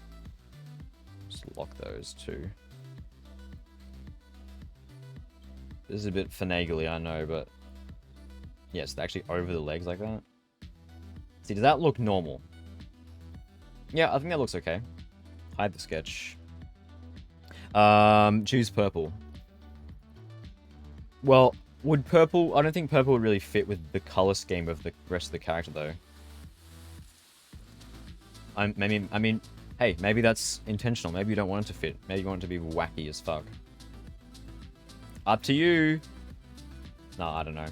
Just lock those two. This is a bit finagly, I know, but... Yes, they're actually over the legs like that. See, does that look normal? Yeah, I think that looks okay. Hide the sketch. Choose purple. Well, would purple... I don't think purple would really fit with the color scheme of the rest of the character, though. I mean, hey, maybe that's intentional. Maybe you don't want it to fit. Maybe you want it to be wacky as fuck. Up to you. No, I don't know.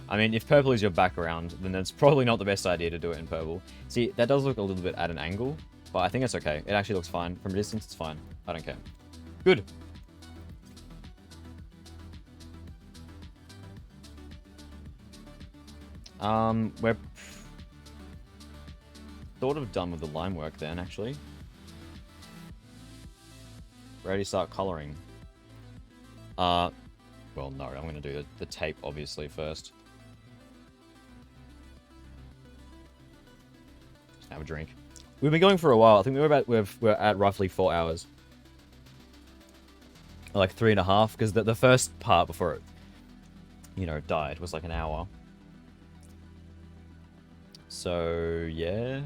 I mean, if purple is your background, then it's probably not the best idea to do it in purple. See, that does look a little bit at an angle, but I think it's okay. It actually looks fine. From a distance, it's fine. I don't care. Good. We're sort of done with the line work then, actually. Ready to start coloring. Well, no, I'm going to do the tape, obviously, first. Just have a drink. We've been going for a while. I think we're at roughly 4 hours. Like 3.5, because the first part before it, you know, died was like an hour. So, yeah.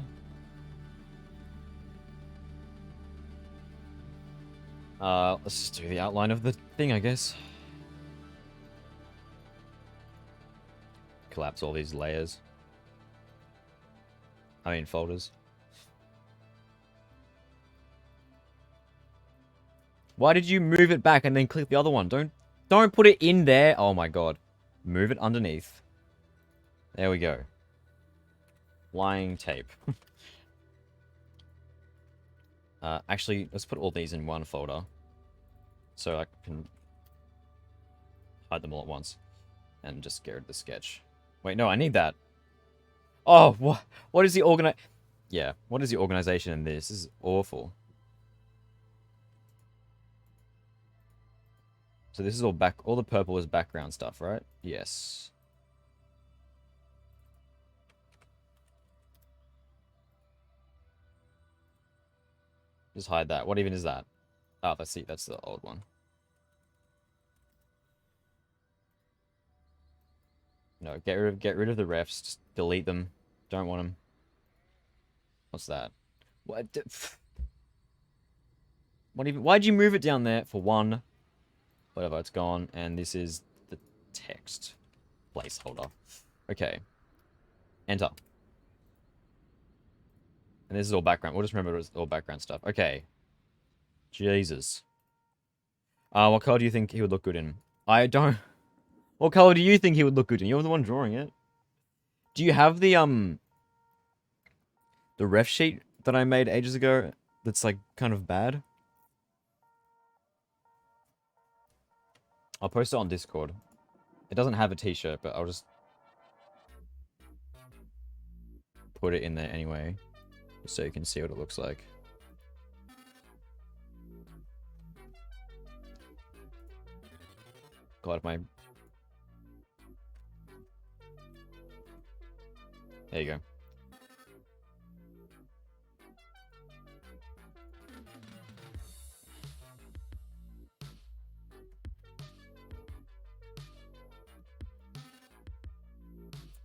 Let's just do the outline of the thing, I guess. Collapse all these layers. I mean, folders. Why did you move it back and then click the other one? Don't put it in there. Oh my god. Move it underneath. There we go. Lying tape. Actually, let's put all these in one folder. So I can hide them all at once. And just get rid of the sketch. Wait, no, I need that. Oh, what is the Yeah, what is the organization in this? This is awful. So this is all the purple is background stuff, right? Yes. Just hide that. What even is that? Oh, that's the old one. No, get rid of the refs. Just delete them. Don't want them. What's that? What? What even? Why'd you move it down there for one? Whatever, it's gone. And this is the text placeholder. Okay. Enter. And this is all background. We'll just remember it's all background stuff. Okay. Jesus. What color do you think he would look good in? I don't... What color do you think he would look good in? You're the one drawing it. Do you have the ref sheet that I made ages ago that's, like, kind of bad? I'll post it on Discord. It doesn't have a t-shirt, but I'll just put it in there anyway, so you can see what it looks like. God, my... There you go.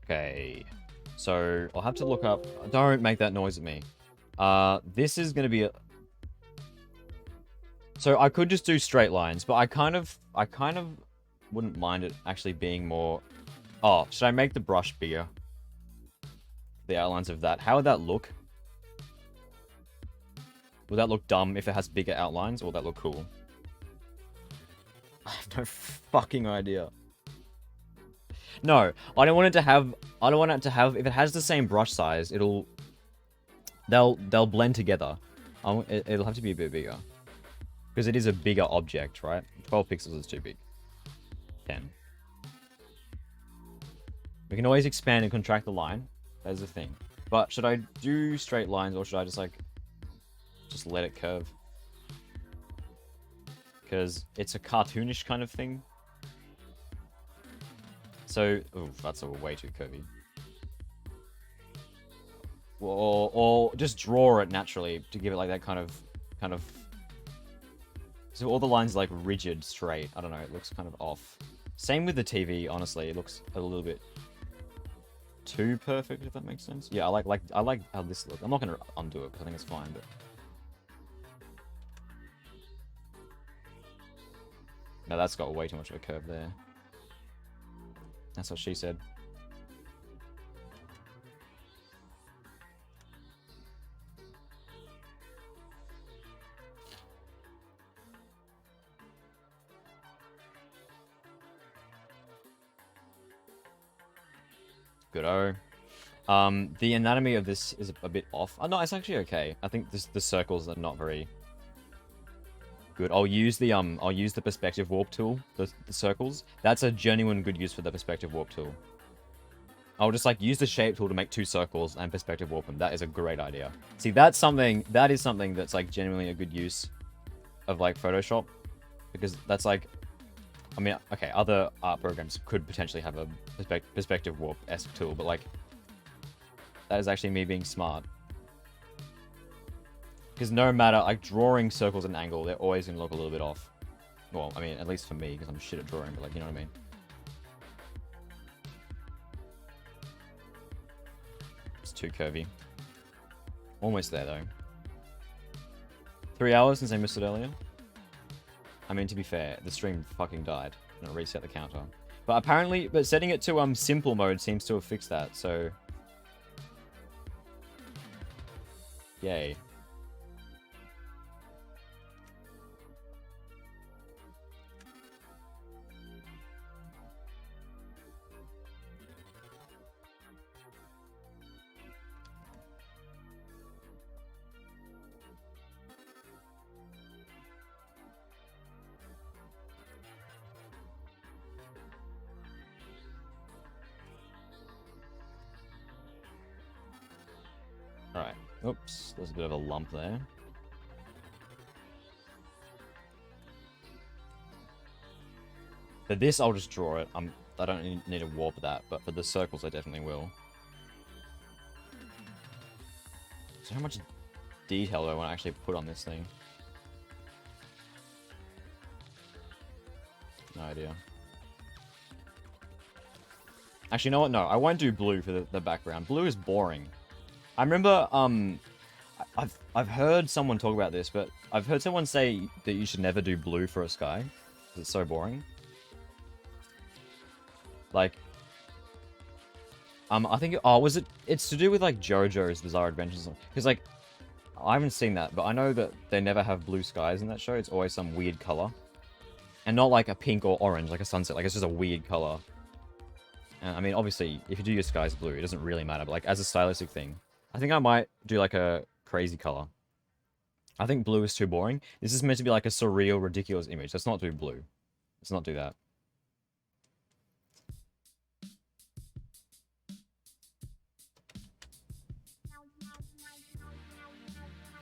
Okay. So, I'll have to look up... Don't make that noise at me. This is gonna be a... So, I could just do straight lines, but I kind of wouldn't mind it actually being more... Oh, should I make the brush bigger? The outlines of that. How would that look? Would that look dumb if it has bigger outlines, or would that look cool? I have no fucking idea. No, I don't want it to have... I don't want it to have... If it has the same brush size, it'll... They'll blend together. It'll have to be a bit bigger. Because it is a bigger object, right? 12 pixels is too big. 10. We can always expand and contract the line. That is the thing. But should I do straight lines, or should I just, like... Just let it curve? because it's a cartoonish kind of thing. So, oh, that's a way too curvy. Or just draw it naturally to give it like that kind of. So all the lines are like rigid, straight. I don't know. It looks kind of off. Same with the TV. Honestly, it looks a little bit too perfect. If that makes sense. Yeah, I like how this looks. I'm not gonna undo it because I think it's fine, but. No, that's got way too much of a curve there. That's what she said. Good-o. The anatomy of this is a bit off. Oh, no, it's actually okay. I think the circles are not very good. I'll use the perspective warp tool, the circles. That's a genuine good use for the perspective warp tool. I'll just like use the shape tool to make 2 circles and perspective warp them. That is a great idea. See, that is something that's like genuinely a good use of like Photoshop, because that's like, I mean, okay, other art programs could potentially have a perspective warp-esque tool, but like, that is actually me being smart. Because no matter, like, drawing circles at an angle, they're always going to look a little bit off. Well, I mean, at least for me, because I'm shit at drawing, but like, you know what I mean? It's too curvy. Almost there, though. 3 hours since I missed it earlier. I mean, to be fair, the stream fucking died. I'm gonna reset the counter. But apparently, setting it to simple mode seems to have fixed that, so... Yay. Alright. Oops, there's a bit of a lump there. For this, I'll just draw it. I don't need to warp that, but for the circles, I definitely will. So how much detail do I want to actually put on this thing? No idea. Actually, you know what? No, I won't do blue for the background. Blue is boring. I remember, I've heard someone talk about this, but I've heard someone say that you should never do blue for a sky, because it's so boring. Like, I think, it's to do with, like, JoJo's Bizarre Adventures, because, like, I haven't seen that, but I know that they never have blue skies in that show. It's always some weird color. And not like a pink or orange, like a sunset, like, it's just a weird color. I mean, obviously, if you do your skies blue, it doesn't really matter, but, like, as a stylistic thing, I think I might do, like, a crazy color. I think blue is too boring. This is meant to be, like, a surreal, ridiculous image. Let's not do blue. Let's not do that.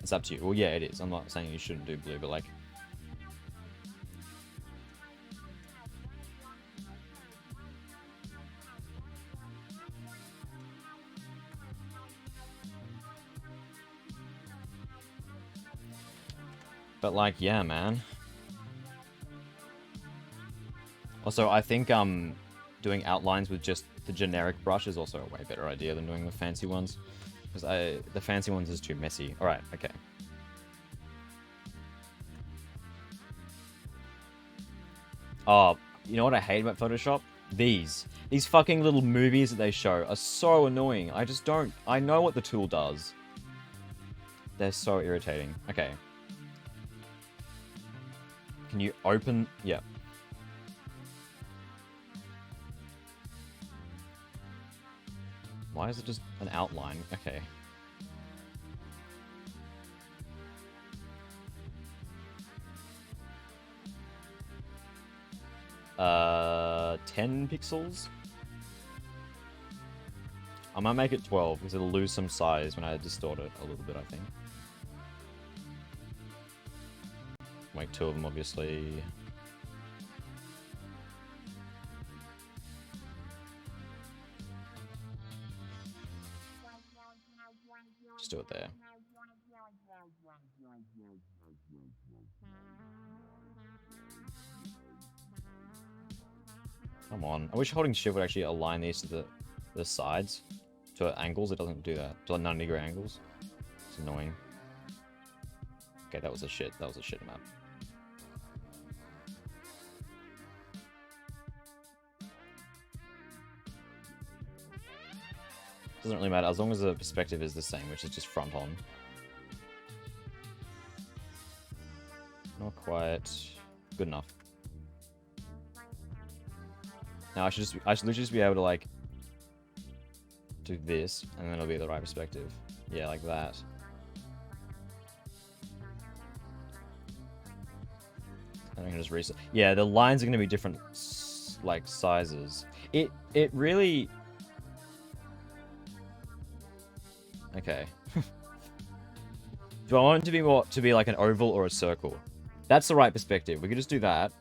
It's up to you. Well, yeah, it is. I'm not saying you shouldn't do blue, but, like... But, like, yeah, man. Also, I think, doing outlines with just the generic brush is also a way better idea than doing the fancy ones. Because the fancy ones is too messy. Alright, okay. Oh, you know what I hate about Photoshop? These fucking little movies that they show are so annoying. I just don't... I know what the tool does. They're so irritating. Okay. Can you open... Yeah. Why is it just an outline? Okay. 10 pixels? I might make it 12 because it'll lose some size when I distort it a little bit, I think. Make 2 of them, obviously. Just do it there. Come on. I wish holding shift would actually align these to the sides. To angles, it doesn't do that. To like 90-degree angles. It's annoying. Okay, that was a shit. That was a shit map. Doesn't really matter as long as the perspective is the same, which is just front on. Not quite good enough. Now I should literally just be able to like do this, and then it'll be the right perspective. Yeah, like that. And I can just reset. Yeah, the lines are going to be different, like sizes. It really. Okay. Do I want it to be like an oval or a circle? That's the right perspective. We could just do that.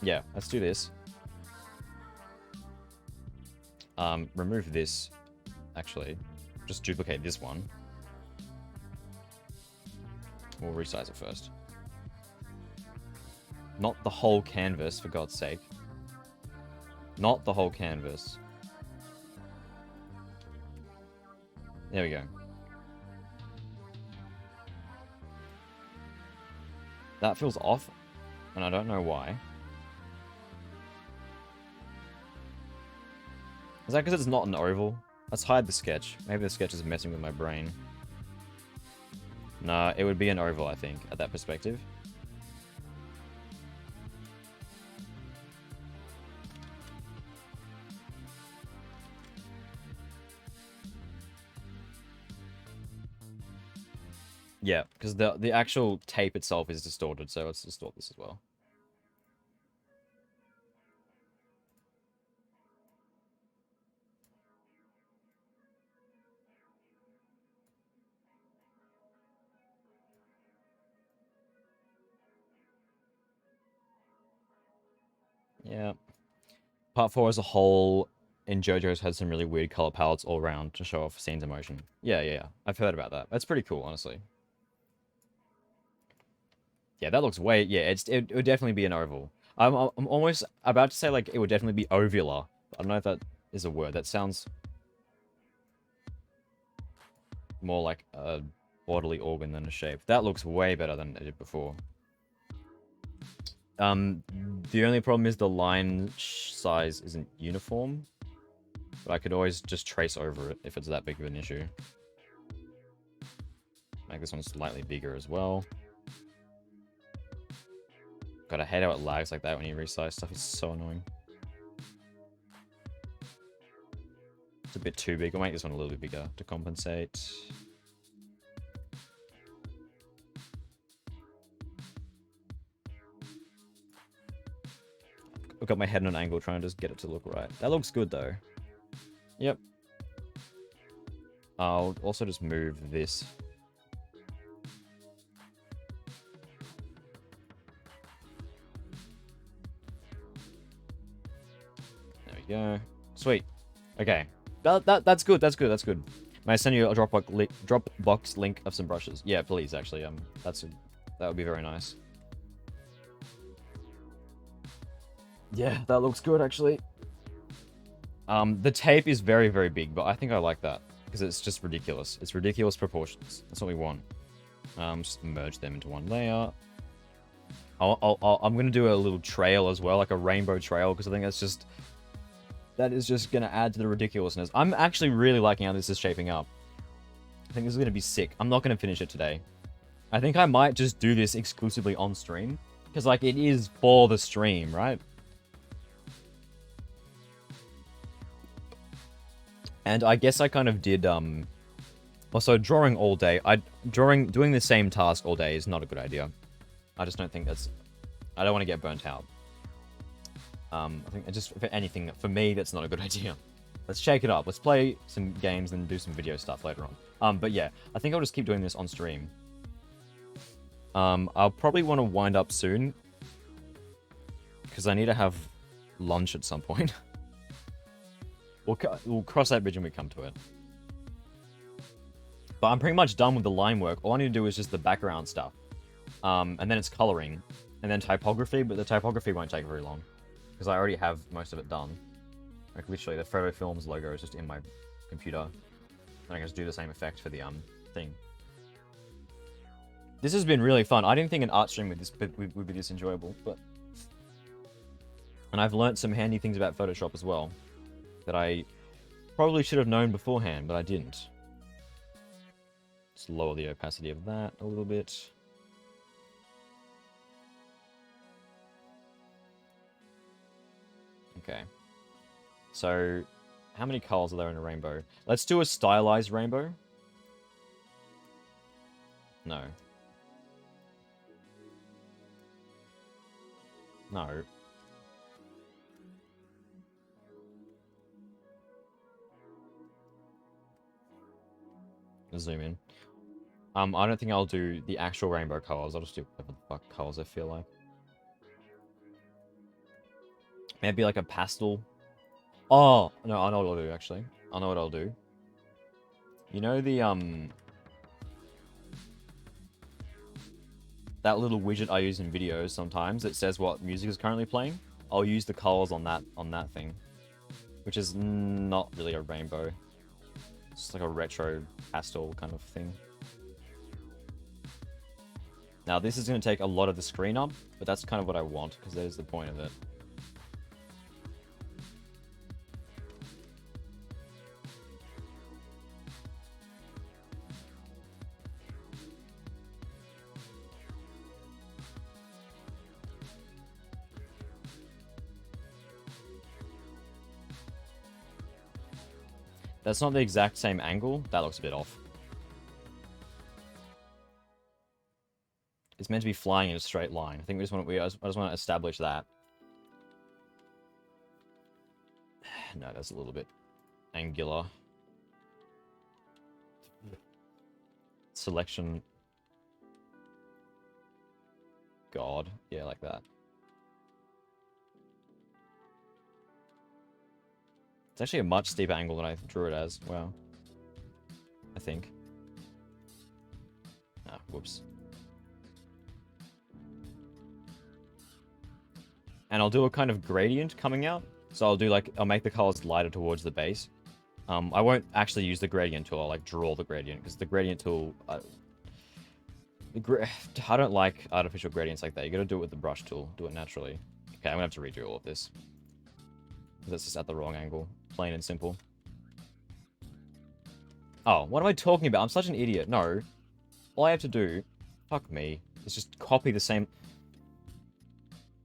Yeah, let's do this. Remove this. Actually, just duplicate this one. We'll resize it first. Not the whole canvas, for God's sake. Not the whole canvas. There we go. That feels off, and I don't know why. Is that because it's not an oval? Let's hide the sketch. Maybe the sketch is messing with my brain. Nah, it would be an oval, I think, at that perspective. Yeah, because the actual tape itself is distorted, so let's distort this as well. Yeah. Part 4 as a whole in JoJo's had some really weird color palettes all around to show off scenes of motion. Yeah. I've heard about that. That's pretty cool, honestly. Yeah, that looks way... Yeah, it would definitely be an oval. I'm almost about to say, like, it would definitely be ovular. I don't know if that is a word. That sounds more like a bodily organ than a shape. That looks way better than it did before. The only problem is the line size isn't uniform. But I could always just trace over it if it's that big of an issue. Make this one slightly bigger as well. God, I hate how it lags like that when you resize stuff. It's so annoying. It's a bit too big. I'll make this one a little bit bigger to compensate. I've got my head on an angle trying to just get it to look right. That looks good though. Yep. I'll also just move this. There we go. Sweet. Okay. That's good. That's good. That's good. May I send you a Dropbox link of some brushes? Yeah, please. Actually, that would be very nice. Yeah, that looks good actually. The tape is very, very big, but I think I like that because it's just ridiculous. It's ridiculous proportions. That's what we want. Just merge them into one layer. I'm gonna do a little trail as well, like a rainbow trail, because I think that is just gonna add to the ridiculousness. I'm actually really liking how this is shaping up. I think this is gonna be sick. I'm not gonna finish it today. I think I might just do this exclusively on stream, because like it is for the stream, right? And I guess I kind of did, also drawing all day. Doing the same task all day is not a good idea. I just don't think I don't want to get burnt out. I think for anything, for me, that's not a good idea. Let's shake it up. Let's play some games and do some video stuff later on. But yeah, I think I'll just keep doing this on stream. I'll probably want to wind up soon. Because I need to have lunch at some point. We'll cross that bridge when we come to it. But I'm pretty much done with the line work. All I need to do is just the background stuff. And then it's coloring. And then typography, but the typography won't take very long. Because I already have most of it done. Like, literally, the Photo Films logo is just in my computer. And I can just do the same effect for the thing. This has been really fun. I didn't think an art stream would be this enjoyable, but... And I've learnt some handy things about Photoshop as well. That I probably should have known beforehand, but I didn't. Let's lower the opacity of that a little bit. Okay. So, how many colors are there in a rainbow? Let's do a stylized rainbow. No. No. Zoom in. I don't think I'll do the actual rainbow colors. I'll just do whatever the fuck colors I feel like. Maybe like a pastel. Oh, no, I know what I'll do, actually. I know what I'll do. You know the, that little widget I use in videos sometimes that says what music is currently playing? I'll use the colors on that thing. Which is not really a rainbow. It's like a retro pastel kind of thing. Now, this is going to take a lot of the screen up, but that's kind of what I want, because that is the point of it. That's not the exact same angle. That looks a bit off. It's meant to be flying in a straight line. I think I just want to establish that. No, that's a little bit angular. Selection. God. Yeah, like that. It's actually a much steeper angle than I drew it as. Wow. I think. Ah, whoops. And I'll do a kind of gradient coming out. So I'll make the colors lighter towards the base. I won't actually use the gradient tool. I'll like draw the gradient because the gradient tool, I don't like artificial gradients like that. You gotta do it with the brush tool. Do it naturally. Okay, I'm gonna have to redo all of this. That's just at the wrong angle. Plain and simple. Oh, what am I talking about? I'm such an idiot. No. All I have to do, fuck me, is just copy the same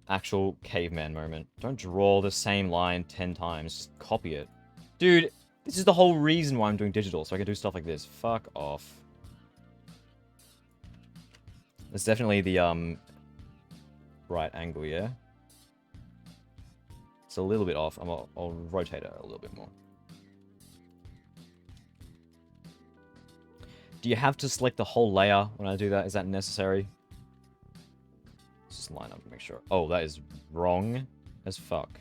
actual caveman moment. Don't draw the same line 10 times. Just copy it. Dude, this is the whole reason why I'm doing digital, so I can do stuff like this. Fuck off. It's definitely the, right angle, yeah? It's a little bit off. I'll rotate it a little bit more. Do you have to select the whole layer when I do that? Is that necessary? Let's just line up to make sure. Oh, that is wrong as fuck.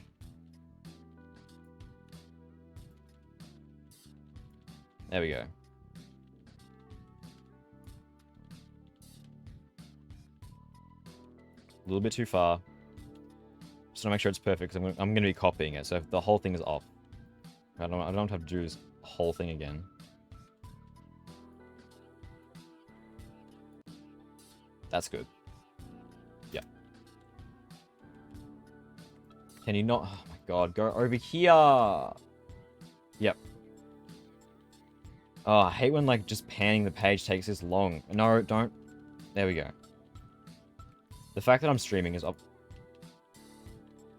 There we go. A little bit too far. Just want to make sure it's perfect, because I'm going to be copying it, so if the whole thing is off, I don't have to do this whole thing again. That's good. Yeah. Can you not... Oh my god, go over here! Yep. Oh, I hate when, like, just panning the page takes this long. No, don't. There we go. The fact that I'm streaming is up...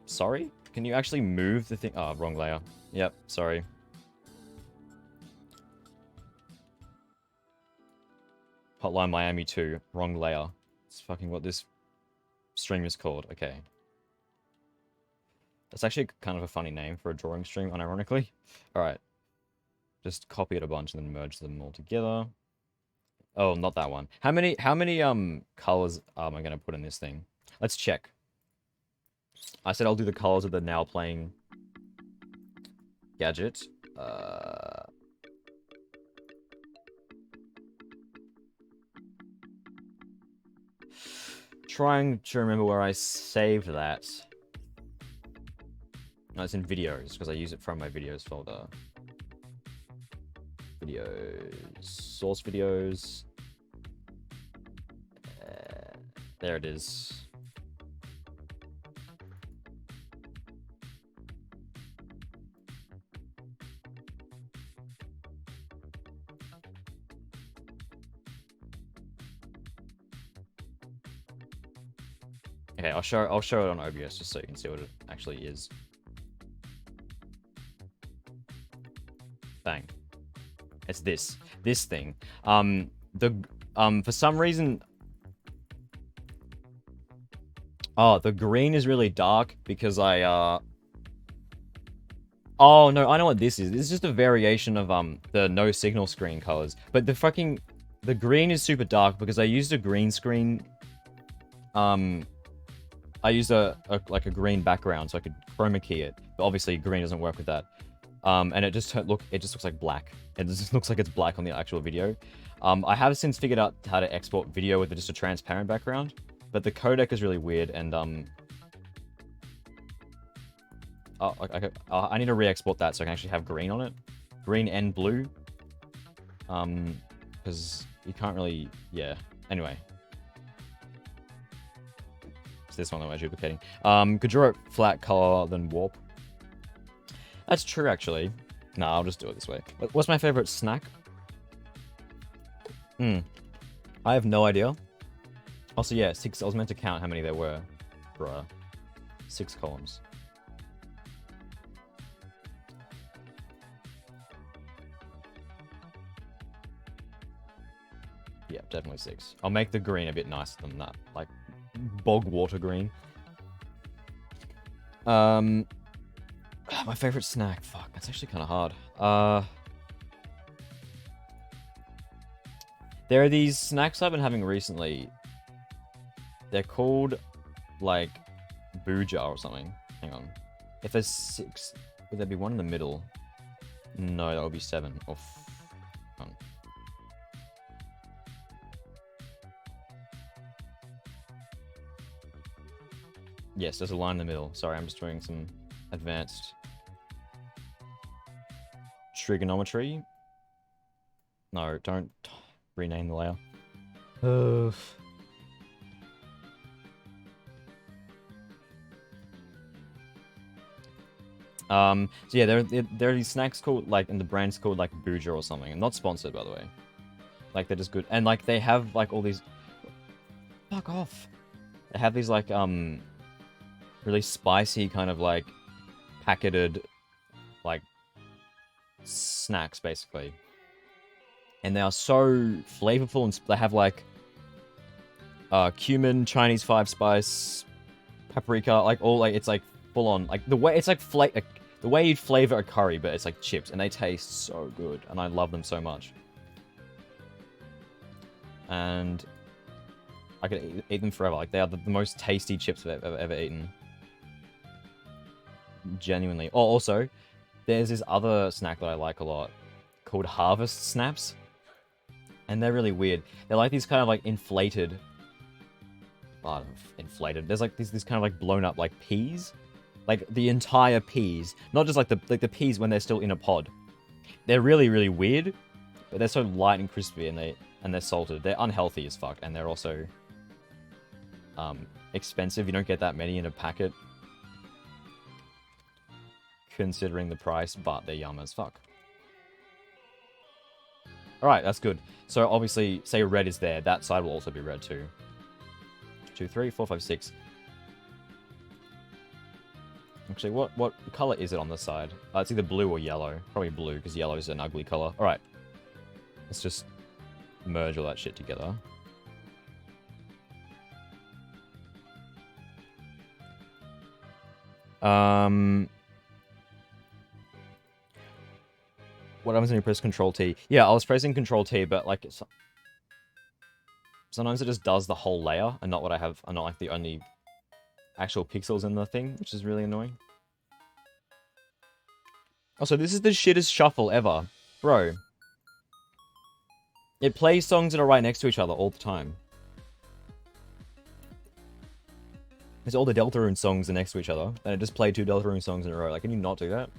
Sorry? Can you actually move the thing? Oh, wrong layer. Yep, sorry. Hotline Miami 2. Wrong layer. It's fucking what this stream is called. Okay. That's actually kind of a funny name for a drawing stream, unironically. Alright. Just copy it a bunch and then merge them all together. Oh, not that one. How many colors am I gonna put in this thing? Let's check. I said I'll do the colors of the now playing gadget. Uh, trying to remember where I saved that. No, it's in videos because I use it from my videos folder. Videos, source videos. There it is. Okay, I'll show it on OBS just so you can see what it actually is. Bang. It's this thing. For some reason, the green is really dark because oh no, I know what this is. This is just a variation of the no signal screen colors. But the green is super dark because I used a green screen. I used a green background so I could chroma key it. But obviously green doesn't work with that. And it just looks like black. It just looks like it's black on the actual video. I have since figured out how to export video with just a transparent background, but the codec is really weird and I need to re-export that so I can actually have green on it, green and blue. Because you can't really, yeah. Anyway, it's this one that we're duplicating. Could draw it flat color then warp. That's true, actually. Nah, I'll just do it this way. What's my favorite snack? I have no idea. Also, yeah, 6. I was meant to count how many there were. Bruh. 6 columns. Yeah, definitely 6. I'll make the green a bit nicer than that. Like, bog water green. My favorite snack. Fuck, that's actually kind of hard. There are these snacks I've been having recently. They're called, like, Booja or something. Hang on. If there's 6, would there be one in the middle? No, that would be 7. Or yes, there's a line in the middle. Sorry, I'm just doing some advanced trigonometry. No, don't rename the layer. So yeah, there are these snacks called, like, and the brand's called, like, Booja or something. I'm not sponsored, by the way. Like, they're just good. And, like, they have, like, all these... Fuck off. They have these, like, really spicy kind of, like, packeted, like, snacks, basically. And they are so flavorful, and they have, like, cumin, Chinese 5-spice, paprika, like, all, like, it's, like, full-on, like, the way, it's, like, the way you'd flavor a curry, but it's, like, chips, and they taste so good, and I love them so much. And I could eat them forever. Like, they are the most tasty chips I've ever eaten. Genuinely. Oh, also, there's this other snack that I like a lot called Harvest Snaps. And they're really weird. They're like these kind of, like, inflated... Oh, inflated. There's, like, these kind of, like, blown up, like, peas. Like, the entire peas. Not just, like, the peas when they're still in a pod. They're really, really weird. But they're so light and crispy, and they're salted. They're unhealthy as fuck. And they're also... expensive. You don't get that many in a packet. Considering the price, but they're yum as fuck. Alright, that's good. So obviously, say red is there, that side will also be red too. 2, 3, 4, 5, 6. Actually, what color is it on this side? It's either blue or yellow. Probably blue, because yellow is an ugly color. Alright. Let's just merge all that shit together. What happens when you press Control T? Yeah, I was pressing Control T, but, like, Sometimes it just does the whole layer and not what I have, and not like the only actual pixels in the thing, which is really annoying. Also, this is the shittest shuffle ever. Bro. It plays songs that are right next to each other all the time. It's all the Deltarune songs are next to each other, and it just played 2 Deltarune songs in a row. Like, can you not do that?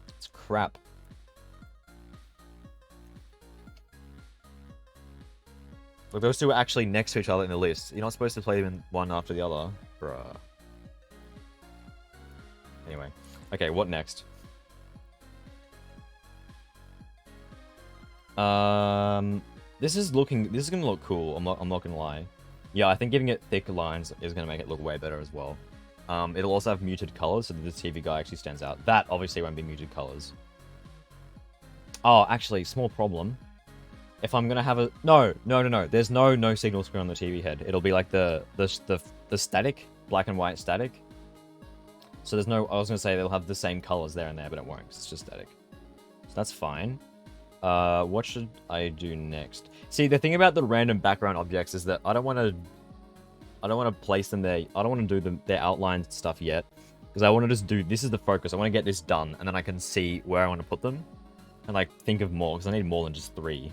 It's crap. Look, those two are actually next to each other in the list. You're not supposed to play them in one after the other. Bruh. Anyway. Okay, what next? This is gonna look cool. I'm not gonna lie. Yeah, I think giving it thick lines is gonna make it look way better as well. It'll also have muted colors, so that the TV guy actually stands out. That obviously won't be muted colors. Oh, actually, small problem. If I'm gonna have a no. There's no signal screen on the TV head. It'll be like the static, black and white static. So there's no. I was gonna say they'll have the same colors there and there, but it won't. 'Cause it's just static. So that's fine. What should I do next? See, the thing about the random background objects is that I don't want to place them there. I don't want to do their outline stuff yet, because I want to just do. This is the focus. I want to get this done, and then I can see where I want to put them, and like think of more, because I need more than just 3.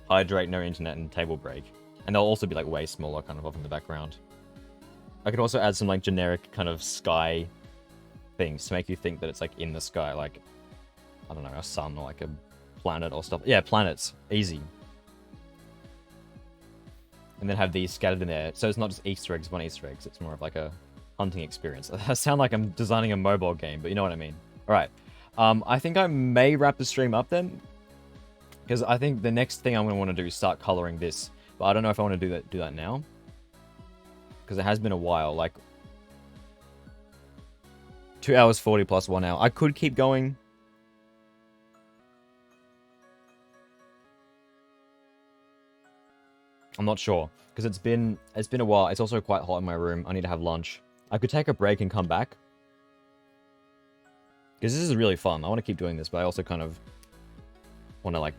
Hydrate, no internet, and table break, and they'll also be like way smaller, kind of off in the background. I could also add some like generic kind of sky things to make you think that it's like in the sky, like I don't know, a sun or like a planet or stuff. Yeah, planets. Easy. And then have these scattered in there. So it's not just Easter eggs, 1 Easter eggs. It's more of like a hunting experience. I sound like I'm designing a mobile game, but you know what I mean. Alright. I think I may wrap the stream up then. Because I think the next thing I'm going to want to do is start coloring this. But I don't know if I want to do that now. Because it has been a while. Like 2 hours 40 plus 1 hour. I could keep going. I'm not sure, because it's been a while. It's also quite hot in my room. I need to have lunch. I could take a break and come back, because this is really fun. I want to keep doing this, but I also kind of want to like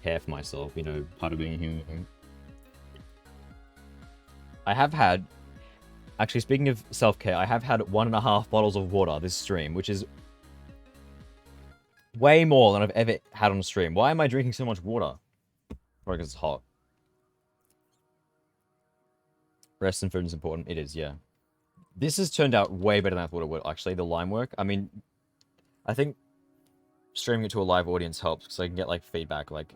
care for myself, you know, part of being a human. I have had, actually speaking of self-care, I have had 1.5 bottles of water this stream, which is way more than I've ever had on a stream. Why am I drinking so much water? Probably because it's hot. Rest and food is important. It is, yeah. This has turned out way better than I thought it would, actually, the line work. I mean, I think streaming it to a live audience helps, because I can get, like, feedback, like,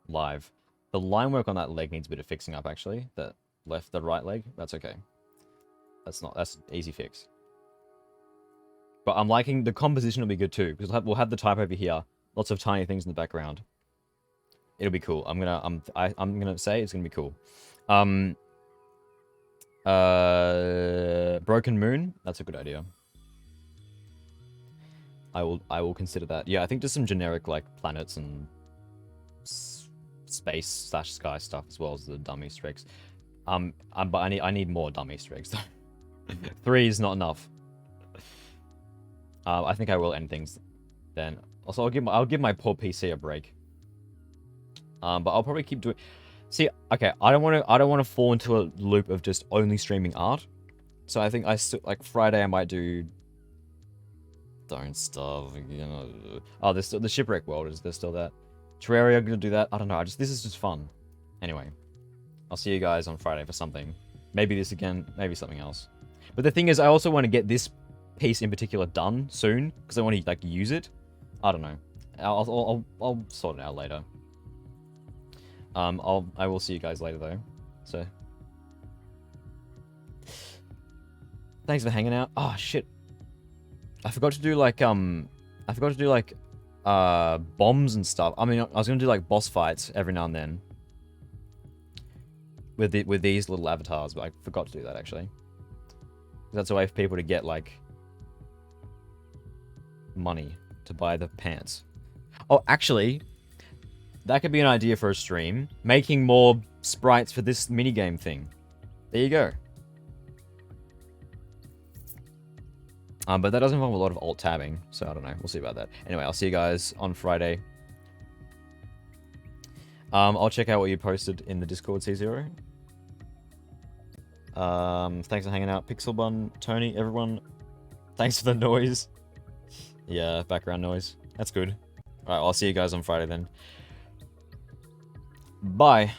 live. The line work on that leg needs a bit of fixing up, actually. The right leg, that's okay. That's easy fix. But I'm liking, the composition will be good, too, because we'll have the type over here. Lots of tiny things in the background. It'll be cool. I'm gonna say it's gonna be cool. Broken Moon. That's a good idea. I will consider that. Yeah, I think just some generic like planets and space/sky stuff as well as the dumb Easter eggs. But I need more dumb Easter eggs though. 3 is not enough. I think I will end things then. Also, I'll give my poor PC a break. But I'll probably keep doing. See, okay, I don't want to fall into a loop of just only streaming art. So I think like Friday I might do. Don't stuff, you know. Oh, there's still the Shipwreck World. There's still that. Terraria, I'm gonna do that. I don't know. This is just fun. Anyway, I'll see you guys on Friday for something. Maybe this again. Maybe something else. But the thing is, I also want to get this piece in particular done soon because I want to like use it. I don't know. I'll sort it out later. I will see you guys later though. So thanks for hanging out. Oh shit. I forgot to do like bombs and stuff. I mean, I was gonna do like boss fights every now and then with these little avatars, but I forgot to do that actually. That's a way for people to get like money to buy the pants. Oh, actually, that could be an idea for a stream. Making more sprites for this minigame thing. There you go. But that does involve a lot of alt-tabbing, so I don't know. We'll see about that. Anyway, I'll see you guys on Friday. I'll check out what you posted in the Discord, C0. Thanks for hanging out, Pixelbun, Tony, everyone. Thanks for the noise. Yeah, background noise. That's good. Alright, I'll see you guys on Friday then. Bye.